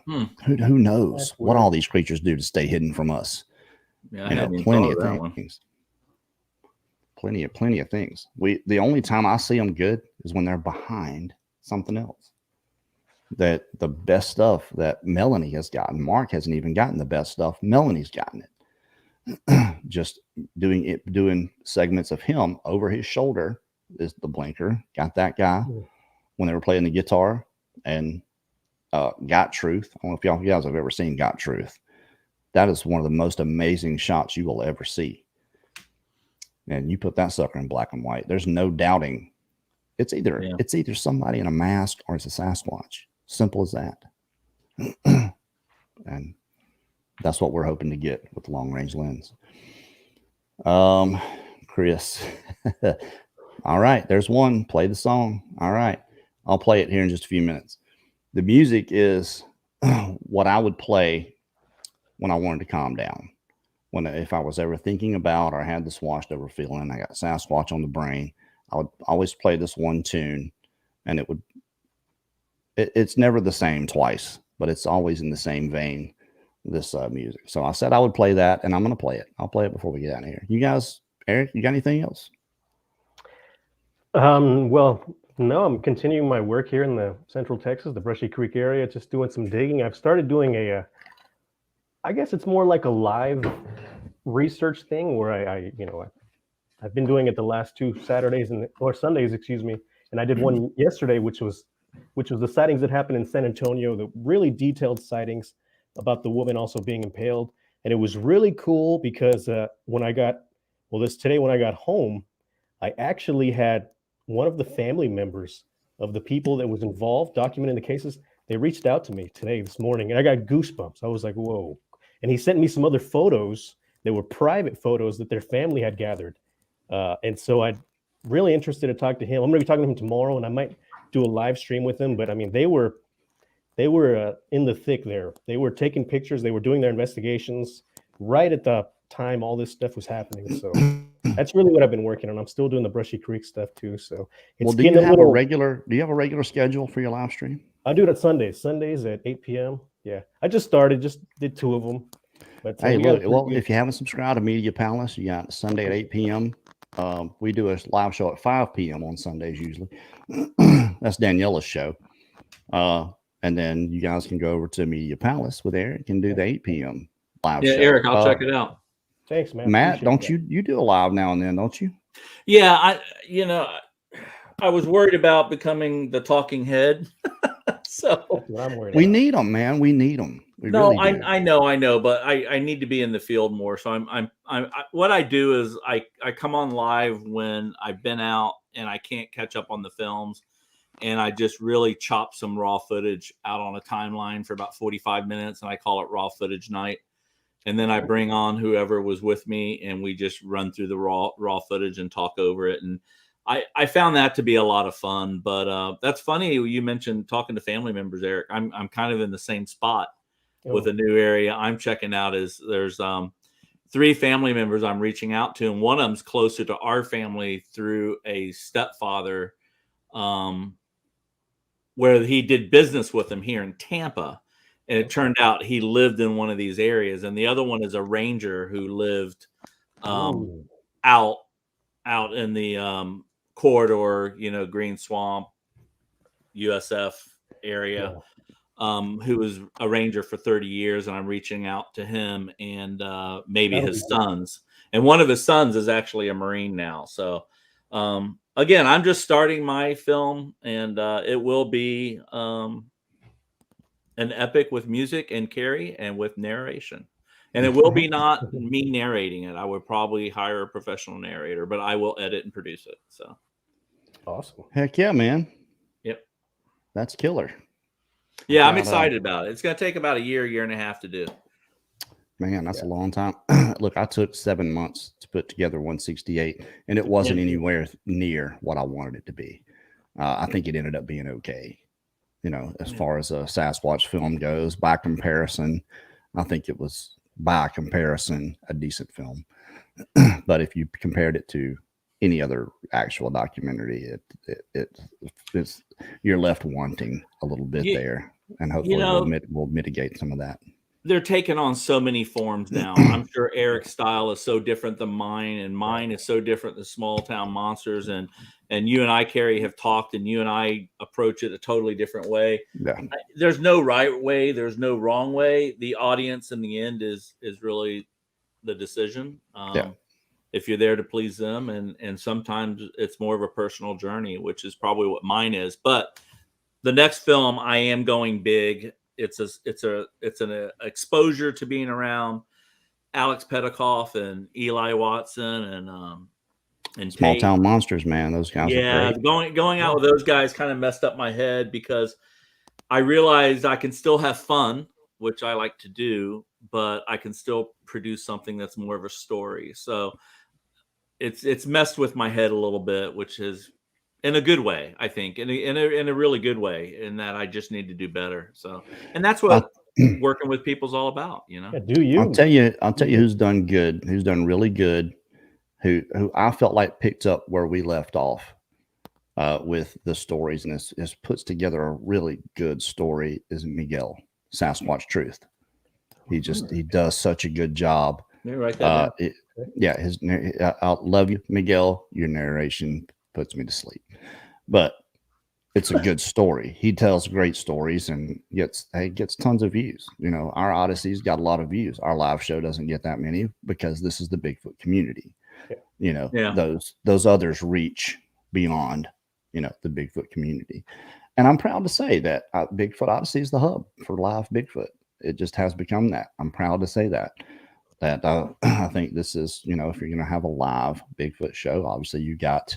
who knows what all these creatures do to stay hidden from us? Yeah, plenty of things. Plenty of things. The only time I see them good is when they're behind something else. That the best stuff that Melanie has gotten, Mark hasn't even gotten the best stuff. Melanie's gotten it. Just doing segments of him over his shoulder is the blinker. Got that guy when they were playing the guitar, and Got Truth. I don't know if you guys have ever seen Got Truth. That is one of the most amazing shots you will ever see. And you put that sucker in black and white. There's no doubting. It's either somebody in a mask or it's a Sasquatch. Simple as that. And that's what we're hoping to get with the long range lens. Chris. All right, there's one. Play the song. All right, I'll play it here in just a few minutes. The music is what I would play when I wanted to calm down. If I was ever thinking about or I had this washed over feeling, I got Sasquatch on the brain, I would always play this one tune, and it's never the same twice, but it's always in the same vein, this music. So I said I would play that, and I'm going to play it. I'll play it before we get out of here. You guys, Eric, you got anything else? Well, no, I'm continuing my work here in the Central Texas, the Brushy Creek area, just doing some digging. I've started doing I guess it's more like a live research thing where I've been doing it the last 2 Saturdays or Sundays, excuse me. And I did one yesterday, which was the sightings that happened in San Antonio, the really detailed sightings about the woman also being impaled. And it was really cool because when I got home, I actually had one of the family members of the people that was involved documenting the cases. They reached out to me this morning, and I got goosebumps. I was like, whoa. And he sent me some other photos that were private photos that their family had gathered. And so I'm really interested to talk to him. I'm going to be talking to him tomorrow, and I might do a live stream with him. But I mean, they were in the thick there. They were taking pictures. They were doing their investigations right at the time all this stuff was happening. So that's really what I've been working on. I'm still doing the Brushy Creek stuff too. So do you have a regular schedule for your live stream? I do it at Sundays at 8 p.m. Yeah, I just started, just did 2 of them. But Hey, we got a look, pretty well, good- if you haven't subscribed to Media Palace, you got Sunday at 8 p.m. We do a live show at 5 p.m. on Sundays usually. That's Daniela's show. And then you guys can go over to Media Palace with Eric and do the 8 p.m. live Yeah, show. Eric, I'll check it out. Thanks, man. Matt, Appreciate don't that. you do a live now and then, don't you? Yeah, I was worried about becoming the talking head. So That's what I'm worried We about. need them, man. We need them. We no, really do. I know, but I need to be in the field more. So what I do is I come on live when I've been out and I can't catch up on the films, and I just really chop some raw footage out on a timeline for about 45 minutes, and I call it raw footage night. And then I bring on whoever was with me, and we just run through the raw footage and talk over it. And I found that to be a lot of fun. But that's funny you mentioned talking to family members, Eric. I'm kind of in the same spot with a new area I'm checking out. Is there's 3 family members I'm reaching out to, and one of them's closer to our family through a stepfather, where he did business with him here in Tampa. And it turned out he lived in one of these areas. And the other one is a ranger who lived out in the corridor, Green Swamp, USF area, who was a ranger for 30 years. And I'm reaching out to him and maybe his sons. And one of his sons is actually a Marine now. So again, I'm just starting my film, and it will be an epic with music and Carrie and with narration. And it will be not me narrating it. I would probably hire a professional narrator, but I will edit and produce it. So awesome. Heck yeah, man. Yep. That's killer. Yeah, I'm excited about it. It's going to take about a year and a half to do. Man, that's a long time. Look, I took 7 months to put together 168, and it wasn't anywhere near what I wanted it to be. I think it ended up being okay. As far as a Sasquatch film goes, by comparison, I think it was, by comparison, a decent film. But if you compared it to any other actual documentary, it's you're left wanting a little bit there, and hopefully we'll mitigate some of that. They're taking on so many forms now. I'm sure Eric's style is so different than mine, and mine is so different than Small Town Monsters. And you and I, Carrie, have talked, and you and I approach it a totally different way. Yeah. There's no right way. There's no wrong way. The audience in the end is really the decision. If you're there to please them, and sometimes it's more of a personal journey, which is probably what mine is. But the next film, I am going big. It's an exposure to being around Alex Petikoff and Eli Watson and Small Tate. Town Monsters, man. Those guys are great. Going out with those guys kind of messed up my head, because I realized I can still have fun, which I like to do, but I can still produce something that's more of a story. So it's messed with my head a little bit, which is in a good way, I think, in a really good way, in that I just need to do better. So, and that's what working with people's all about, Yeah, do you? I'll tell you who's done good, who's done really good, who I felt like picked up where we left off with the stories, and is puts together a really good story, is Miguel, Sasquatch Truth. He does such a good job. Right I love you, Miguel. Your narration puts me to sleep, but it's a good story. He tells great stories and gets tons of views. Our Odyssey's got a lot of views. Our live show doesn't get that many because this is the Bigfoot community. Those others reach beyond, the Bigfoot community. And I'm proud to say that Bigfoot Odyssey is the hub for live Bigfoot. It just has become that. I'm proud to say that I think this is, if you're going to have a live Bigfoot show, obviously you got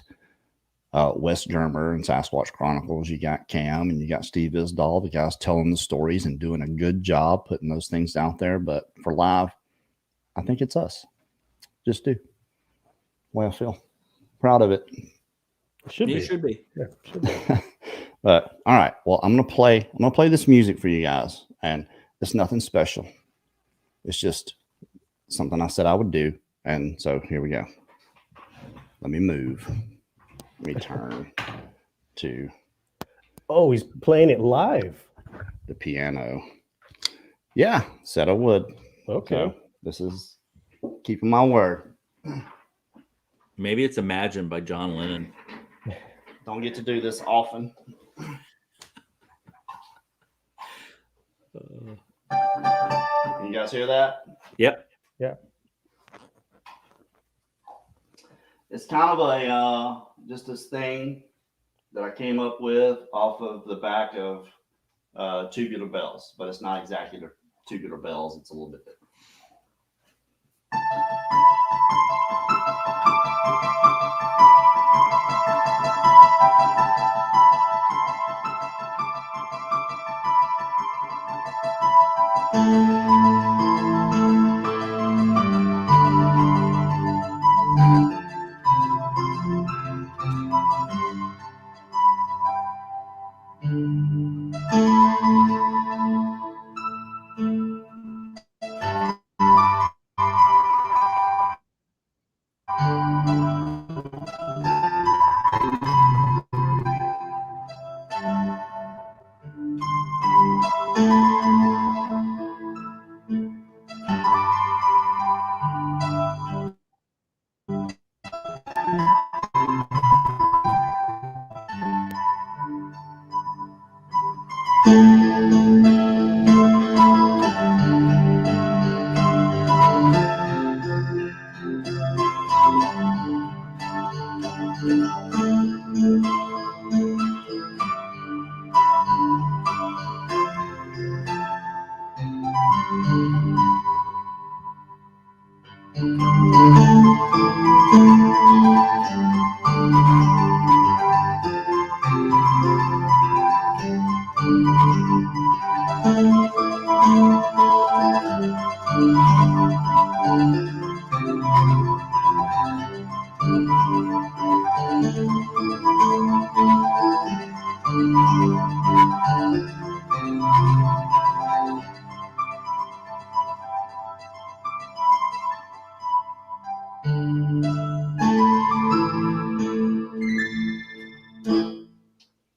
Wes Germer and Sasquatch Chronicles, you got Cam, and you got Steve Isdall, the guys telling the stories and doing a good job putting those things out there. But for live, I think it's us. Just do. Way I feel. Proud of it. Should be. Yeah, should be. But all right. Well, I'm gonna play this music for you guys, and it's nothing special. It's just something I said I would do. And so here we go. Let me move. Let me turn to Oh, he's playing it live. the piano. Yeah, said I would. Okay. So this is keeping my word. Maybe it's Imagine by John Lennon. Don't get to do this often. You guys hear that? Yep. Yeah. It's kind of a just this thing that I came up with off of the back of tubular bells, but it's not exactly the tubular bells. It's a little bit different.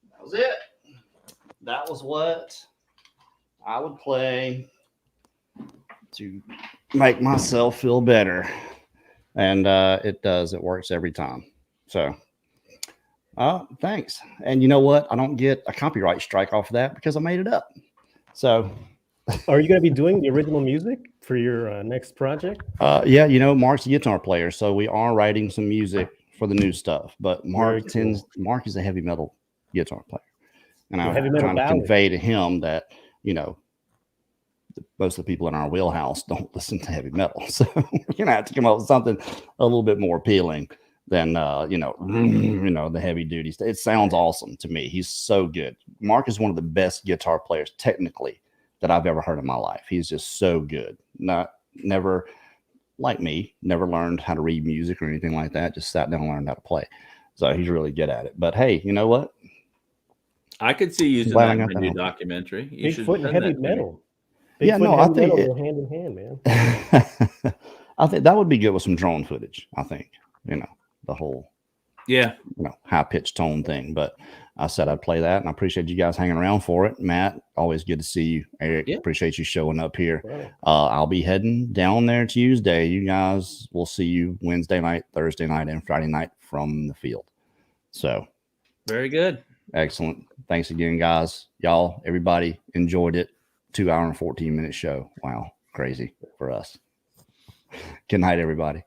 That was it. That was what I would play to make myself feel better. And it does. It works every time. So thanks. And you know what? I don't get a copyright strike off of that because I made it up. So Are you going to be doing the original music for your next project? yeah, you know, Mark's a guitar player, so we are writing some music for the new stuff. But Mark Mark is a heavy metal guitar player, and I'm trying to convey to him that, you know, most of the people in our wheelhouse don't listen to heavy metal, so we're gonna have to come up with something a little bit more appealing than you know, the heavy duty stuff. It sounds awesome to me. He's so good. Mark is one of the best guitar players technically that I've ever heard in my life. He's just so good. Never like me, never learned how to read music or anything like that. Just sat down and learned how to play. So he's really good at it. But hey, you know what? I could see using that in a new documentary. Bigfoot and heavy metal. Yeah, no, I think go hand in hand, man. I think that would be good with some drone footage. I think, you know, the whole, high pitched tone thing. But I said I'd play that, and I appreciate you guys hanging around for it. Matt, always good to see you. Eric, appreciate you showing up here. Right. I'll be heading down there Tuesday. You guys will see you Wednesday night, Thursday night, and Friday night from the field. So very good. Excellent. Thanks again, guys. Y'all, everybody enjoyed it. 2 hour and 14-minute show. Wow. Crazy for us. Good night, everybody.